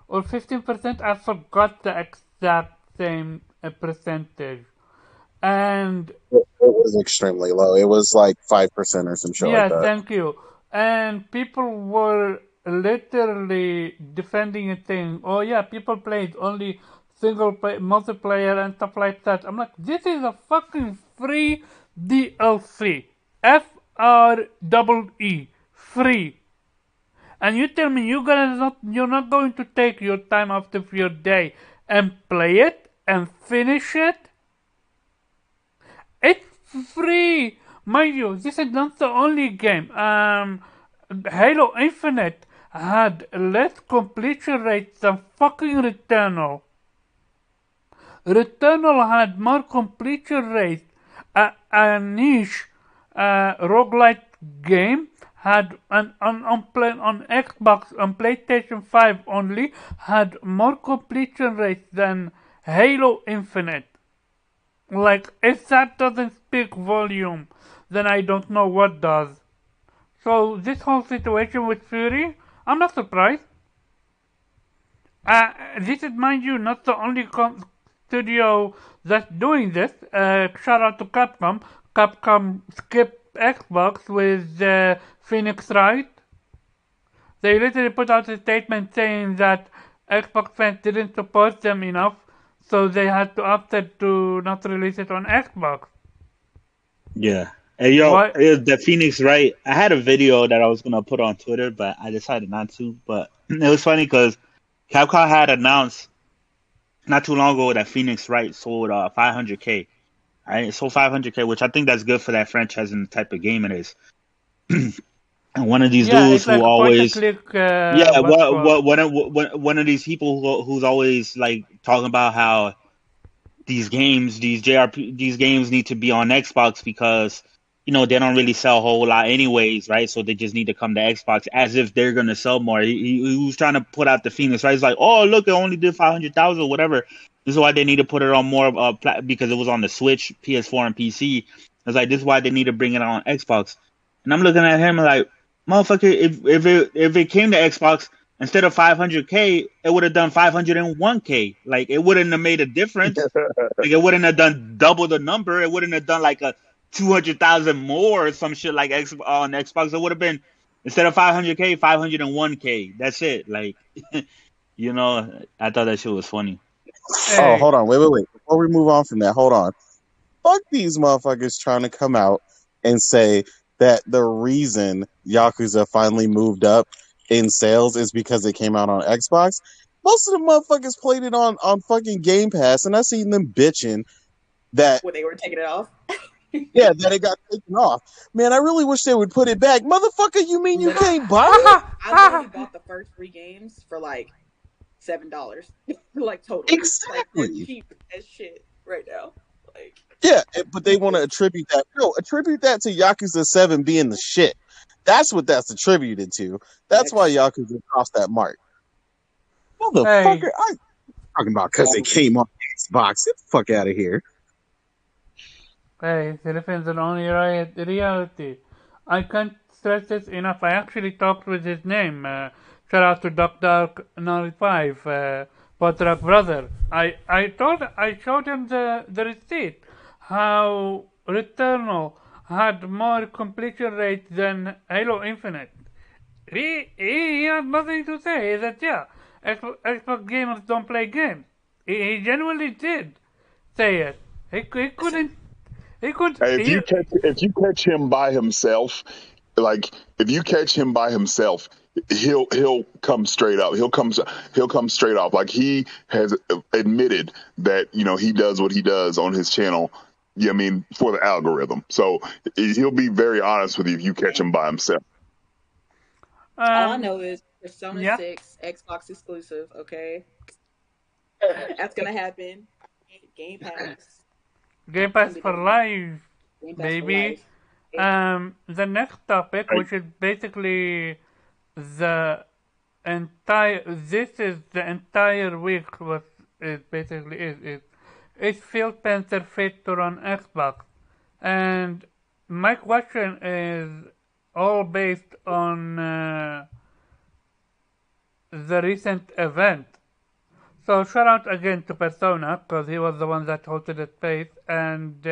Speaker 1: or 15%. I forgot the exact same percentage. And
Speaker 7: it was extremely low. It was like 5% or some shit like that.
Speaker 1: Yeah, thank you. And people were literally defending it, saying, "Oh yeah, people played only multiplayer and stuff like that." I'm like, this is a fucking free DLC, FREE, free. And you tell me you're not going to take your time out of your day and play it and finish it? It's free! Mind you, this is not the only game. Halo Infinite had less completion rate than fucking Returnal. Returnal had more completion rate. A niche roguelite game had on Xbox, on PlayStation 5 only, had more completion rate than Halo Infinite. Like, if that doesn't speak volume, then I don't know what does. So this whole situation with Fury, I'm not surprised. This is, mind you, not the only studio that's doing this. Shout out to Capcom. Capcom skipped Xbox with Phoenix Wright. They literally put out a statement saying that Xbox fans didn't support them enough, so they had to opt to not release it on Xbox.
Speaker 2: Yeah. Hey, the Phoenix Wright. I had a video that I was going to put on Twitter, but I decided not to. But it was funny because Capcom had announced not too long ago that Phoenix Wright sold 500K. Right? It sold 500K, which I think that's good for that franchise and the type of game it is. And one of these dudes who always, one of these people who's always like talking about how these games, these games need to be on Xbox because they don't really sell a whole lot anyways, right? So they just need to come to Xbox as if they're gonna sell more. He was trying to put out the Phoenix, right? He's like, oh look, it only did 500,000, whatever. This is why they need to put it on more because it was on the Switch, PS4, and PC. It's like this is why they need to bring it on Xbox. And I'm looking at him like, motherfucker, if it came to Xbox, instead of 500K, it would have done 501K. Like it wouldn't have made a difference. Like it wouldn't have done double the number. It wouldn't have done like a 200,000 more or some shit like on Xbox. It would have been instead of 500K, 501K. That's it. Like, I thought that shit was funny.
Speaker 7: Oh, hold on, wait. Before we move on from that, hold on. Fuck these motherfuckers trying to come out and say that the reason Yakuza finally moved up in sales is because it came out on Xbox. Most of the motherfuckers played it on fucking Game Pass, and I seen them bitching that
Speaker 5: when they were taking it off.
Speaker 7: Yeah, that it got taken off. Man, I really wish they would put it back. Motherfucker, you mean you can't buy it?
Speaker 5: I literally bought the first 3 games for like $7. Like totally.
Speaker 7: Exactly.
Speaker 5: Like, cheap as shit right now. Like,
Speaker 7: yeah, but they want to attribute that. No, attribute that to Yakuza 7 being the shit. That's what that's attributed to. That's why Yakuza crossed that mark. Motherfucker, I'm talking about because it came on Xbox. Get the fuck out of here.
Speaker 1: Hey, it depends on reality. I can't stress this enough. I actually talked with his name. Shout out to Dark95, Potrak brother. I showed him the receipt. How Returnal had more completion rate than Halo Infinite. He had nothing to say. He said, yeah, Xbox gamers don't play games. He genuinely did say it. He couldn't. He could.
Speaker 4: Hey, if you catch him by himself, like if you catch him by himself, he'll come straight up. He'll come straight off. Like he has admitted that he does what he does on his channel. Yeah, I mean for the algorithm. So he'll be very honest with you if you catch him by himself.
Speaker 5: All I know is Persona 6 Xbox exclusive. Okay, that's gonna happen. Game Pass.
Speaker 1: Game Pass for life, baby. The next topic, which is basically the entire. This is the entire week. What it basically is Phil Spencer fit to run Xbox? And my question is all based on the recent event. So shout out again to Persona because he was the one that hosted the space, and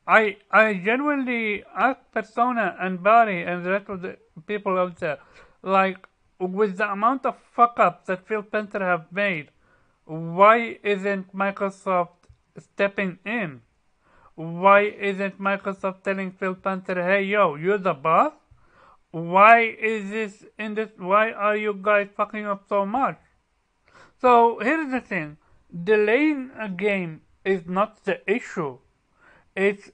Speaker 1: I genuinely asked Persona and Barry and the rest of the people out there, like with the amount of fuck ups that Phil Spencer have made, why isn't Microsoft stepping in? Why isn't Microsoft telling Phil Spencer, hey yo, you're the boss? Why is this in this? Why are you guys fucking up so much? So here's the thing, delaying a game is not the issue, it's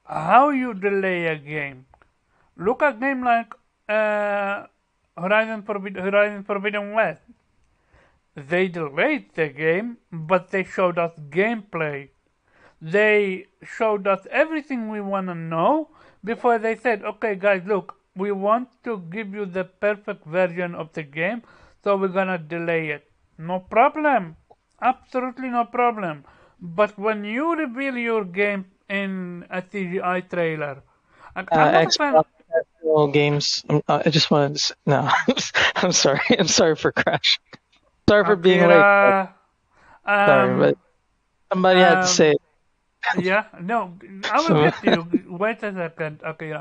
Speaker 1: how you delay a game. Look at a game like Horizon Forbidden West. They delayed the game, but they showed us gameplay. They showed us everything we want to know before they said, okay guys, look, we want to give you the perfect version of the game, so we're gonna delay it. No problem. Absolutely no problem. But when you reveal your game in a CGI trailer, I'm not a fan.
Speaker 8: Games. I just wanted to say, no. I'm sorry. I'm sorry for crashing. Sorry for being late. Sorry, but somebody had to say it.
Speaker 1: Yeah, no, I will get to you. Wait a second. Okay,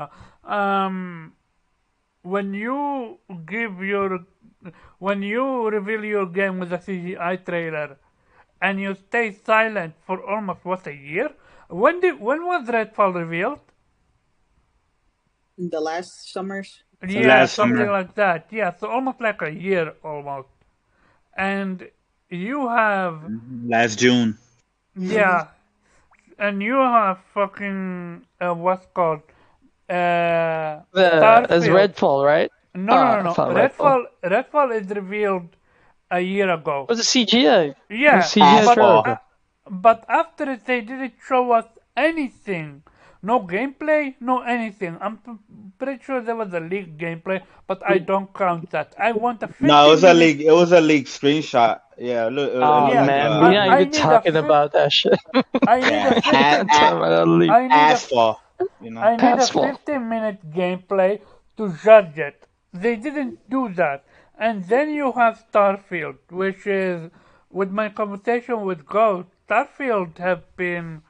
Speaker 1: when you reveal your game with a CGI trailer and you stay silent for almost a year? When was Redfall revealed?
Speaker 5: The last summers.
Speaker 1: Yeah, something like that. Yeah, so almost like a year almost. And you have
Speaker 2: last June.
Speaker 1: Yeah. And you have fucking what's called
Speaker 8: as Redfall, right?
Speaker 1: No. Redfall is revealed a year ago.
Speaker 8: Was it CGI?
Speaker 1: Yeah,
Speaker 8: CGI
Speaker 1: But after it, they didn't show us anything. No gameplay, no anything. I'm pretty sure there was a leaked gameplay, but I don't count that. I want a
Speaker 2: No, it was
Speaker 1: 15
Speaker 2: a
Speaker 1: minute.
Speaker 2: leak. It was a leak screenshot. Yeah, it
Speaker 8: Oh
Speaker 2: looked
Speaker 1: Yeah,
Speaker 2: like
Speaker 8: man, we're not
Speaker 1: I
Speaker 8: even
Speaker 1: need a
Speaker 8: talking about that shit.
Speaker 1: I need a
Speaker 2: yeah,
Speaker 1: 15.
Speaker 8: Talking about that leak.
Speaker 1: I need a
Speaker 2: asphalt. You know.
Speaker 1: I need a
Speaker 8: Asphalt.
Speaker 1: 15-minute gameplay to judge it. They didn't do that. And then you have Starfield, which is, with my conversation with Ghost, Starfield have been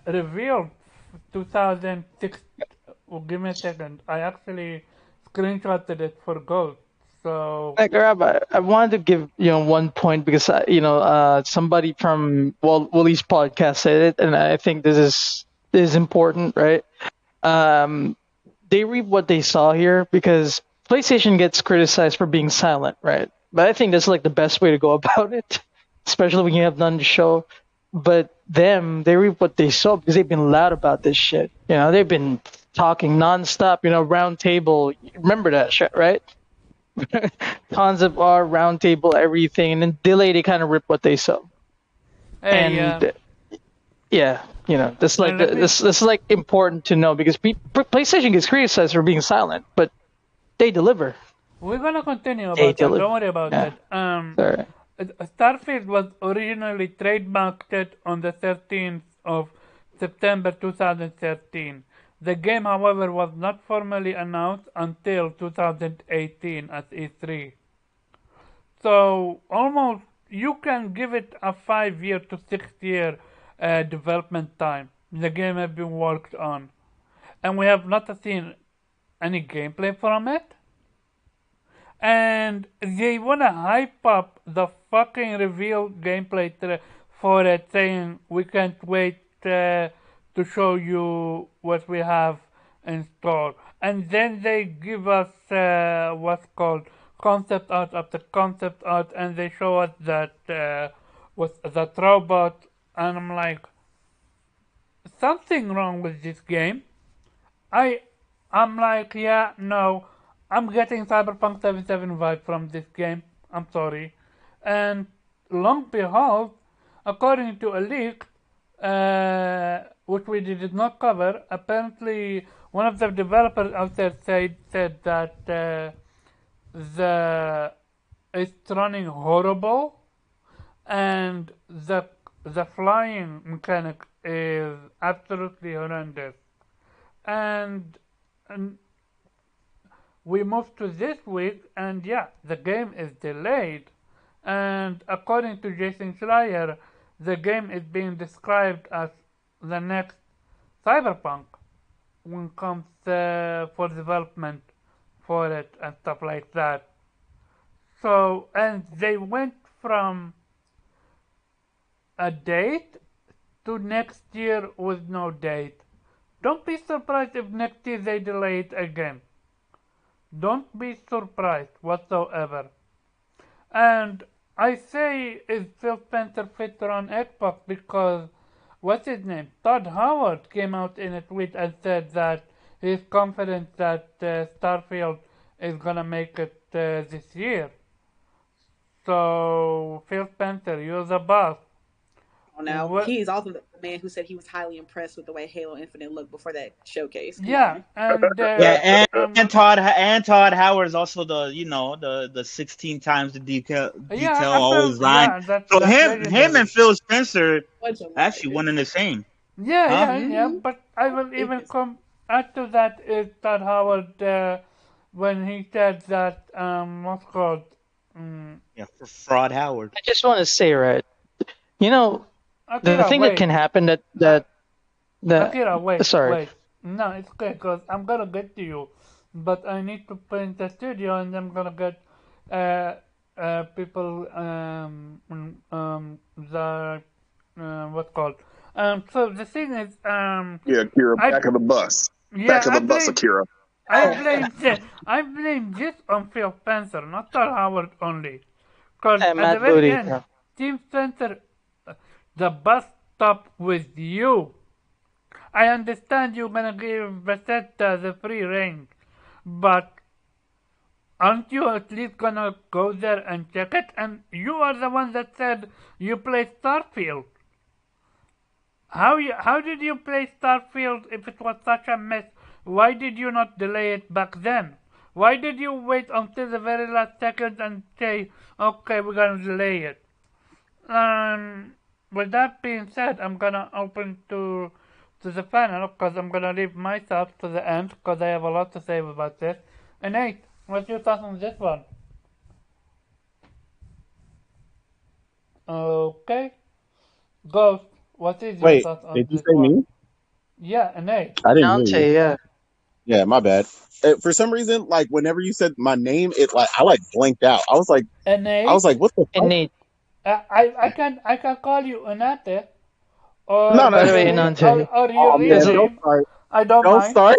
Speaker 1: revealed 2006. Oh, give me a second. I actually screenshotted it for Ghost. So,
Speaker 8: Like, Rob, I wanted to give one point because somebody from Willie's podcast said it, and I think this is important, right? They reap what they saw here because PlayStation gets criticized for being silent, right? But I think that's like the best way to go about it, especially when you have none to show. But they reap what they sow because they've been loud about this shit. They've been talking nonstop. Round table. Remember that shit, right? Concept art, round table, everything, and then delay. They kind of rip what they sow.
Speaker 1: hey,
Speaker 8: And yeah, that's like
Speaker 1: let me,
Speaker 8: this is like important to know because PlayStation gets criticized for being silent, but they deliver.
Speaker 1: we're gonna continue
Speaker 8: They
Speaker 1: about that.
Speaker 8: deliver.
Speaker 1: Don't worry about
Speaker 8: Yeah.
Speaker 1: that.
Speaker 8: Sorry.
Speaker 1: Starfield was originally trademarked on the 13th of September 2013. The game, however, was not formally announced until 2018 at E3. So almost you can give it a 5 year to 6 year development time. The game has been worked on, and we have not seen any gameplay from it. And they wanna hype up the fucking reveal gameplay for it, saying we can't wait to show you what we have in store. And then they give us what's called concept art after concept art, and they show us that was that robot, and I'm like, something wrong with this game. I'm like, yeah, no, I'm getting Cyberpunk 77 vibe from this game. I'm sorry. And long behold, according to a leak, which we did not cover, apparently one of the developers out there said that the it's running horrible, and the flying mechanic is absolutely horrendous. And we move to this week, and yeah, the game is delayed. And according to Jason Schreier, the game is being described as the next Cyberpunk when it comes for development for it and stuff like that. So, and they went from a date to next year with no date. Don't be surprised if next year they delay it again. Don't be surprised whatsoever. And I say is Phil Spencer fitter on Xbox because what's his name? Todd Howard came out in a tweet and said that he's confident that Starfield is gonna make it this year. So Phil Spencer, you're the boss.
Speaker 5: Now he's also the man who said he was highly impressed with the way Halo Infinite looked before that showcase.
Speaker 1: Yeah, and
Speaker 2: Yeah, and Todd Howard is also the 16 times the detail always line.
Speaker 1: Yeah,
Speaker 2: So
Speaker 1: that's
Speaker 2: him and Phil Spencer actually
Speaker 5: one.
Speaker 2: one and the same.
Speaker 1: Yeah. But I will even come add to that is Todd Howard when he said that what's called
Speaker 2: Yeah, for Fraud Howard.
Speaker 8: I just want to say, right? The
Speaker 1: Akira,
Speaker 8: thing
Speaker 1: wait.
Speaker 8: that can happen that
Speaker 1: Akira, wait,
Speaker 8: sorry.
Speaker 1: wait. No, it's okay because I'm gonna get to you, but I need to paint the studio and I'm gonna get people the what's called so the thing is
Speaker 4: Yeah, Akira, back of the bus.
Speaker 1: yeah,
Speaker 4: Back of the bus, Akira.
Speaker 1: I blame this on Phil Spencer, not Todd Howard only. Because at
Speaker 8: Matt
Speaker 1: the very
Speaker 8: Booty,
Speaker 1: end,
Speaker 8: yeah.
Speaker 1: Team Spencer, the bus stop with you. I understand you're gonna give Bethesda the free reign, but aren't you at least gonna go there and check it? And you are the one that said you play Starfield. How did you play Starfield if it was such a mess? Why did you not delay it back then? Why did you wait until the very last second and say, okay, we're gonna delay it? With that being said, I'm gonna open to the panel because I'm gonna leave myself to the end because I have a lot to say about this. And Nate, what's your thoughts on this one? Okay, Ghost, what is your
Speaker 7: Wait,
Speaker 1: thoughts on
Speaker 7: did you
Speaker 1: this
Speaker 7: say
Speaker 1: one?
Speaker 7: me?
Speaker 1: Yeah, Nate.
Speaker 7: I didn't hear you.
Speaker 8: Dante, yeah.
Speaker 7: Yeah, my bad. For some reason, like whenever you said my name, it like I like blanked out. I was like,
Speaker 1: Nate,
Speaker 7: what the
Speaker 8: And
Speaker 7: fuck?
Speaker 8: Nate,
Speaker 1: I can call you Anate or
Speaker 7: No, no.
Speaker 8: by the way,
Speaker 1: your
Speaker 8: Anante,
Speaker 1: your
Speaker 7: Oh
Speaker 1: real
Speaker 8: is
Speaker 7: man,
Speaker 8: it,
Speaker 7: don't
Speaker 1: name.
Speaker 7: start.
Speaker 1: I don't
Speaker 7: Don't
Speaker 1: mind.
Speaker 7: start.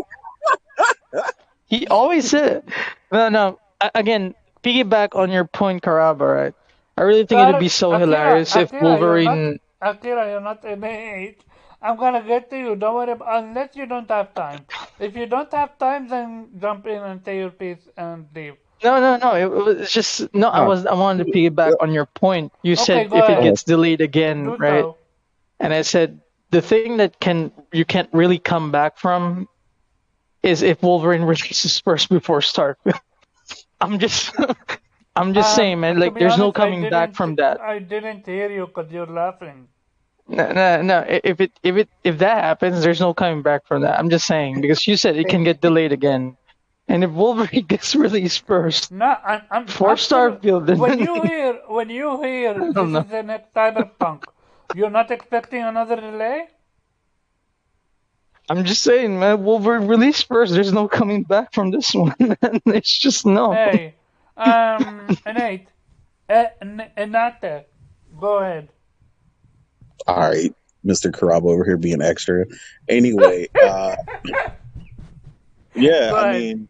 Speaker 8: he always said, no, again, piggyback on your point, Karaba, right? I really think it'd be so hilarious if Wolverine.
Speaker 1: Akira, you're not Nate. I'm gonna get to you. Don't worry unless you don't have time. If you don't have time, then jump in and say your piece and leave.
Speaker 8: No. It was just no.
Speaker 7: No.
Speaker 8: I wanted to piggyback on your point. You
Speaker 1: Okay,
Speaker 8: said
Speaker 1: go
Speaker 8: if it
Speaker 1: ahead.
Speaker 8: gets delayed again,
Speaker 1: Do
Speaker 8: right?
Speaker 1: so.
Speaker 8: And I said the thing that you can't really come back from is if Wolverine releases first before Starfield. I'm just I'm just saying, man.
Speaker 1: To
Speaker 8: Like,
Speaker 1: be
Speaker 8: there's no
Speaker 1: honest,
Speaker 8: coming back from that.
Speaker 1: I didn't hear you because you're laughing.
Speaker 8: No. If that happens, there's no coming back from that. I'm just saying because you said it can get delayed again, and if Wolverine gets released first
Speaker 1: No, I'm
Speaker 8: before
Speaker 1: absolutely.
Speaker 8: Starfield, then
Speaker 1: When you hear
Speaker 8: I don't
Speaker 1: this
Speaker 8: know.
Speaker 1: is the next Cyberpunk, you're not expecting another delay.
Speaker 8: I'm just saying, man. Wolverine released first. There's no coming back from this one. It's just no.
Speaker 1: Hey, Nate, Nate, go ahead.
Speaker 7: All right, Mr. Karab over here being extra. Anyway, yeah,
Speaker 1: Go
Speaker 7: I
Speaker 1: ahead.
Speaker 7: mean,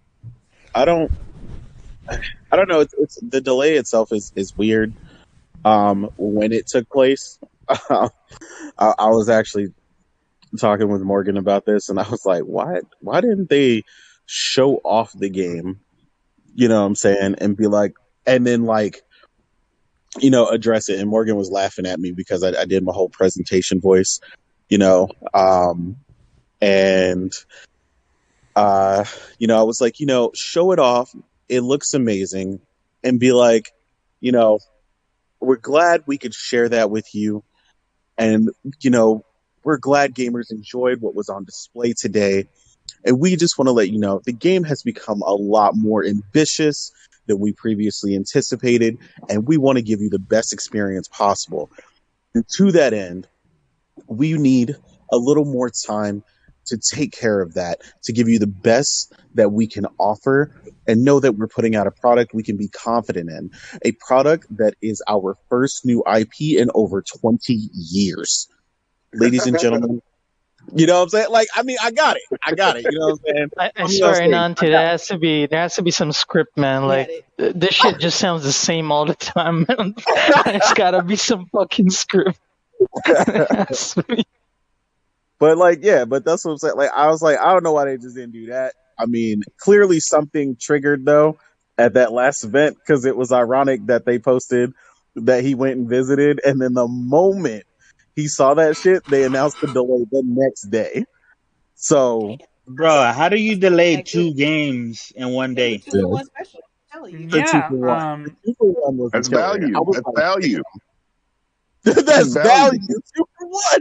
Speaker 7: I don't, I don't know. It's the delay itself is weird. When it took place, I was actually talking with Morgan about this, and I was like, why didn't they show off the game? You know what I'm saying? And be like, and then like, address it. And Morgan was laughing at me because I did my whole presentation voice, you know, and I was like, show it off. It looks amazing, and be like, you know, we're glad we could share that with you, and we're glad gamers enjoyed what was on display today. And we just want to let you know the game has become a lot more ambitious than we previously anticipated, and we want to give you the best experience possible. And to that end, we need a little more time to take care of that, to give you the best that we can offer, and know that we're putting out a product we can be confident in. A product that is our first new IP in over 20 years. Ladies and gentlemen, you know what I'm saying? Like, I mean, I got it. You know what I'm saying?
Speaker 8: I
Speaker 7: I'm your
Speaker 8: swear,
Speaker 7: stage.
Speaker 8: Nante, there has to be some script, man.
Speaker 5: He
Speaker 8: Like,
Speaker 5: had it.
Speaker 8: this shit just sounds the same all the time, man. There's gotta be some fucking script. There has to be.
Speaker 7: But like, yeah, but that's what I'm saying. Like, I was like, I don't know why they just didn't do that. I mean, clearly something triggered though at that last event because it was ironic that they posted that he went and visited, and then the moment he saw that shit, they announced the delay the next day. So
Speaker 5: Damn.
Speaker 2: Bro, how do you delay
Speaker 5: Like
Speaker 2: two games in one
Speaker 5: it was
Speaker 2: day?
Speaker 5: 2-for-1 special. I'm telling you.
Speaker 7: the
Speaker 1: Yeah.
Speaker 7: 2-for-1, the 2-for-1 was a
Speaker 4: That's
Speaker 7: killer. I
Speaker 4: value.
Speaker 7: was
Speaker 4: That's
Speaker 7: like,
Speaker 4: value.
Speaker 7: that's
Speaker 4: Value.
Speaker 7: value 2-for-1.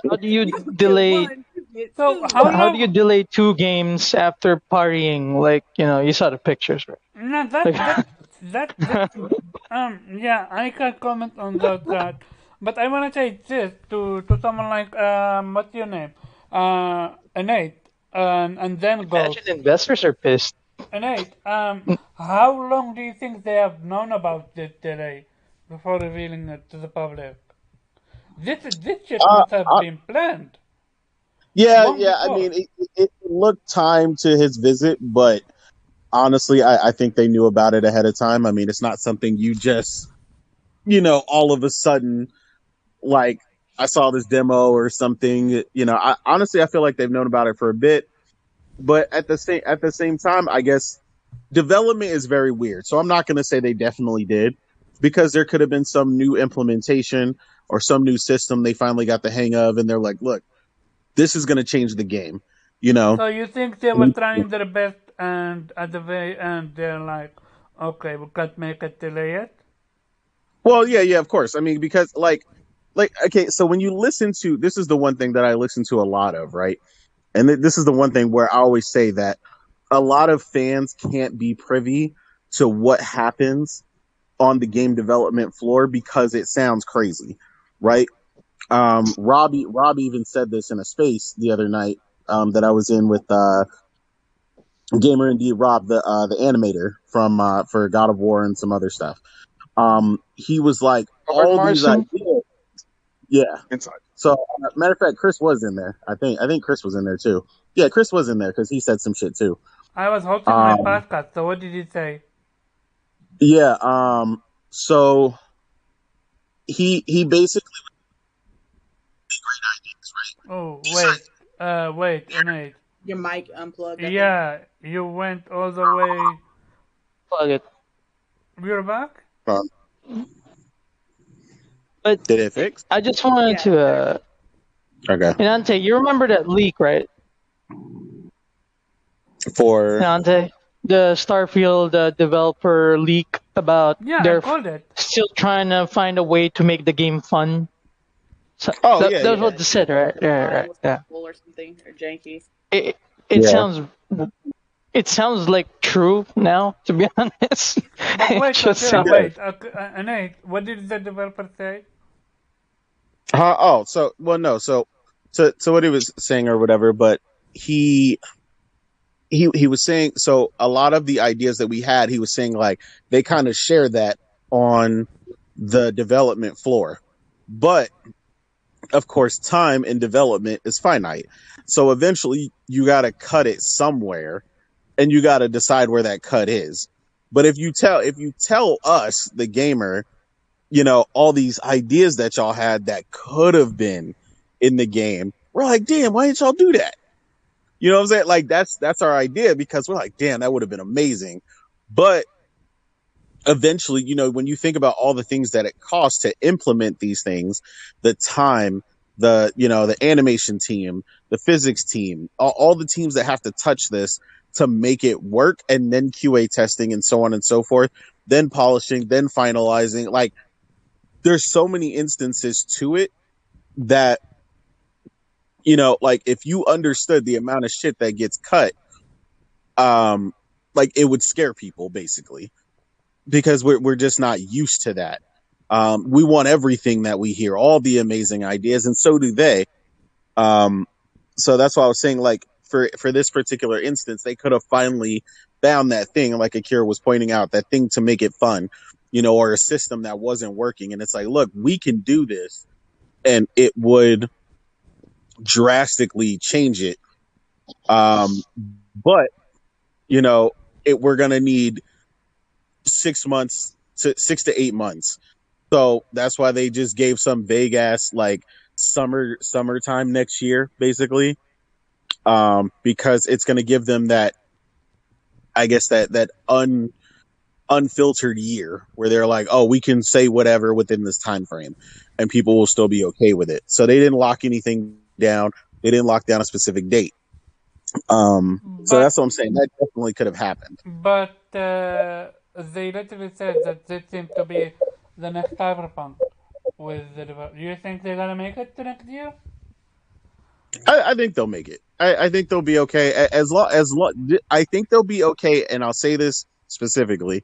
Speaker 8: How do you
Speaker 5: You get
Speaker 8: delay?
Speaker 5: one, you get
Speaker 1: So
Speaker 5: two.
Speaker 1: how
Speaker 8: How do you
Speaker 1: long?
Speaker 8: delay two games after partying? Like, you saw the pictures, right?
Speaker 1: No,
Speaker 8: Like,
Speaker 1: that. Yeah, I can comment on that. But I wanna say this to someone like what's your name? Nate, and then
Speaker 8: imagine
Speaker 1: Ghost.
Speaker 8: investors are pissed.
Speaker 1: Nate, how long do you think they have known about this delay before revealing it to the public? This shit
Speaker 7: Uh,
Speaker 1: must have been planned
Speaker 7: yeah,
Speaker 1: long
Speaker 7: yeah. I
Speaker 1: before.
Speaker 7: mean, it looked time to his visit, but honestly, I think they knew about it ahead of time. I mean, it's not something you just, all of a sudden, like, I saw this demo or something. I feel like they've known about it for a bit, but at the same time, I guess development is very weird. So I'm not going to say they definitely did.
Speaker 6: because there could have been some new implementation or some new system they finally got the hang of, and they're like, look, this is going to change the game, you know?
Speaker 1: So you think they were trying their best, and at the very end they're like, okay, we can't make it delay it?
Speaker 6: Well, yeah, of course. I mean, because okay, so when you listen to, this is the one thing that I listen to a lot of, right? And this is the one thing where I always say that a lot of fans can't be privy to what happens on the game development floor because it sounds crazy, right? Rob even said this in a space the other night that I was in with Gamer Indeed Rob, the animator from for God of War and some other stuff. He was like,
Speaker 8: Robert
Speaker 6: all
Speaker 8: Morrison?
Speaker 6: these ideas. Yeah.
Speaker 4: Inside.
Speaker 6: So, matter of fact, Chris was in there. I think Chris was in there too. Yeah, Chris was in there because he said some shit too.
Speaker 1: I was hosting my podcast, so what did he say?
Speaker 6: Yeah. So he basically
Speaker 1: Oh, wait, Nate.
Speaker 5: Your mic unplugged.
Speaker 1: Yeah, you went all the way.
Speaker 8: Plug it.
Speaker 1: You're back?
Speaker 8: But
Speaker 6: did it fix?
Speaker 8: I just wanted to.
Speaker 6: Okay.
Speaker 8: Inante, you remember that leak, right?
Speaker 6: For
Speaker 8: Inante, the Starfield developer leak about
Speaker 1: Yeah, I
Speaker 8: they're
Speaker 1: called it.
Speaker 8: still trying to find a way to make the game fun. So that's what they said, right? Right. Yeah.
Speaker 5: Or something, or janky.
Speaker 8: It sounds like true now, to be honest.
Speaker 1: But wait,
Speaker 8: Just
Speaker 1: wait, Nate, what did the developer say?
Speaker 6: So what he was saying or whatever, but he was saying, so a lot of the ideas that we had, he was saying like they kind of share that on the development floor, but of course time in development is finite, so eventually you got to cut it somewhere and you got to decide where that cut is. But if you tell us, the gamer, you know, all these ideas that y'all had that could have been in the game, we're like, damn, why didn't y'all do that? You know what I'm saying? Like that's our idea, because we're like, damn, that would have been amazing. But eventually, you know, when you think about all the things that it costs to implement these things, the time, the animation team, the physics team, all the teams that have to touch this to make it work, and then QA testing and so on and so forth, then polishing, then finalizing, like there's so many instances to it that, you know, like if you understood the amount of shit that gets cut, like it would scare people basically, because we're just not used to that. We want everything that we hear, all the amazing ideas, and so do they. So that's why I was saying, like, for this particular instance, they could have finally found that thing, like Akira was pointing out, that thing to make it fun, you know, or a system that wasn't working. And it's like, look, we can do this, and it would drastically change it. But, you know, we're going to need 6 to 8 months. So that's why they just gave some vague ass like summertime next year, basically. Because it's going to give them that, I guess that unfiltered year where they're like, oh, we can say whatever within this time frame, and people will still be okay with it. So they didn't lock anything down. They didn't lock down a specific date. So that's what I'm saying. That definitely could have happened.
Speaker 1: But they literally said that this seems to be the next Cyberpunk with the development. Do you think they're gonna make it to next year?
Speaker 6: I think they'll make it. I think they'll be okay. As long, I think they'll be okay. And I'll say this specifically: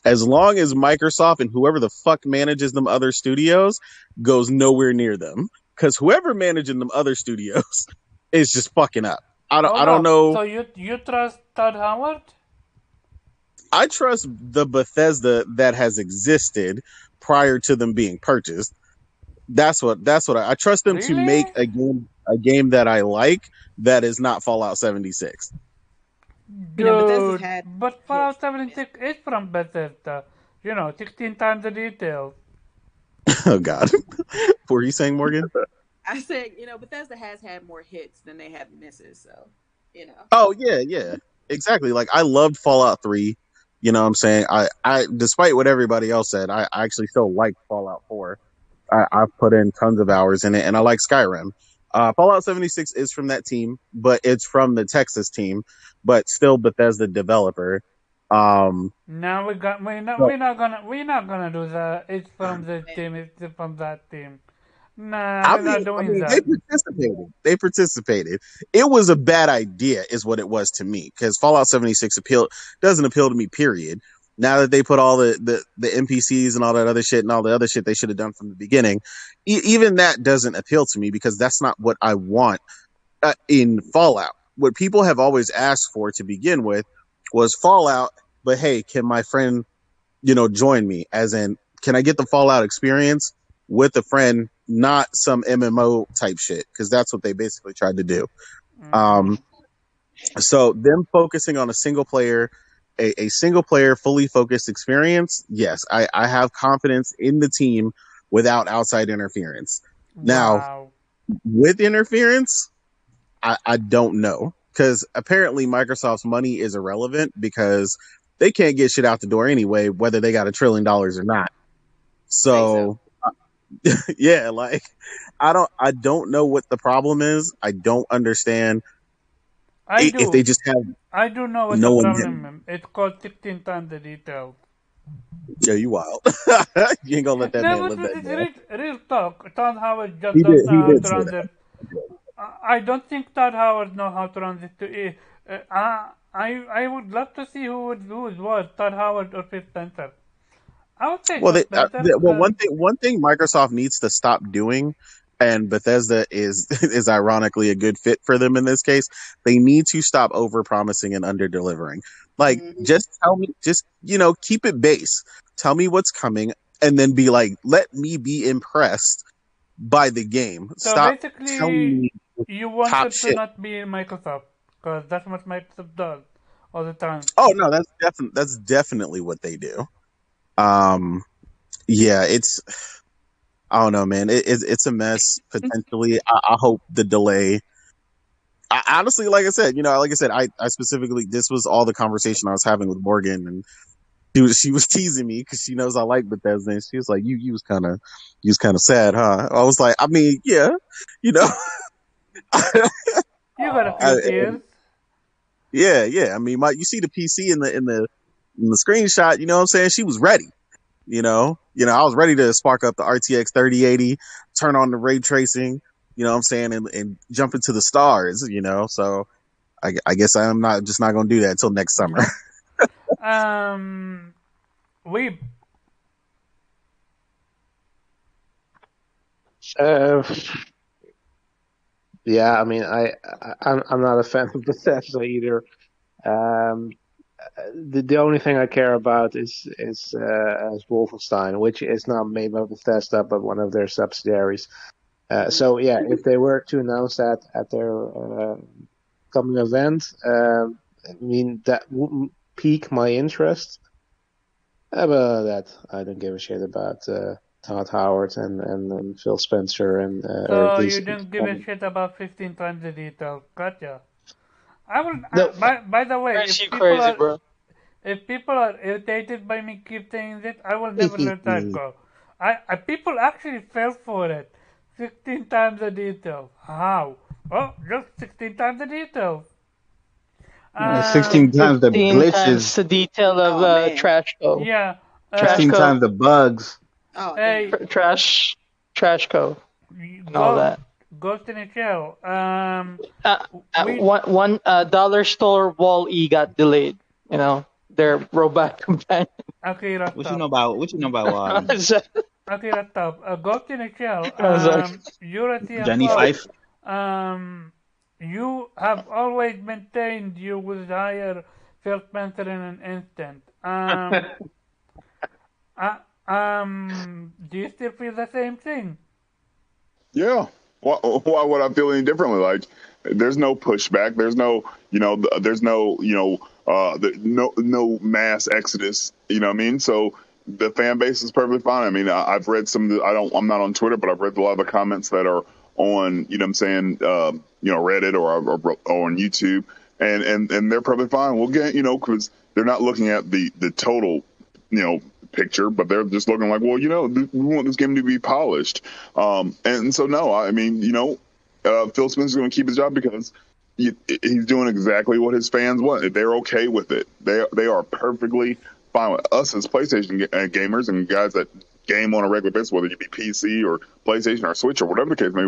Speaker 6: as long as Microsoft and whoever the fuck manages them other studios goes nowhere near them, because whoever managing them other studios is just fucking up. I don't know.
Speaker 1: So you trust Todd Howard?
Speaker 6: I trust the Bethesda that has existed prior to them being purchased. That's what I trust them to make a game that I like, that is not Fallout 76.
Speaker 1: Dude, but Fallout 76 is from Bethesda. 16 times the details.
Speaker 6: Oh God. What were you saying, Morgan?
Speaker 5: I said, Bethesda has had more hits than they have misses, so,
Speaker 6: Oh yeah, exactly. Like I loved Fallout 3.
Speaker 7: You know what I'm saying? I despite what everybody else said, I actually still like Fallout 4. I've put in tons of hours in it, and I like Skyrim. Fallout 76 is from that team, but it's from the Texas team, but still Bethesda developer.
Speaker 1: Now
Speaker 7: So
Speaker 1: we're not gonna do that. It's from this team. It's from that team. Nah,
Speaker 7: I
Speaker 1: we're not
Speaker 7: mean,
Speaker 1: doing
Speaker 7: they
Speaker 1: that.
Speaker 7: participated. They participated. It was a bad idea, is what it was to me, because Fallout 76 doesn't appeal to me. Period. Now that they put all the NPCs and all that other shit and all the other shit they should have done from the beginning, even that doesn't appeal to me because that's not what I want in Fallout. What people have always asked for to begin with was Fallout, but hey, can my friend, join me? As in, can I get the Fallout experience with a friend, not some MMO type shit? Because that's what they basically tried to do. Um, so them focusing on a single player, fully focused experience. Yes, I have confidence in the team without outside interference. Now,
Speaker 1: Wow.
Speaker 7: with interference, I don't know, because apparently Microsoft's money is irrelevant because they can't get shit out the door anyway, whether they got $1 trillion or not.
Speaker 5: Say so.
Speaker 7: So yeah, like I don't know what the problem is. I don't understand
Speaker 1: I
Speaker 7: if they
Speaker 1: do.
Speaker 7: just have
Speaker 1: I do know what the
Speaker 7: no one there.
Speaker 1: problem is. It's called 16 times the details.
Speaker 7: Yeah, you wild. You ain't gonna let that
Speaker 1: No,
Speaker 7: man live
Speaker 1: but
Speaker 7: that
Speaker 1: it's
Speaker 7: down.
Speaker 1: real talk. Todd Howard just don't know
Speaker 7: He
Speaker 1: how
Speaker 7: did
Speaker 1: to
Speaker 7: say
Speaker 1: run
Speaker 7: that.
Speaker 1: this. I don't think Todd Howard know how to run this. I would love to see who would was Todd Howard or Phil Spencer. I would say
Speaker 7: Well,
Speaker 1: Phil Spencer
Speaker 7: well,
Speaker 1: because
Speaker 7: one thing Microsoft needs to stop doing, and Bethesda is is ironically a good fit for them in this case. They need to stop over promising and under delivering. Like,
Speaker 5: Mhm.
Speaker 7: just tell me, just keep it base. Tell me what's coming, and then be like, let me be impressed by the game.
Speaker 1: so
Speaker 7: Stop telling
Speaker 1: basically
Speaker 7: me
Speaker 1: you
Speaker 7: top
Speaker 1: wanted to
Speaker 7: shit.
Speaker 1: not be Microsoft because that's what Microsoft does all the time.
Speaker 7: Oh no, that's definitely what they do. Um, yeah, I don't know, man. It's a mess potentially. I hope the delay. Honestly, like I said, I specifically, this was all the conversation I was having with Morgan, and she was teasing me because she knows I like Bethesda, and she was like, you was kind of sad, huh? I was like, I mean, yeah, you know,
Speaker 1: You got a
Speaker 7: I,
Speaker 1: few tears.
Speaker 7: yeah. I mean, you see the PC in the screenshot. You know what I'm saying? She was ready. I was ready to spark up the RTX 3080, turn on the ray tracing, what I'm saying, and jump into the stars, so I guess I'm not going to do that until next summer.
Speaker 1: Nope. Um, we
Speaker 3: Uh, yeah, I mean, I'm not a fan of Bethesda either. Um, the only thing I care about is Wolfenstein, which is not made by Bethesda but one of their subsidiaries. So yeah, if they were to announce that at their coming event, I mean that wouldn't pique my interest. But that I don't give a shit about Todd Howard and Phil Spencer or at
Speaker 1: so you
Speaker 3: least
Speaker 1: didn't give a shit about 15 times the detail. Gotcha. I will.
Speaker 3: no.
Speaker 1: By the way,
Speaker 8: Drives you crazy, bro.
Speaker 1: if people are irritated by me keep saying this, I will never let that go. People actually fell for it. 16 times the detail. How? Oh, just 16 times the detail.
Speaker 9: 16 times the
Speaker 8: 15 times
Speaker 9: glitches,
Speaker 8: the detail of
Speaker 5: Oh man.
Speaker 8: trash co.
Speaker 1: Yeah.
Speaker 8: Trash
Speaker 9: 16
Speaker 8: co.
Speaker 9: times the bugs.
Speaker 5: Oh
Speaker 1: Hey,
Speaker 5: damn.
Speaker 8: Trash co. And all
Speaker 1: go,
Speaker 8: that.
Speaker 1: Ghost in a Shell. We
Speaker 8: One dollar store Wall E got delayed. Their robot companion.
Speaker 1: Akira
Speaker 2: What you
Speaker 1: stop.
Speaker 2: know about
Speaker 8: I was like,
Speaker 1: Akira stop. Ghost in a Shell.
Speaker 8: I was like,
Speaker 1: You're a
Speaker 2: Johnny
Speaker 1: CFO.
Speaker 2: Fife?
Speaker 1: You have always maintained you would hire Phil Spencer in an instant. Do you still feel the same thing?
Speaker 4: Yeah. Why would I feel any differently? Like, there's no pushback. There's no, there's no, no mass exodus. You know what I mean? So the fan base is perfectly fine. I mean, I've read some of the, I'm not on Twitter, but I've read a lot of the comments that are on, what I'm saying, Reddit or on YouTube, and they're perfectly fine. We'll get, because not looking at the total, picture, but they're just looking like, well, we want this game to be polished. And so no, I mean, Phil Spencer's going to keep his job because he's doing exactly what his fans want. They're okay with it. They are perfectly fine with us as PlayStation gamers and guys that game on a regular basis, whether it be PC or PlayStation or Switch or whatever the case may be.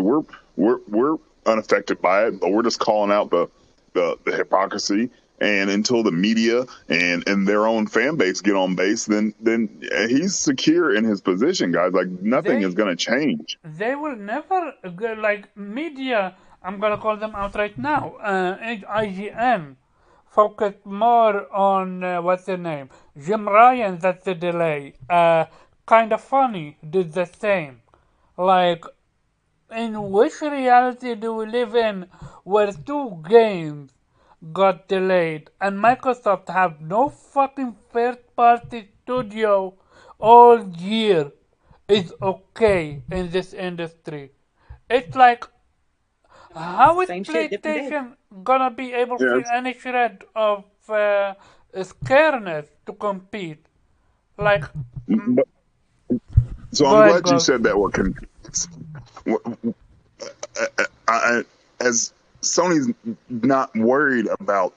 Speaker 4: We're unaffected by it, but we're just calling out the hypocrisy. And until the media and their own fan base get on base, then he's secure in his position, guys. Like nothing is going to change.
Speaker 1: They will never like media. I'm gonna call them out right now. IGN focused more on what's their name, Jim Ryan. That's the delay. Kind of funny did the same. Like, in which reality do we live in where two games got delayed and Microsoft have no fucking third party studio all year is okay in this industry? It's like, how is
Speaker 5: Same shit, different day.
Speaker 1: PlayStation gonna be able to
Speaker 4: Yes.
Speaker 1: feel any shred of scareness to compete? Like,
Speaker 4: But, so
Speaker 1: go
Speaker 4: I'm
Speaker 1: ahead,
Speaker 4: glad you
Speaker 1: Ghost.
Speaker 4: said that. As Sony's not worried about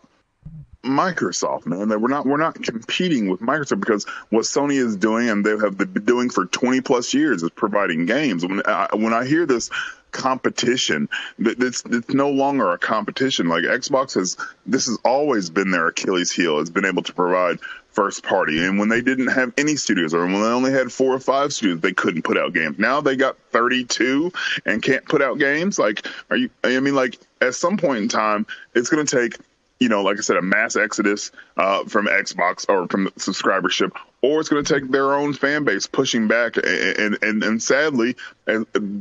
Speaker 4: Microsoft, man. That we're not competing with Microsoft because what Sony is doing and they have been doing for 20 plus years is providing games. When I hear this competition, it's no longer a competition. Like Xbox this has always been their Achilles heel. Has been able to provide first party, and when they didn't have any studios, or when they only had 4 or 5 studios, they couldn't put out games. Now they got 32 and can't put out games. Like, I mean, like at some point in time, it's going to take, like I said, a mass exodus from Xbox or from subscribership, or it's going to take their own fan base pushing back. And sadly,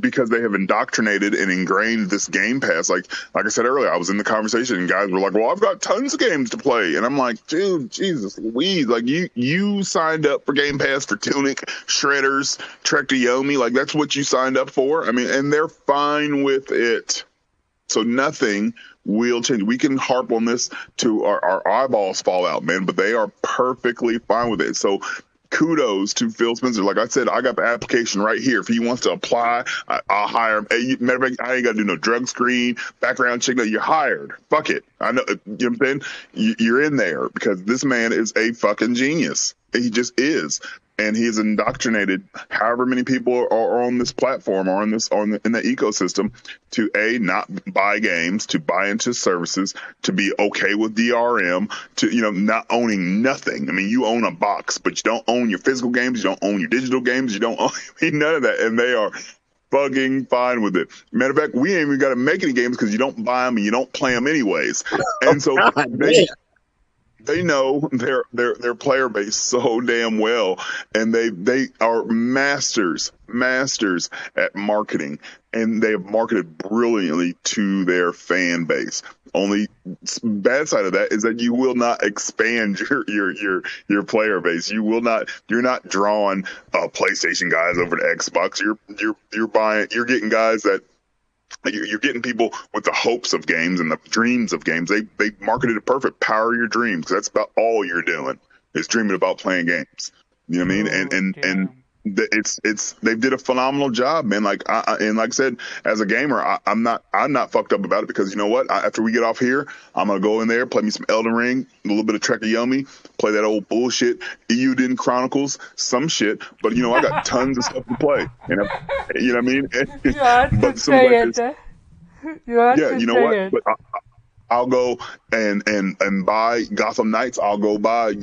Speaker 4: because they have indoctrinated and ingrained this Game Pass, like I said earlier, I was in the conversation and guys were like, well, I've got tons of games to play. And I'm like, dude, Jesus Louise, like you signed up for Game Pass for Tunic, Shredders, Trek to Yomi. Like that's what you signed up for. I mean, and they're fine with it. So nothing will change. We can harp on this to our eyeballs fall out, man, but they are perfectly fine with it. So kudos to Phil Spencer. Like I said, I got the application right here. If he wants to apply, I'll hire him. Hey, matter of fact, I ain't got to do no drug screen, background check. No, you're hired. Fuck it. I know. You know what I'm saying? You're in there because this man is a fucking genius. He just is. And he's indoctrinated however many people are on this platform or in the ecosystem to not buy games, to buy into services, to be okay with DRM, to not owning nothing. I mean, you own a box, but you don't own your physical games, you don't own your digital games, you don't own none of that, and they are fucking fine with it. Matter of fact, we ain't even got to make any games because you don't buy them and you don't play them anyways. And so they know their player base so damn well, and they are masters at marketing, and they have marketed brilliantly to their fan base. Only bad side of that is that you will not expand your player base. You're not drawing PlayStation guys over to Xbox. You're getting guys that. You're getting people with the hopes of games and the dreams of games. They marketed it perfect. Power your dreams. That's about all you're doing is dreaming about playing games. You know what I mean? And they did a phenomenal job, man. Like like I said, as a gamer, I'm not fucked up about it because you know what? After we get off here, I'm gonna go in there, play me some Elden Ring, a little bit of Trek to Yomi, play that old bullshit Elden Chronicles, some shit. But I got tons of stuff to play. You know what I mean?
Speaker 1: You had
Speaker 4: But
Speaker 1: to
Speaker 4: some
Speaker 1: say
Speaker 4: like
Speaker 1: it.
Speaker 4: this,
Speaker 1: You had
Speaker 4: yeah,
Speaker 1: to
Speaker 4: you know
Speaker 1: say
Speaker 4: what?
Speaker 1: it.
Speaker 4: But I'll go and buy Gotham Knights. I'll go buy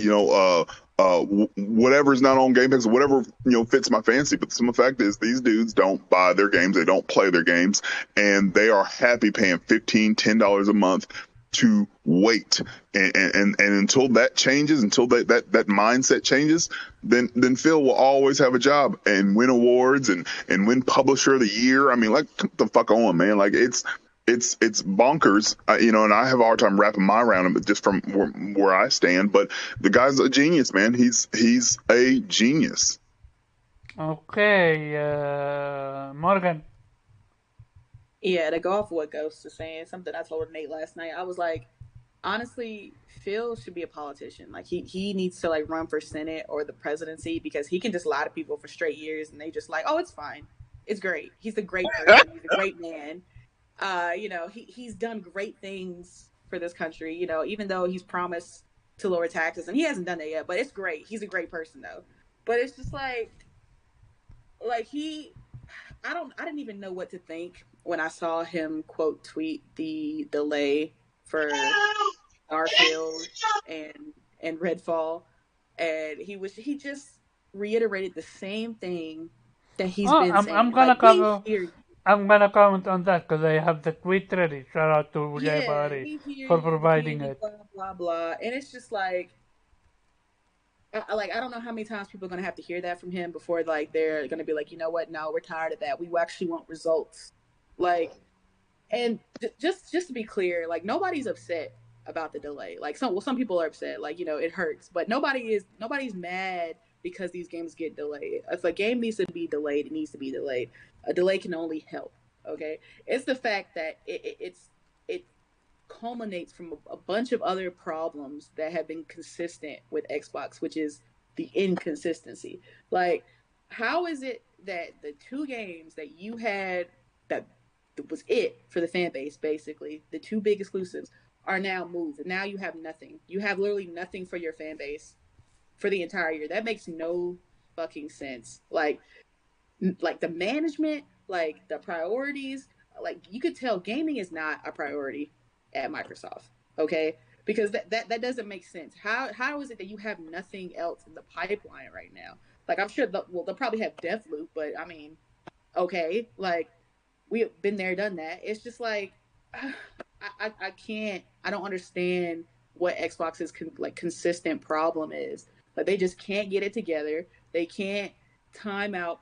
Speaker 4: whatever's not on Game Pass, whatever fits my fancy. But the simple fact is, these dudes don't buy their games, they don't play their games, and they are happy paying $15-10 a month to wait. And until that changes, until that mindset changes, then Phil will always have a job and win awards and win Publisher of the Year. I mean, like, come the fuck on, man. Like it's bonkers, and I have a hard time wrapping my around him just from where I stand. But the guy's a genius, man. He's a genius.
Speaker 1: Okay, Morgan.
Speaker 5: Yeah, to go off what Ghost is saying, something I told Nate last night. I was like, honestly, Phil should be a politician. Like he needs to like run for Senate or the presidency because he can just lie to people for straight years and they just like, oh, it's fine, it's great. He's a great person. He's a great man. He's done great things for this country. Even though he's promised to lower taxes and he hasn't done that yet, but it's great. He's a great person though. But it's just like I didn't even know what to think when I saw him quote tweet the delay for Starfield and Redfall, and he just reiterated the same thing that he's been
Speaker 1: I'm
Speaker 5: saying.
Speaker 1: gonna
Speaker 5: Like we
Speaker 1: cover.
Speaker 5: hear you.
Speaker 1: I'm gonna comment on that because I have the tweet ready. Shout out to Jay
Speaker 5: Yeah,
Speaker 1: Bari
Speaker 5: we hear
Speaker 1: for
Speaker 5: you. We hear
Speaker 1: providing
Speaker 5: you.
Speaker 1: it.
Speaker 5: Blah blah blah. And it's just like I don't know how many times people are gonna have to hear that from him before like they're gonna be like, you know what? No, we're tired of that. We actually want results. Like, and just to be clear, like nobody's upset about the delay. Like some people are upset. Like it hurts, but nobody's mad because these games get delayed. If a game needs to be delayed, it needs to be delayed. A delay can only help. Okay, it's the fact that it culminates from a bunch of other problems that have been consistent with Xbox, which is the inconsistency. Like, how is it that the two games that you had that was it for the fan base, basically, the two big exclusives, are now moved? Now you have nothing. You have literally nothing for your fan base for the entire year. That makes no fucking sense. Like the management, like the priorities, like you could tell gaming is not a priority at Microsoft. Okay, because that doesn't make sense. How is it that you have nothing else in the pipeline right now? Like I'm sure they'll probably have Deathloop, but I mean, okay, like we've been there, done that. It's just like I can't. I don't understand what Xbox's consistent problem is. Like they just can't get it together. They can't time out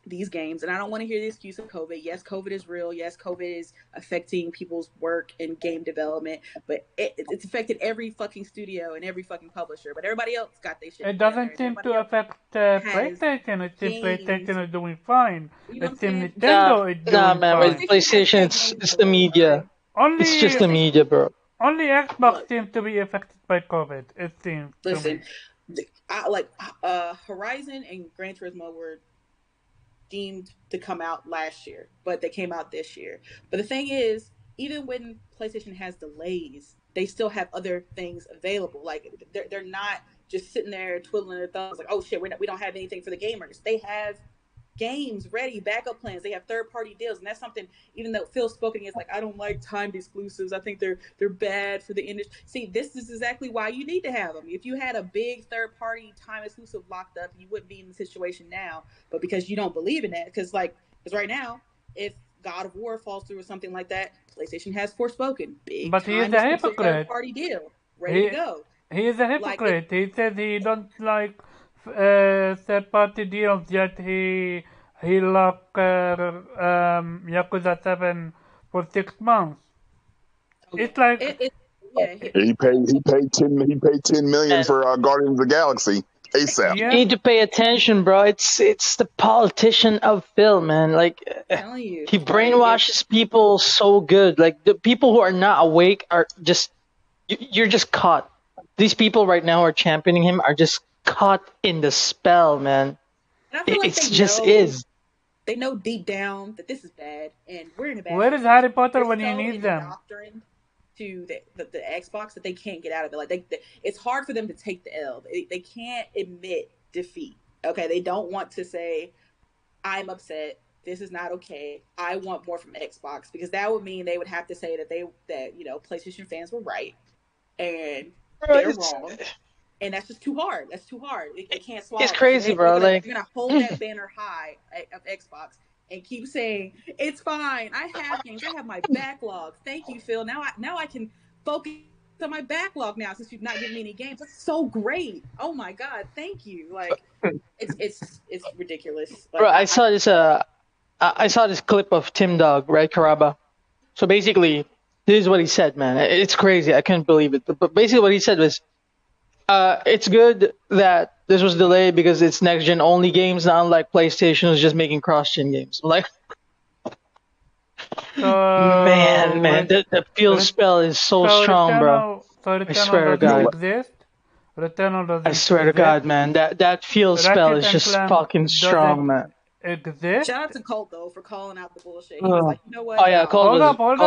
Speaker 5: these games. And I don't want to hear the excuse of COVID. Yes, COVID is real. Yes, COVID is affecting people's work and game development, but it's affected every fucking studio and every fucking publisher. But everybody else got their shit
Speaker 1: It
Speaker 5: together,
Speaker 1: doesn't
Speaker 5: and
Speaker 1: seem
Speaker 5: everybody
Speaker 1: to
Speaker 5: else
Speaker 1: affect
Speaker 5: has
Speaker 1: PlayStation. It seems
Speaker 5: games.
Speaker 1: PlayStation is doing fine.
Speaker 5: You know what I'm
Speaker 1: It seems
Speaker 5: saying?
Speaker 1: Nintendo is
Speaker 8: Nah,
Speaker 1: doing
Speaker 8: man. With
Speaker 1: fine.
Speaker 5: PlayStation has
Speaker 8: PlayStation, it's the
Speaker 5: games.
Speaker 8: media.
Speaker 5: Okay,
Speaker 8: It's just
Speaker 1: Only
Speaker 8: the
Speaker 5: PlayStation.
Speaker 8: media, bro.
Speaker 1: only Xbox
Speaker 5: Look,
Speaker 1: seems to be affected by COVID. It seems to me.
Speaker 5: listen. Horizon and Gran Turismo were deemed to come out last year, but they came out this year. But the thing is, even when PlayStation has delays, they still have other things available. Like they're not just sitting there twiddling their thumbs like, oh shit, we don't have anything for the gamers. They have games ready, backup plans. They have third party deals, and that's something. Even though Phil spoken is like, I don't like timed exclusives. I think they're bad for the industry. See, this is exactly why you need to have them. If you had a big third party time exclusive locked up, you wouldn't be in the situation now. But because you don't believe in that, because right now, if God of War falls through or something like that, PlayStation has Forspoken, big
Speaker 1: But he is
Speaker 5: time
Speaker 1: a
Speaker 5: exclusive third
Speaker 1: hypocrite.
Speaker 5: party deal, ready to
Speaker 1: He
Speaker 5: go.
Speaker 1: he is a
Speaker 5: Like it,
Speaker 1: hypocrite. He said he don't like third party deals, yet he locked Yakuza 7 for 6 months.
Speaker 5: okay.
Speaker 1: It's like
Speaker 5: It yeah.
Speaker 4: He paid 10 million
Speaker 8: And
Speaker 4: for Guardians of the Galaxy ASAP.
Speaker 8: you
Speaker 1: yeah,
Speaker 8: need to pay attention, bro. It's the politician of Phil, man. Like
Speaker 5: Telling you,
Speaker 8: he
Speaker 5: like
Speaker 8: brainwashes people so good. Like the people who are not awake are just you're just caught. These people right now who are championing him are just caught in the spell, man.
Speaker 5: and I feel like
Speaker 8: It's just is.
Speaker 5: they know deep down that this is bad and we're in a bad
Speaker 1: where is
Speaker 5: situation.
Speaker 1: Harry Potter
Speaker 5: They're
Speaker 1: when you
Speaker 5: so
Speaker 1: need them?
Speaker 5: indoctrined to the Xbox that they can't get out of it. Like it's hard for them to take the L. They can't admit defeat. Okay, they don't want to say, I'm upset. This is not okay. I want more from Xbox, because that would mean they would have to say that PlayStation fans were right and
Speaker 8: Bro,
Speaker 5: they're
Speaker 8: it's
Speaker 5: wrong, and that's just too hard. That's too hard. They can't swallow
Speaker 8: it's
Speaker 5: that. So
Speaker 8: crazy, bro.
Speaker 5: they're
Speaker 8: Like
Speaker 5: gonna hold that banner high of Xbox and keep saying it's fine. I have games. I have my backlog. Thank you, Phil. Now I can focus on my backlog now, since you've not given me any games. That's so great. Oh my god, thank you. Like it's ridiculous. Like
Speaker 8: bro, I saw this clip of Tim Dog, right, Karaba. So basically, this is what he said, man. It's crazy. I couldn't believe it. But basically, what he said was, it's good that this was delayed because it's next gen only games, not unlike PlayStation who's just making cross gen games. Like, Man, the field spell is so strong, bro. I swear to
Speaker 1: Doesn't
Speaker 8: God.
Speaker 1: exist. Returnal doesn't
Speaker 8: I swear to
Speaker 1: exist.
Speaker 8: God, man. That field spell
Speaker 1: Ratchet
Speaker 8: is
Speaker 1: and
Speaker 8: just
Speaker 1: Clank
Speaker 8: fucking strong,
Speaker 1: doesn't
Speaker 8: man.
Speaker 1: exist.
Speaker 5: Shout out to Colt though for calling out the bullshit. He was
Speaker 8: Oh,
Speaker 5: like, you know
Speaker 8: oh
Speaker 5: what?
Speaker 8: yeah,
Speaker 5: No.
Speaker 8: Cole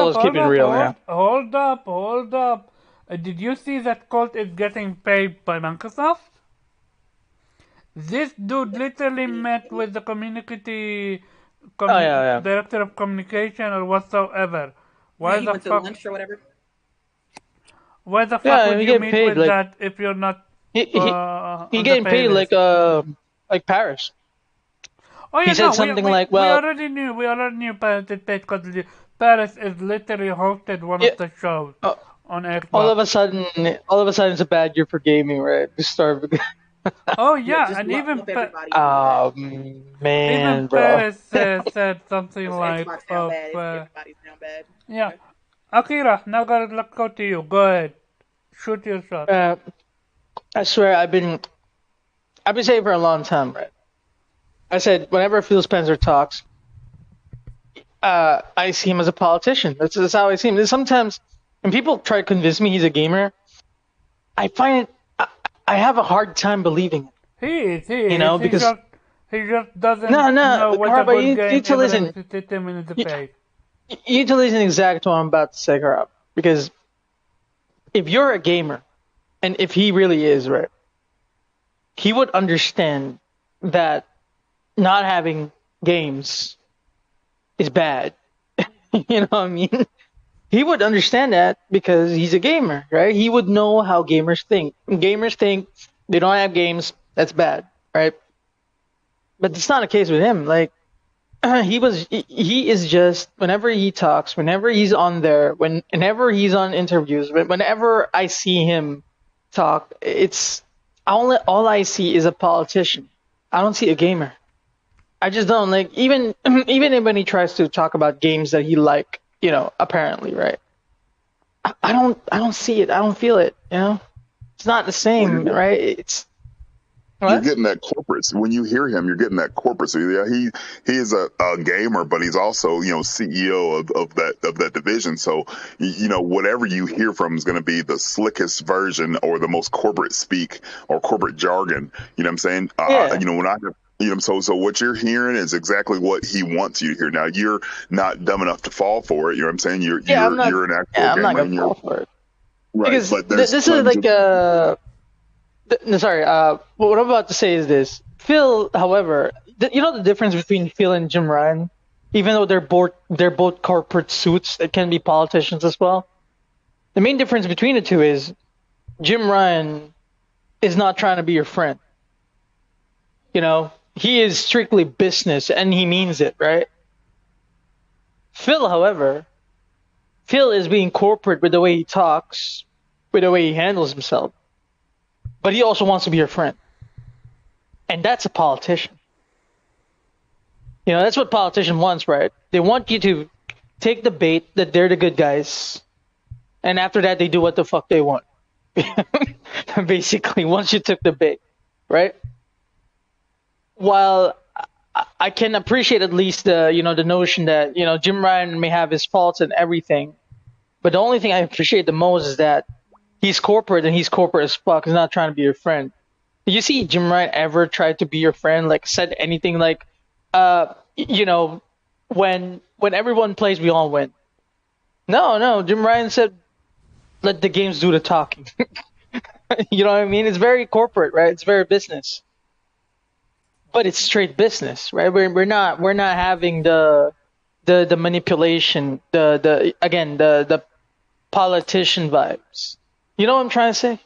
Speaker 8: was keeping real, yeah.
Speaker 1: Hold up. Did you see that Colt is getting paid by Microsoft? This dude literally met with the
Speaker 8: Oh yeah,
Speaker 1: director of communication or whatsoever.
Speaker 5: Yeah,
Speaker 1: Why
Speaker 5: he
Speaker 1: the
Speaker 5: went to
Speaker 1: fuck?
Speaker 5: lunch or whatever.
Speaker 1: Why the fuck
Speaker 8: yeah.
Speaker 1: would
Speaker 8: He
Speaker 1: you
Speaker 8: get
Speaker 1: meet
Speaker 8: paid
Speaker 1: with
Speaker 8: like
Speaker 1: that if you're not
Speaker 8: he he he
Speaker 1: on the
Speaker 8: getting
Speaker 1: pay
Speaker 8: paid
Speaker 1: list?
Speaker 8: like Paris.
Speaker 1: Oh yeah,
Speaker 8: He said
Speaker 1: no,
Speaker 8: something like, well,
Speaker 1: we already knew Paris is paid because Paris is literally hosted one
Speaker 8: yeah,
Speaker 1: of the shows
Speaker 8: uh,
Speaker 1: on
Speaker 8: all
Speaker 1: Xbox.
Speaker 8: of a sudden, it's a bad year for gaming, right? We start.
Speaker 1: Oh
Speaker 5: Yeah,
Speaker 1: yeah,
Speaker 5: just
Speaker 1: and
Speaker 5: lump everybody in one bag.
Speaker 1: even
Speaker 8: Man, bro.
Speaker 1: Paris said something
Speaker 5: Because
Speaker 1: like
Speaker 5: Xbox down
Speaker 1: of
Speaker 5: bad, everybody's down bad.
Speaker 1: yeah. Akira, now let's go to you. Go ahead, shoot your shot.
Speaker 8: I swear, I've been saying for a long time, right? I said whenever Phil Spencer talks, I see him as a politician. That's how I see him. Sometimes when people try to convince me he's a gamer, I find it, I have a hard time believing it.
Speaker 1: He is.
Speaker 8: Because
Speaker 1: He just doesn't
Speaker 8: no,
Speaker 1: know
Speaker 8: no,
Speaker 1: what a
Speaker 8: Carba,
Speaker 1: good
Speaker 8: you
Speaker 1: game
Speaker 8: need to
Speaker 1: even
Speaker 8: listen.
Speaker 1: if it's 10 minutes to
Speaker 8: You,
Speaker 1: pay.
Speaker 8: you need to listen exactly to what I'm about to say, Carba. Because if you're a gamer, and if he really is, right, he would understand that not having games is bad. You know what I mean? He would understand that because he's a gamer, right? He would know how gamers think. Gamers think they don't have games, that's bad, right? But it's not the case with him. Like he is just whenever he talks, whenever he's on there, whenever he's on interviews, whenever I see him talk, it's all I see is a politician. I don't see a gamer. I just don't like even when he tries to talk about games that he like, apparently, right? I don't see it. I don't feel it. It's not the same, right? It's
Speaker 4: You're
Speaker 8: what?
Speaker 4: getting that corporate. When you hear him, you're getting that corporate. So yeah, he is a gamer, but he's also CEO of that division. So whatever you hear from him is going to be the slickest version or the most corporate speak or corporate jargon. You know what I'm saying?
Speaker 8: Yeah,
Speaker 4: When I have. So what you're hearing is exactly what he wants you to hear. Now you're not dumb enough to fall for it. You know what I'm saying? You're
Speaker 8: yeah. I'm not.
Speaker 4: you're an actual
Speaker 8: Yeah, I'm not
Speaker 4: gamer,
Speaker 8: gonna
Speaker 4: and you're
Speaker 8: fall for it
Speaker 4: right.
Speaker 8: because
Speaker 4: But there's
Speaker 8: this is
Speaker 4: tons
Speaker 8: like
Speaker 4: of
Speaker 8: no, sorry. What I'm about to say is this. Phil, however, the difference between Phil and Jim Ryan, even though they're both corporate suits that can be politicians as well. The main difference between the two is Jim Ryan is not trying to be your friend. He is strictly business and he means it, right? Phil, however, Phil is being corporate with the way he talks, with the way he handles himself, but he also wants to be your friend. And that's a politician. That's what politician wants, right? They want you to take the bait that they're the good guys, and after that, they do what the fuck they want. Basically, once you took the bait, right? While I can appreciate at least the notion that Jim Ryan may have his faults and everything, but the only thing I appreciate the most is that he's corporate and he's corporate as fuck. He's not trying to be your friend. Did you see Jim Ryan ever try to be your friend? Like said anything like, when everyone plays, we all win. No. Jim Ryan said, "Let the games do the talking." You know what I mean? It's very corporate, right? It's very business, but it's straight business, right? We're not having the manipulation, the politician vibes. You know what I'm trying to say?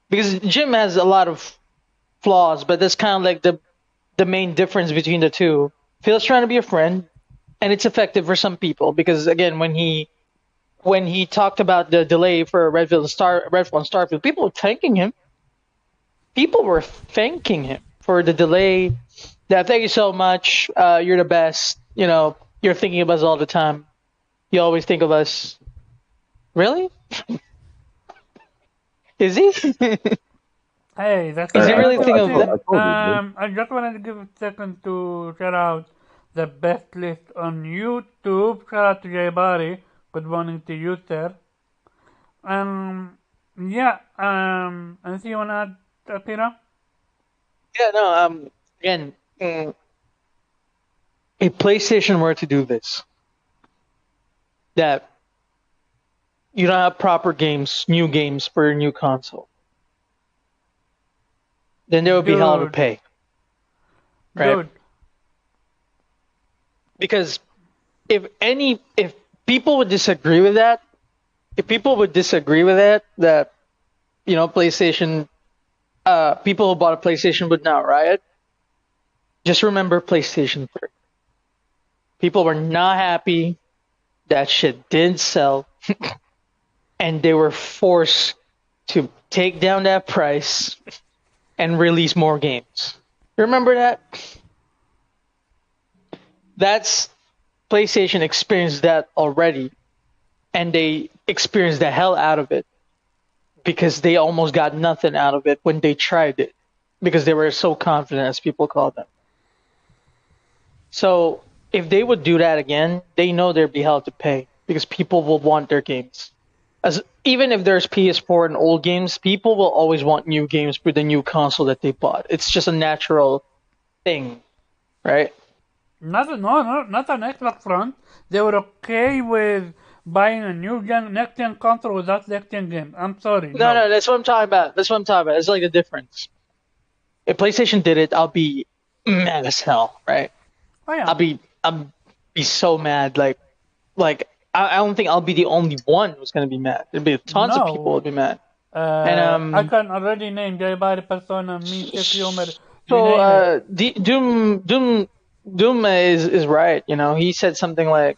Speaker 8: Because Jim has a lot of flaws, but that's kind of like the main difference between the two. Phil's trying to be a friend, and it's effective for some people because again, when he talked about the delay for Redfield and Starfield, people were thanking him. People were thanking him for the delay. Yeah, thank you so much. You're the best. You're thinking of us all the time. You always think of us. Really? Is he?
Speaker 1: Hey, that's
Speaker 8: Is he
Speaker 1: a
Speaker 8: really
Speaker 1: good
Speaker 8: thinking of
Speaker 1: thing.
Speaker 8: that?
Speaker 4: I told you, man.
Speaker 1: I just wanted to give a second to shout out the best list on YouTube. Shout out to J-Body. Good morning to you, sir. Yeah, anything you want to add, Akira?
Speaker 8: Yeah, no, again, if PlayStation were to do this, that you don't have proper games, new games for your new console, then there would be hell to
Speaker 1: Dude.
Speaker 8: pay. Right?
Speaker 1: Dude,
Speaker 8: Because if people would disagree with that, that PlayStation, people who bought a PlayStation would now riot. Just remember PlayStation 3. People were not happy. That shit didn't sell. And they were forced to take down that price and release more games. Remember that? That's PlayStation experienced that already. And they experienced the hell out of it. Because they almost got nothing out of it when they tried it. Because they were so confident, as people call them. So if they would do that again, they know there'd be hell to pay. Because people will want their games. Even if there's PS4 and old games, people will always want new games for the new console that they bought. It's just a natural thing, right?
Speaker 1: not on Xbox front. They were okay with buying a new next gen console without next gen game. I'm sorry.
Speaker 8: No, that's what I'm talking about. It's like the difference. If PlayStation did it, I'll be mad as hell, right?
Speaker 1: Oh, yeah.
Speaker 8: I'll be so mad. Like I don't think I'll be the only one who's gonna be mad. There'll be tons of people who'll be mad.
Speaker 1: I can already name J-Body, Persona, me, Humor.
Speaker 8: So Doom is right. He said something like,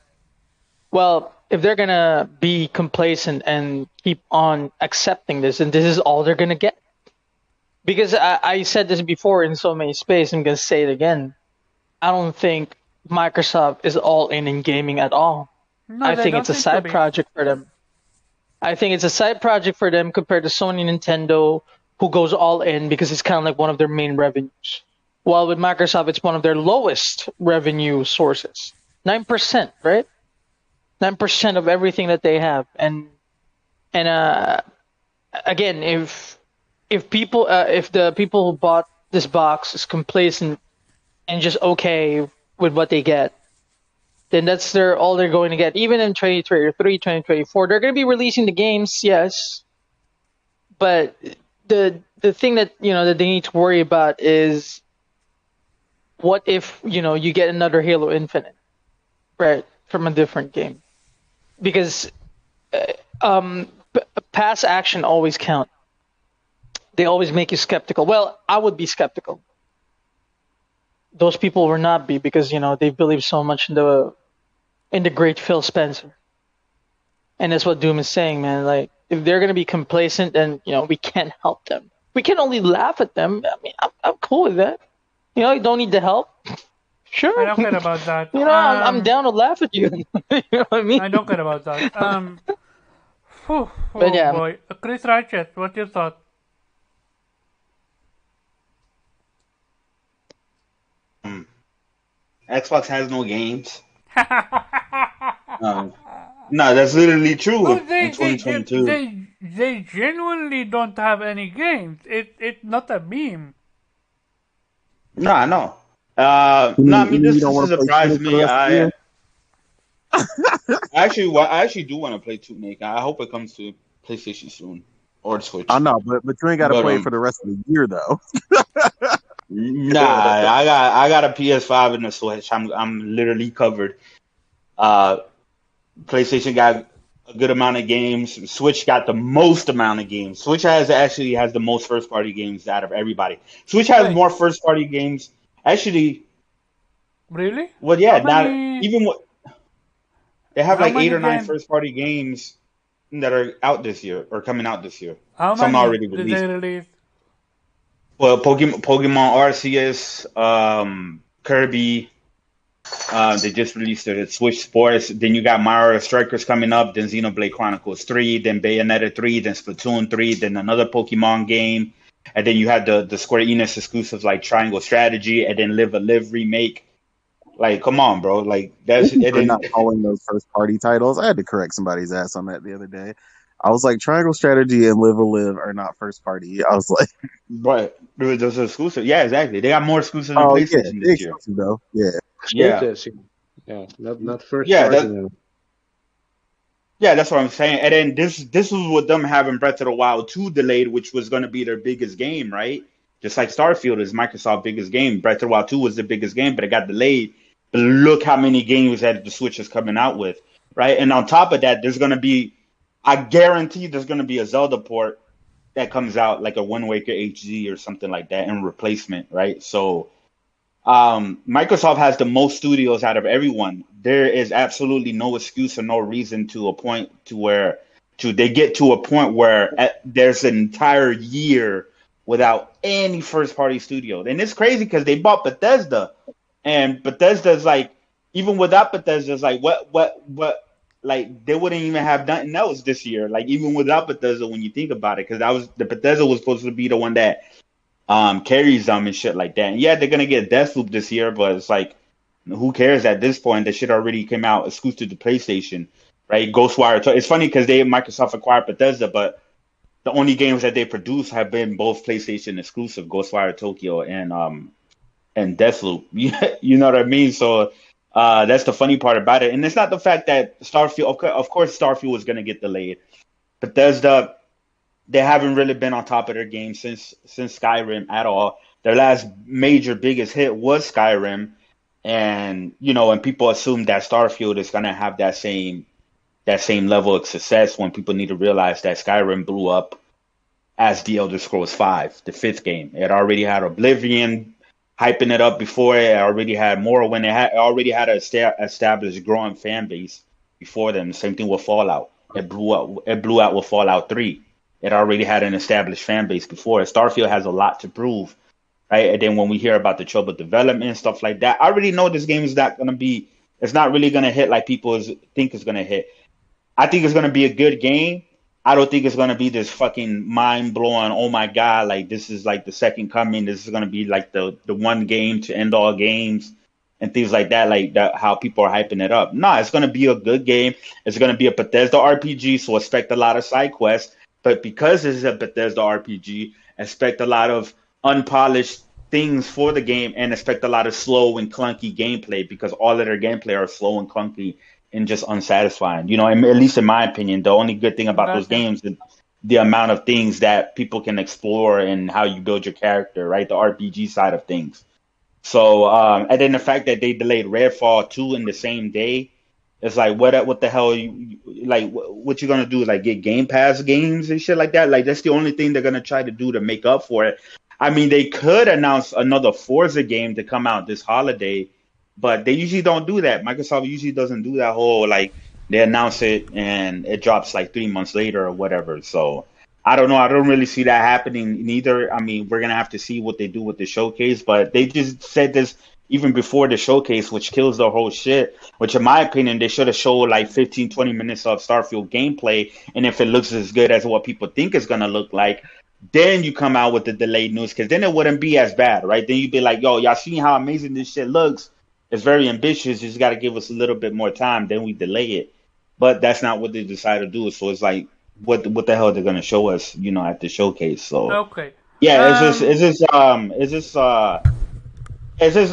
Speaker 8: well, if they're gonna be complacent and keep on accepting this, and this is all they're gonna get. Because I said this before in so many space, I'm gonna say it again. I don't think Microsoft is all in gaming at all.
Speaker 1: No,
Speaker 8: I think it's a side project for them. I think it's a side project for them compared to Sony and Nintendo, who goes all in because it's kind of like one of their main revenues. While with Microsoft, it's one of their lowest revenue sources. 9%, right? 9% of everything that they have. And again, if the people who bought this box is complacent and just okay with what they get, then that's all they're going to get. Even in 2023, 2024, they're going to be releasing the games, yes. But the thing that that they need to worry about is, what if you get another Halo Infinite, right, from a different game? Because past action always count. They always make you skeptical. Well, I would be skeptical. Those people will not be, because they believe so much in the great Phil Spencer. And that's what Doom is saying, man. Like, if they're gonna be complacent, then we can't help them. We can only laugh at them. I mean, I'm cool with that. You don't need the help. Sure.
Speaker 1: I don't care about that.
Speaker 8: I'm down to laugh at you. You know what I mean?
Speaker 1: I don't care about that.
Speaker 8: But yeah.
Speaker 1: Boy. Chris Ratchet, what's your thought?
Speaker 2: Xbox has no games. No, that's literally true.
Speaker 1: No,
Speaker 2: in 2022.
Speaker 1: they genuinely don't have any games. It's not a meme.
Speaker 2: No, I know. No, I mean, this surprised me. I actually do want to play Tunic. I hope it comes to PlayStation soon or Switch.
Speaker 7: I know, but you ain't got to play it for the rest of the year, though.
Speaker 2: Nah, I got a PS5 and a Switch. I'm literally covered. PlayStation got a good amount of games. Switch got the most amount of games. Switch actually has the most first party games out of everybody. Switch has more first party games. Actually,
Speaker 1: really?
Speaker 2: Well, yeah, they have like 8 or 9 first party games that are out this year or coming out this year. Some already released.
Speaker 1: Did they release?
Speaker 2: Well, Pokemon Arceus, Kirby. They just released the Switch Sports. Then you got Mario Strikers coming up. Then Xenoblade Chronicles 3. Then Bayonetta 3. Then Splatoon 3. Then another Pokemon game. And then you had the Square Enix exclusives like Triangle Strategy. And then Live a Live remake. Like, come on, bro. Like that's
Speaker 7: Thank you
Speaker 2: it.
Speaker 7: for not
Speaker 2: Didn't,
Speaker 7: calling those first party titles. I had to correct somebody's ass on that the other day. I was like, Triangle Strategy and Live a Live are not first party. I was like,
Speaker 2: but it was just exclusive. Yeah, exactly. They got more exclusives than
Speaker 7: oh yeah,
Speaker 2: PlayStation
Speaker 7: they
Speaker 2: this year.
Speaker 7: exclusive though. Yeah.
Speaker 2: Yeah,
Speaker 3: Exclusives, yeah, not first
Speaker 2: yeah.
Speaker 3: party
Speaker 2: That
Speaker 3: now.
Speaker 2: Yeah, that's what I'm saying. And then this was with them having Breath of the Wild 2 delayed, which was going to be their biggest game, right? Just like Starfield is Microsoft's biggest game. Breath of the Wild 2 was the biggest game, but it got delayed. But look how many games that the Switch is coming out with, right? And on top of that, there's going to be, I guarantee there's going to be a Zelda port that comes out, like a Wind Waker HD or something like that in replacement, right? So Microsoft has the most studios out of everyone. There is absolutely no excuse or no reason to a point to where to they get to a point where there's an entire year without any first party studio. And it's crazy because they bought Bethesda, and Bethesda's like, even without Bethesda's like, what like they wouldn't even have nothing else this year. Like even without Bethesda, when you think about it, because that was the Bethesda was supposed to be the one that carries them and shit like that. And yeah, they're gonna get Deathloop this year, but it's like, who cares at this point? The shit already came out exclusive to PlayStation, right? Ghostwire. It's funny because Microsoft acquired Bethesda, but the only games that they produce have been both PlayStation exclusive, Ghostwire Tokyo and Deathloop. You know what I mean? So that's the funny part about it. And it's not the fact that Starfield. Of course, Starfield was gonna get delayed. Bethesda, they haven't really been on top of their game since Skyrim at all. Their last major biggest hit was Skyrim, and and people assume that Starfield is gonna have that same level of success when people need to realize that Skyrim blew up as the Elder Scrolls V, the fifth game. It already had Oblivion hyping it up before it. Already had Morrowind. It already had an established growing fan base before them. The same thing with Fallout. It blew up. It blew out with Fallout 3. It already had an established fan base before it. Starfield has a lot to prove, right? And then when we hear about the trouble development and stuff like that, I already know this game is not gonna be. It's not really gonna hit like people think it's gonna hit. I think it's gonna be a good game. I don't think it's gonna be this fucking mind blowing. Oh my god! Like this is like the second coming. This is gonna be like the one game to end all games and things like that. Like that, how people are hyping it up. No, it's gonna be a good game. It's gonna be a Bethesda RPG, so expect a lot of side quests. But because it's a Bethesda RPG, expect a lot of unpolished things for the game and expect a lot of slow and clunky gameplay because all of their gameplay are slow and clunky and just unsatisfying. At least in my opinion, the only good thing about those
Speaker 1: Gotcha.
Speaker 2: games is the amount of things that people can explore and how you build your character, right? The RPG side of things. So, and then the fact that they delayed Redfall 2 in the same day, it's like, what the hell, like, what you gonna do? Like, get Game Pass games and shit like that? Like, that's the only thing they're gonna try to do to make up for it. I mean, they could announce another Forza game to come out this holiday, but they usually don't do that. Microsoft usually doesn't do that whole, like, they announce it and it drops like 3 months later or whatever. So, I don't know. I don't really see that happening neither. I mean, we're gonna have to see what they do with the showcase, but they just said this even before the showcase, which kills the whole shit. Which, in my opinion, they should have showed like 15, 20 minutes of Starfield gameplay, and if it looks as good as what people think it's gonna look like, then you come out with the delayed news, because then it wouldn't be as bad, right? Then you'd be like, "Yo, y'all seen how amazing this shit looks? It's very ambitious. You just got to give us a little bit more time." Then we delay it, but that's not what they decide to do. So it's like, what the hell they're gonna show us, at the showcase. So
Speaker 1: Okay.
Speaker 2: yeah,
Speaker 1: Um.
Speaker 2: is this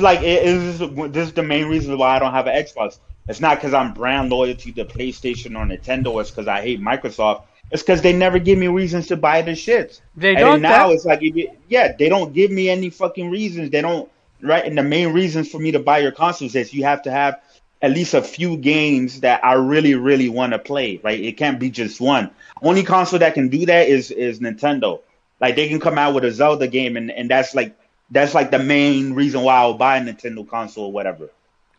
Speaker 2: like this is the main reason why I don't have an Xbox. It's not because I'm brand loyalty to PlayStation or Nintendo. It's because I hate Microsoft. It's because they never give me reasons to buy the shits.
Speaker 1: They
Speaker 2: And then
Speaker 1: don't
Speaker 2: now
Speaker 1: have.
Speaker 2: it's like, yeah, they don't give me any fucking reasons. They don't, right? And the main reasons for me to buy your consoles is you have to have at least a few games that I really, really want to play, right? It can't be just one. Only console that can do that is Nintendo. Like they can come out with a Zelda game, and that's like the main reason why I'll buy a Nintendo console or whatever.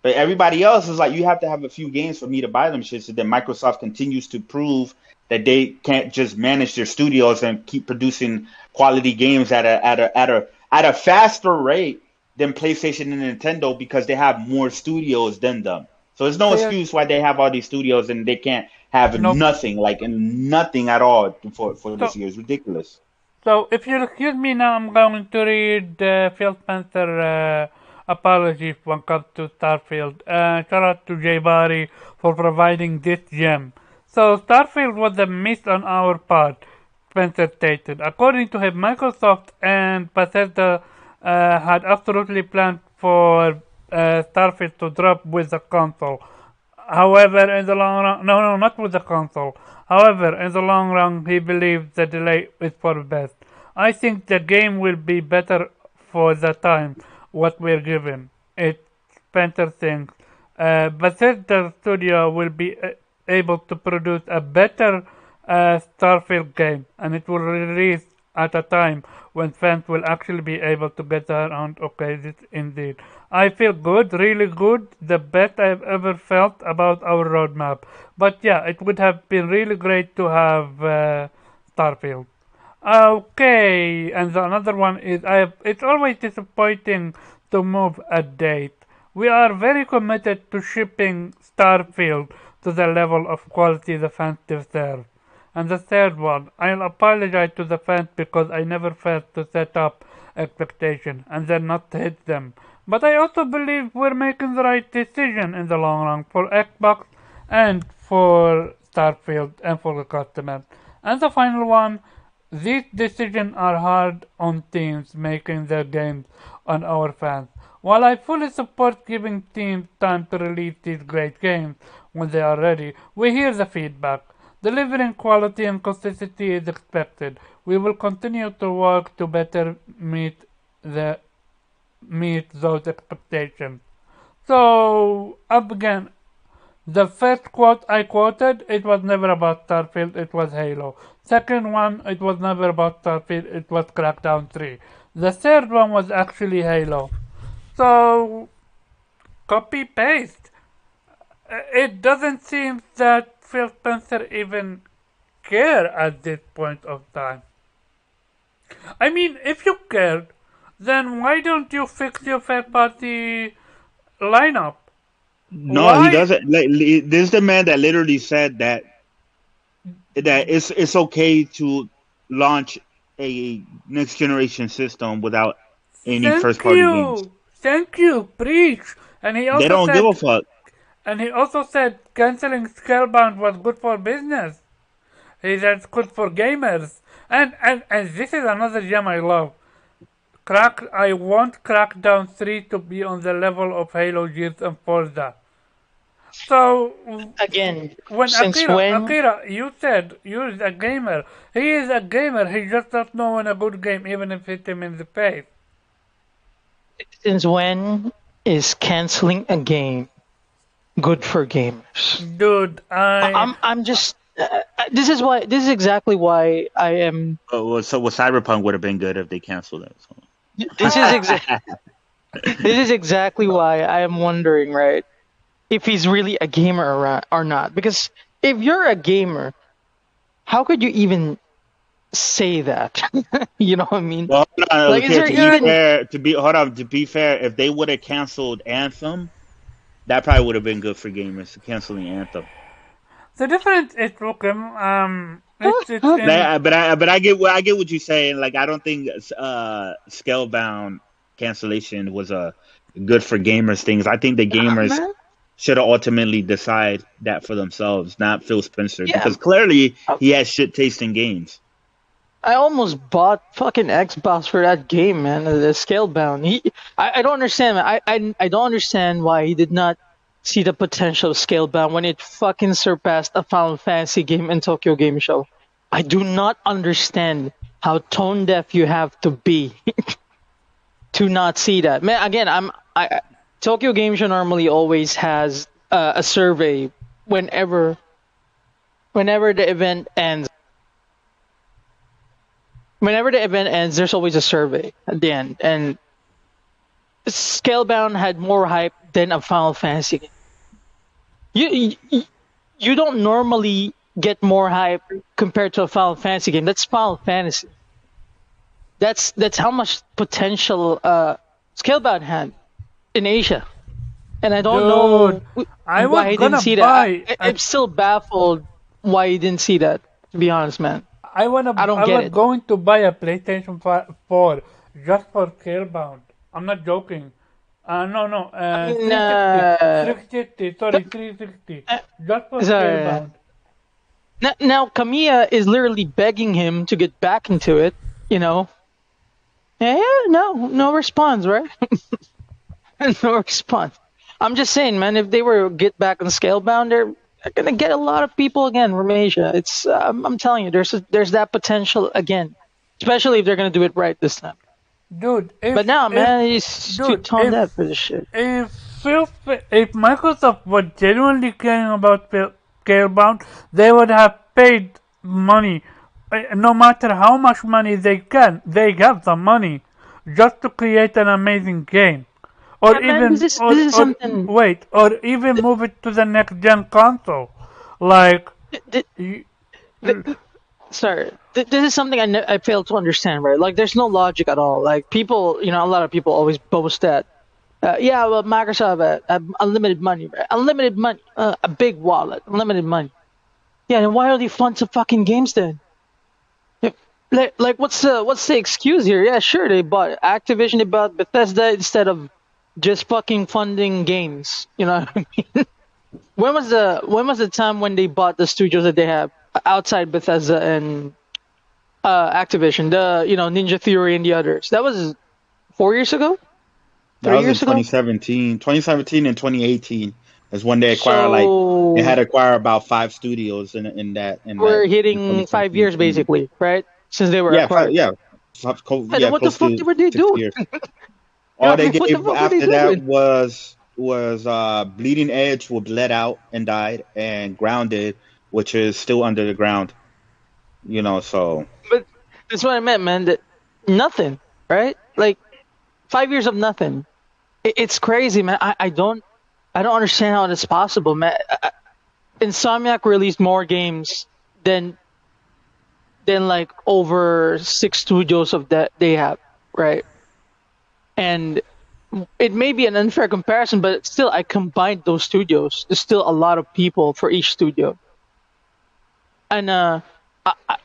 Speaker 2: But everybody else is like, you have to have a few games for me to buy them shits. And then Microsoft continues to prove that they can't just manage their studios and keep producing quality games at a faster rate than PlayStation and Nintendo, because they have more studios than them. So there's no
Speaker 1: They
Speaker 2: excuse why they have all these studios and they can't have
Speaker 1: nope.
Speaker 2: nothing, like nothing at all for this
Speaker 1: So
Speaker 2: year. It's ridiculous.
Speaker 1: so if you'll excuse me now, I'm going to read Phil Spencer apology when it comes to Starfield. Shout out to Jay Barry for providing this gem. So Starfield was a miss on our part, Spencer stated. According to him, Microsoft and Bethesda had absolutely planned for Starfield to drop with the console. However, in the long run, no, not with the console. However, in the long run, he believes the delay is for the best. I think the game will be better for the time what we're given. It Spencer thinks. Bethesda Studio will be able to produce a better Starfield game, and it will release at a time when fans will actually be able to get around. Okay, this indeed. I feel good, really good, the best I've ever felt about our roadmap. But yeah, it would have been really great to have Starfield. Okay, and another one is it's always disappointing to move a date. We are very committed to shipping Starfield to the level of quality the fans deserve. And the third one, I'll apologize to the fans because I never failed to set up expectations and then not hit them. But I also believe we're making the right decision in the long run for Xbox and for Starfield and for the customers. And the final one, these decisions are hard on teams making their games on our fans. While I fully support giving teams time to release these great games when they are ready, we hear the feedback. Delivering quality and consistency is expected. We will continue to work to better meet those expectations. So up again, the first quote I quoted, it was never about Starfield, it was Halo. Second one, it was never about Starfield, it was Crackdown 3. The third one was actually Halo. So, copy paste. It doesn't seem that Phil Spencer even care at this point of time. I mean, if you cared, then why don't you fix your third party lineup?
Speaker 2: No,
Speaker 1: Why?
Speaker 2: he doesn't. Like, this is the man that literally said that it's okay to launch a next generation system without any first party games.
Speaker 1: Thank you, preach. And he
Speaker 2: They
Speaker 1: also
Speaker 2: don't give
Speaker 1: said,
Speaker 2: a fuck.
Speaker 1: and he also said canceling Scalebound was good for business. He said it's good for gamers. And this is another gem I love. I want Crackdown 3 to be on the level of Halo, Gears, and Forza. So
Speaker 8: Again,
Speaker 1: when
Speaker 8: since when?
Speaker 1: Akira, you said you're a gamer. He is a gamer. He just doesn't know when a good game, even if hit him in the face.
Speaker 8: Since when is canceling a game good for gamers?
Speaker 1: Dude,
Speaker 8: I'm just. This is exactly why I am.
Speaker 2: So Cyberpunk would have been good if they canceled it. So.
Speaker 8: This is exactly why I am wondering, right? If he's really a gamer or not. Because if you're a gamer, how could you even say that? You know what I mean?
Speaker 2: Well,
Speaker 8: Like, is there even...
Speaker 2: to be fair, if they would have canceled Anthem, that probably would have been good for gamers, canceling Anthem.
Speaker 1: The difference is, look,
Speaker 2: but I get what you're saying. Like, I don't think Scalebound cancellation was a good for gamers things. I think the gamers should have ultimately decide that for themselves, not Phil Spencer, because clearly he has shit taste in games.
Speaker 8: I almost bought fucking Xbox for that game, man. The Scalebound. I don't understand. I don't understand why he did not see the potential of Scalebound when it fucking surpassed a Final Fantasy game in Tokyo Game Show. I do not understand how tone deaf you have to be to not see that. Man, again, Tokyo Game Show normally always has a survey whenever the event ends. Whenever the event ends, there's always a survey at the end, and Scalebound had more hype than a Final Fantasy game. You don't normally get more hype compared to a Final Fantasy game. That's Final Fantasy. That's how much potential Scalebound had in Asia, and I don't know why he didn't see that. I'm still baffled why he didn't see that. To be honest, man. I was
Speaker 1: going to buy a PlayStation 4 just for Scalebound. I'm not joking. No,
Speaker 8: I mean,
Speaker 1: 360, sorry, 360. Just for
Speaker 8: sorry.
Speaker 1: Scalebound.
Speaker 8: Now Kamiya is literally begging him to get back into it. You know. Yeah, no response, right? No response. I'm just saying, man. If they were to get back on Scalebound, they're gonna get a lot of people again from Asia. It's I'm telling you, there's that potential again, especially if they're gonna do it right this time.
Speaker 1: Dude,
Speaker 8: But now, man, he's too tone deaf for this shit.
Speaker 1: if Microsoft was genuinely caring about Scalebound, they would have paid money, no matter how much money they have the money, just to create an amazing game, or
Speaker 8: Yeah, man,
Speaker 1: even,
Speaker 8: this is something.
Speaker 1: wait, or even move it to the next gen console, like.
Speaker 8: th-
Speaker 1: y-
Speaker 8: Sorry, this is something I fail to understand, right? Like, there's no logic at all. Like, people, a lot of people always boast that, yeah, well, Microsoft unlimited money, right? Unlimited money, a big wallet, unlimited money. Yeah, then why are they fund some fucking games then? If, like, what's the excuse here? Yeah, sure, they bought Activision, they bought Bethesda instead of just fucking funding games. You know what I mean? When was the time when they bought the studios that they have outside Bethesda and Activision, Ninja Theory and the others? That was 4 years ago,
Speaker 2: That
Speaker 8: three
Speaker 2: was in
Speaker 8: years ago.
Speaker 2: 2017. 2017 and 2018 is when they acquired they
Speaker 8: So
Speaker 2: had acquired about 5 studios in that
Speaker 8: we're
Speaker 2: in
Speaker 8: hitting
Speaker 2: 2017
Speaker 8: 5 years
Speaker 2: and 20.
Speaker 8: basically, right? Since they were
Speaker 2: Yeah,
Speaker 8: acquired.
Speaker 2: yeah,
Speaker 8: And then what the
Speaker 2: close
Speaker 8: fuck
Speaker 2: to
Speaker 8: were they
Speaker 2: 6
Speaker 8: doing?
Speaker 2: years.
Speaker 8: Yeah,
Speaker 2: All they
Speaker 8: what the
Speaker 2: gave
Speaker 8: fuck were they
Speaker 2: after that
Speaker 8: doing?
Speaker 2: was Bleeding Edge, who bled out and died, and Grounded, which is still under the ground. So
Speaker 8: But that's what I meant, man. That nothing, right? Like 5 years of nothing. It's crazy, man. I don't understand how it's possible, man. Insomniac released more games than like over 6 studios of that they have, right? And it may be an unfair comparison, but still, I combined those studios. There's still a lot of people for each studio, and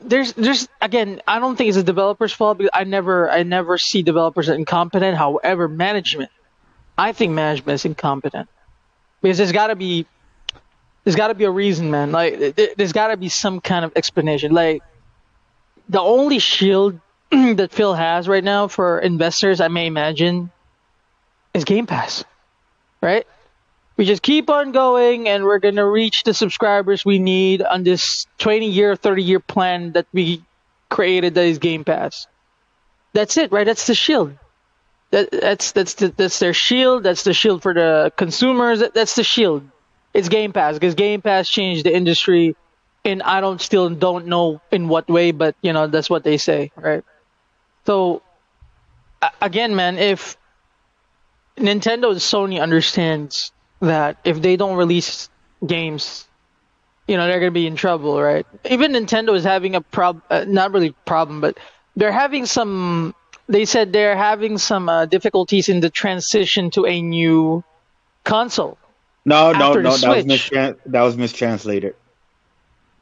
Speaker 8: there's again, I don't think it's the developer's fault because I never see developers as incompetent. However, I think management is incompetent because there's got to be a reason, man. Like there's got to be some kind of explanation. Like the only shield that Phil has right now for investors, I may imagine, is Game Pass, right? We just keep on going and we're going to reach the subscribers we need on this 20-year, 30-year plan that we created that is Game Pass. That's it, right? That's the shield. That's their shield. That's the shield for the consumers. That's the shield. It's Game Pass because Game Pass changed the industry, and I don't know in what way, but that's what they say, right? So again, man, if Nintendo and Sony understands that if they don't release games, they're gonna be in trouble, right? Even Nintendo is having a not really problem, but they're having some. They said they're having some difficulties in the transition to a new console
Speaker 2: no, no,
Speaker 8: after the
Speaker 2: no,
Speaker 8: Switch.
Speaker 2: that was mistranslated.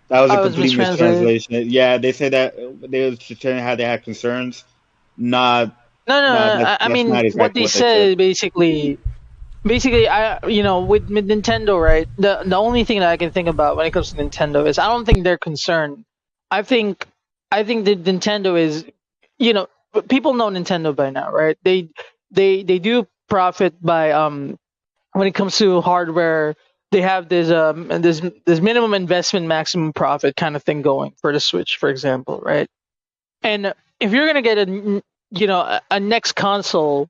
Speaker 2: That was a
Speaker 8: I was
Speaker 2: complete
Speaker 8: mistranslated.
Speaker 2: mistranslation. Yeah, they said that they were saying how they had concerns. Not,
Speaker 8: No, no,
Speaker 2: no,
Speaker 8: no.
Speaker 2: that's
Speaker 8: I
Speaker 2: that's
Speaker 8: mean,
Speaker 2: not
Speaker 8: what
Speaker 2: exactly
Speaker 8: they
Speaker 2: what they said.
Speaker 8: said basically, with Nintendo, right? The only thing that I can think about when it comes to Nintendo is I don't think they're concerned. I think that Nintendo is, people know Nintendo by now, right? They do profit by when it comes to hardware. They have this minimum investment, maximum profit kind of thing going for the Switch, for example, right? And if you're gonna get a next console,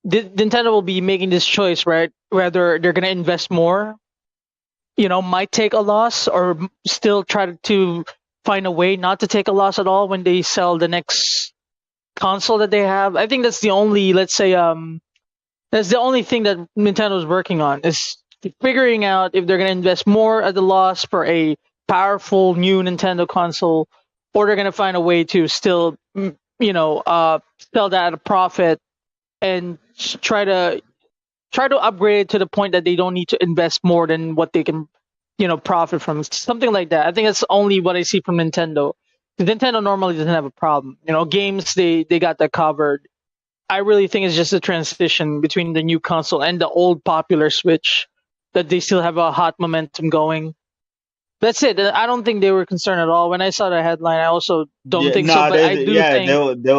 Speaker 8: Nintendo will be making this choice, right? Whether they're gonna invest more, might take a loss, or still try to find a way not to take a loss at all when they sell the next console that they have. I think that's the only, let's say, that's the only thing that Nintendo's working on is figuring out if they're gonna invest more at the loss for a powerful new Nintendo console, or they're gonna find a way to still, sell that at a profit and try to upgrade to the point that they don't need to invest more than what they can, profit from. Something like that. I think that's only what I see from Nintendo. 'Cause Nintendo normally doesn't have a problem. Games they got that covered. I really think it's just a transition between the new console and the old popular Switch, that they still have a hot momentum going. That's it. I don't think they were concerned at all. When I saw the headline, I also don't
Speaker 2: Yeah,
Speaker 8: think so.
Speaker 2: no,
Speaker 8: But I do think,
Speaker 2: they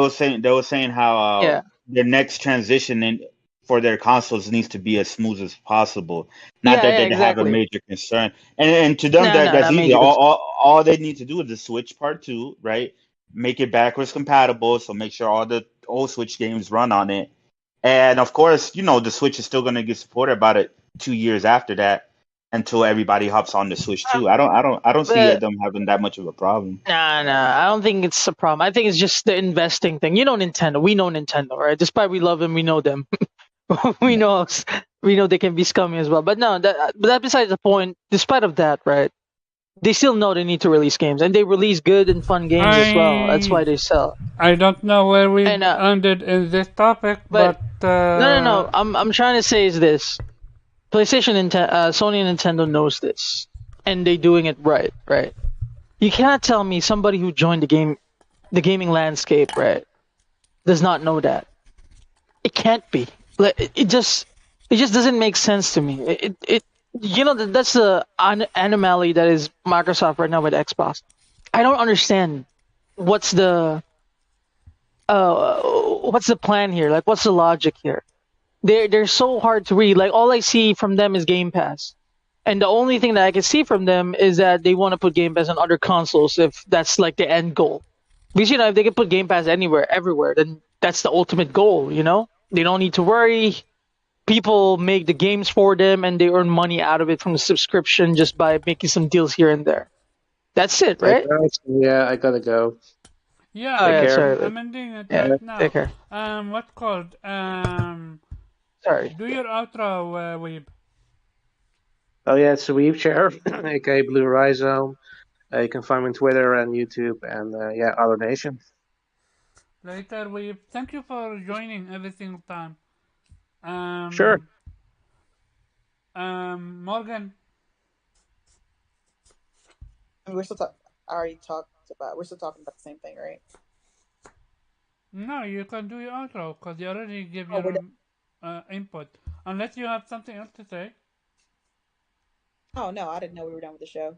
Speaker 2: were saying how
Speaker 8: yeah,
Speaker 2: their next transition for their consoles needs to be as smooth as possible. Not
Speaker 8: yeah,
Speaker 2: that
Speaker 8: yeah,
Speaker 2: they have a
Speaker 8: exactly.
Speaker 2: major concern, and to them
Speaker 8: No, no,
Speaker 2: that's
Speaker 8: not
Speaker 2: easy.
Speaker 8: major concern.
Speaker 2: All they need to do is the Switch Part Two, right? Make it backwards compatible, so make sure all the old Switch games run on it. And of course, the Switch is still going to get supported about it 2 years after that until everybody hops on the Switch too. I don't see
Speaker 8: But
Speaker 2: them having that much of a problem.
Speaker 8: nah, nah, I don't think it's a problem. I think it's just the investing thing. You know, Nintendo. We know Nintendo, right? Despite we love them, we know them. we know, we know they can be scummy as well. But no, that besides the point. Despite of that, right? They still know they need to release games, and they release good and fun games as well. That's why they sell.
Speaker 1: I don't know where we
Speaker 8: And
Speaker 1: ended in this topic,
Speaker 8: but
Speaker 1: but
Speaker 8: no. I'm trying to say is this: PlayStation, Sony, and Nintendo knows this, and they doing it right. Right? You cannot tell me somebody who joined the gaming landscape, right, does not know that. It can't be. Like it just doesn't make sense to me. That's the anomaly that is Microsoft right now with Xbox. I don't understand what's the what's the plan here? Like, what's the logic here? They're so hard to read. Like, all I see from them is Game Pass, and the only thing that I can see from them is that they want to put Game Pass on other consoles if that's like the end goal. Because if they can put Game Pass anywhere, everywhere, then that's the ultimate goal. They don't need to worry. People make the games for them, and they earn money out of it from the subscription just by making some deals here and there. That's it,
Speaker 3: Hey
Speaker 8: right?
Speaker 3: guys, yeah, I gotta go.
Speaker 1: yeah,
Speaker 8: Oh
Speaker 3: Take
Speaker 8: yeah,
Speaker 3: care.
Speaker 8: sorry.
Speaker 1: I'm ending it
Speaker 8: Yeah,
Speaker 1: right now.
Speaker 8: take care.
Speaker 1: What's called?
Speaker 8: Sorry.
Speaker 1: Do your outro, Weeb.
Speaker 3: Oh yeah, it's Weave Chair, aka Blue Rhizome. You can find me on Twitter and YouTube and Other Nation.
Speaker 1: Later, Weeb. Thank you for joining every single time.
Speaker 3: Sure.
Speaker 1: Morgan.
Speaker 5: I mean, we're still talking. I already talked about. We're still talking about the same thing, right?
Speaker 1: No, you can do your outro because you already give
Speaker 5: Oh,
Speaker 1: your input. Unless you have something else to say.
Speaker 5: Oh no, I didn't know we were done with the show.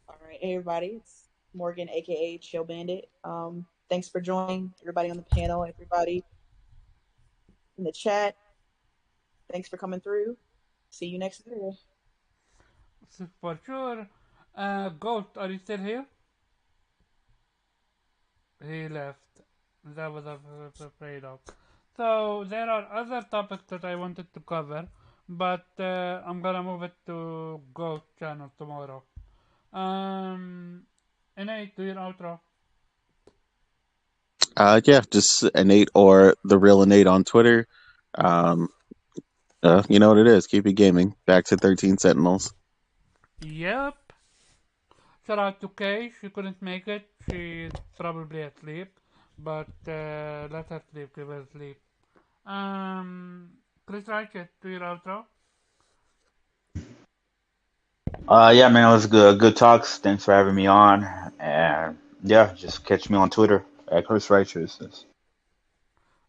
Speaker 5: All right, hey everybody, it's Morgan, aka Chill Bandit. Thanks for joining, everybody on the panel, everybody in the chat. Thanks for coming through. See you next Saturday.
Speaker 1: For sure. Ghost, are you still here? He left. That was I was afraid of. So there are other topics that I wanted to cover, but I'm gonna move it to Ghost channel tomorrow. Innate, do your outro.
Speaker 6: Yeah, just Innate or the real Innate on Twitter. Um, you know what it is. Keep it gaming. Back to 13 Sentinels.
Speaker 1: Yep. Shout out to Kay. She couldn't make it. She's probably asleep. But let her sleep. Give her sleep. Chris Ratchet, do your outro.
Speaker 2: Yeah, man, it was good. Good talks. Thanks for having me on. And yeah, just catch me on Twitter at Chris Righteous.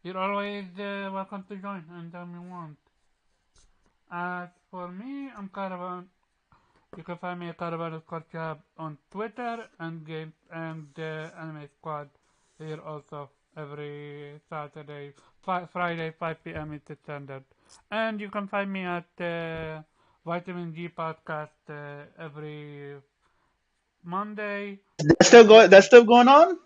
Speaker 1: You're always welcome to join anytime you want. As for me, I'm Caravan. You can find me at Caravan Squad on Twitter and Games and Anime Squad here also every Saturday, Friday 5 p.m. Eastern Standard. And you can find me at Vitamin G Podcast every Monday.
Speaker 2: That's still going on.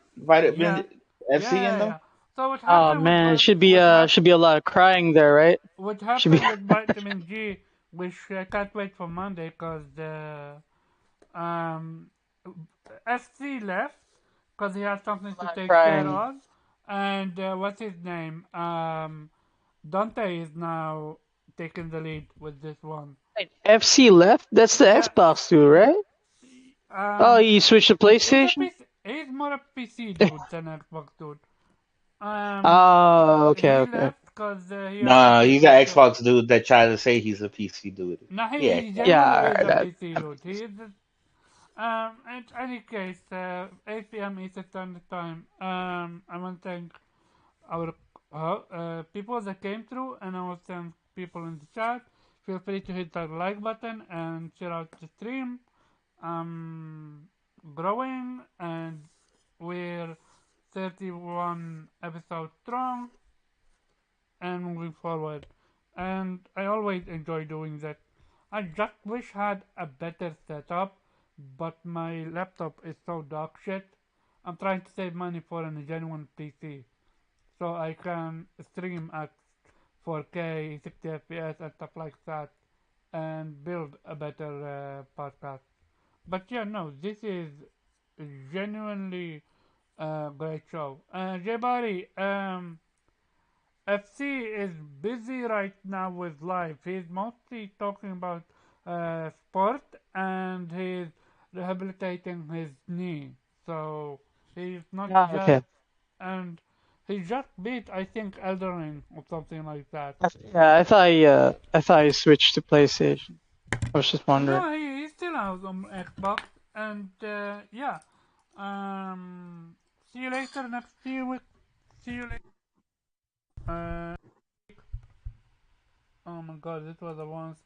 Speaker 1: Yeah,
Speaker 2: Vitamin FC
Speaker 1: yeah,
Speaker 2: and
Speaker 1: yeah,
Speaker 2: them.
Speaker 1: yeah. So what
Speaker 8: Oh
Speaker 1: happened with
Speaker 8: man, it should be a lot of crying there, right?
Speaker 1: what
Speaker 8: Should be.
Speaker 1: happened with Vitamin G, which I can't wait for Monday because the um, SC left because he has something
Speaker 8: A
Speaker 1: to
Speaker 8: lot of
Speaker 1: take care
Speaker 8: crying.
Speaker 1: of, and what's his name? Dante is now taking the lead with this one.
Speaker 8: Wait, FC left? That's the
Speaker 1: Yeah,
Speaker 8: Xbox dude, right? Oh, he switched to PlayStation?
Speaker 1: He's more a PC dude than Xbox dude.
Speaker 8: Oh, okay,
Speaker 1: He
Speaker 8: okay.
Speaker 1: left because he has
Speaker 2: Nah,
Speaker 1: something
Speaker 2: he's
Speaker 1: to
Speaker 2: an
Speaker 1: take care.
Speaker 2: Xbox dude that tries to say he's a PC dude.
Speaker 1: No,
Speaker 2: Yeah,
Speaker 1: he
Speaker 2: Xbox.
Speaker 8: Yeah,
Speaker 1: genuinely is
Speaker 8: alright,
Speaker 1: a PC dude. He is. In any case, 8 p.m. Eastern Standard Time. I want to thank our people that came through, and I will thank people in the chat. Feel free to hit that like button and share out the stream. Growing, and we're 31 episodes strong and moving forward. And I always enjoy doing that. I just wish I had a better setup, but my laptop is so dog shit. I'm trying to save money for a genuine PC so I can stream at 4K, 60 FPS, and stuff like that, and build a better podcast. But yeah, no, this is genuinely a great show. J-Body, FC is busy right now with life. He's mostly talking about sport, and he's rehabilitating his knee. So he's not
Speaker 8: Ah,
Speaker 1: just,
Speaker 8: okay.
Speaker 1: and he just beat, I think, Elden Ring or something like that.
Speaker 8: Yeah, I thought I switched to PlayStation. I was just wondering.
Speaker 1: No, he still has on Xbox, and yeah. See you later next few weeks. See you later. Uh, oh my god, this was the once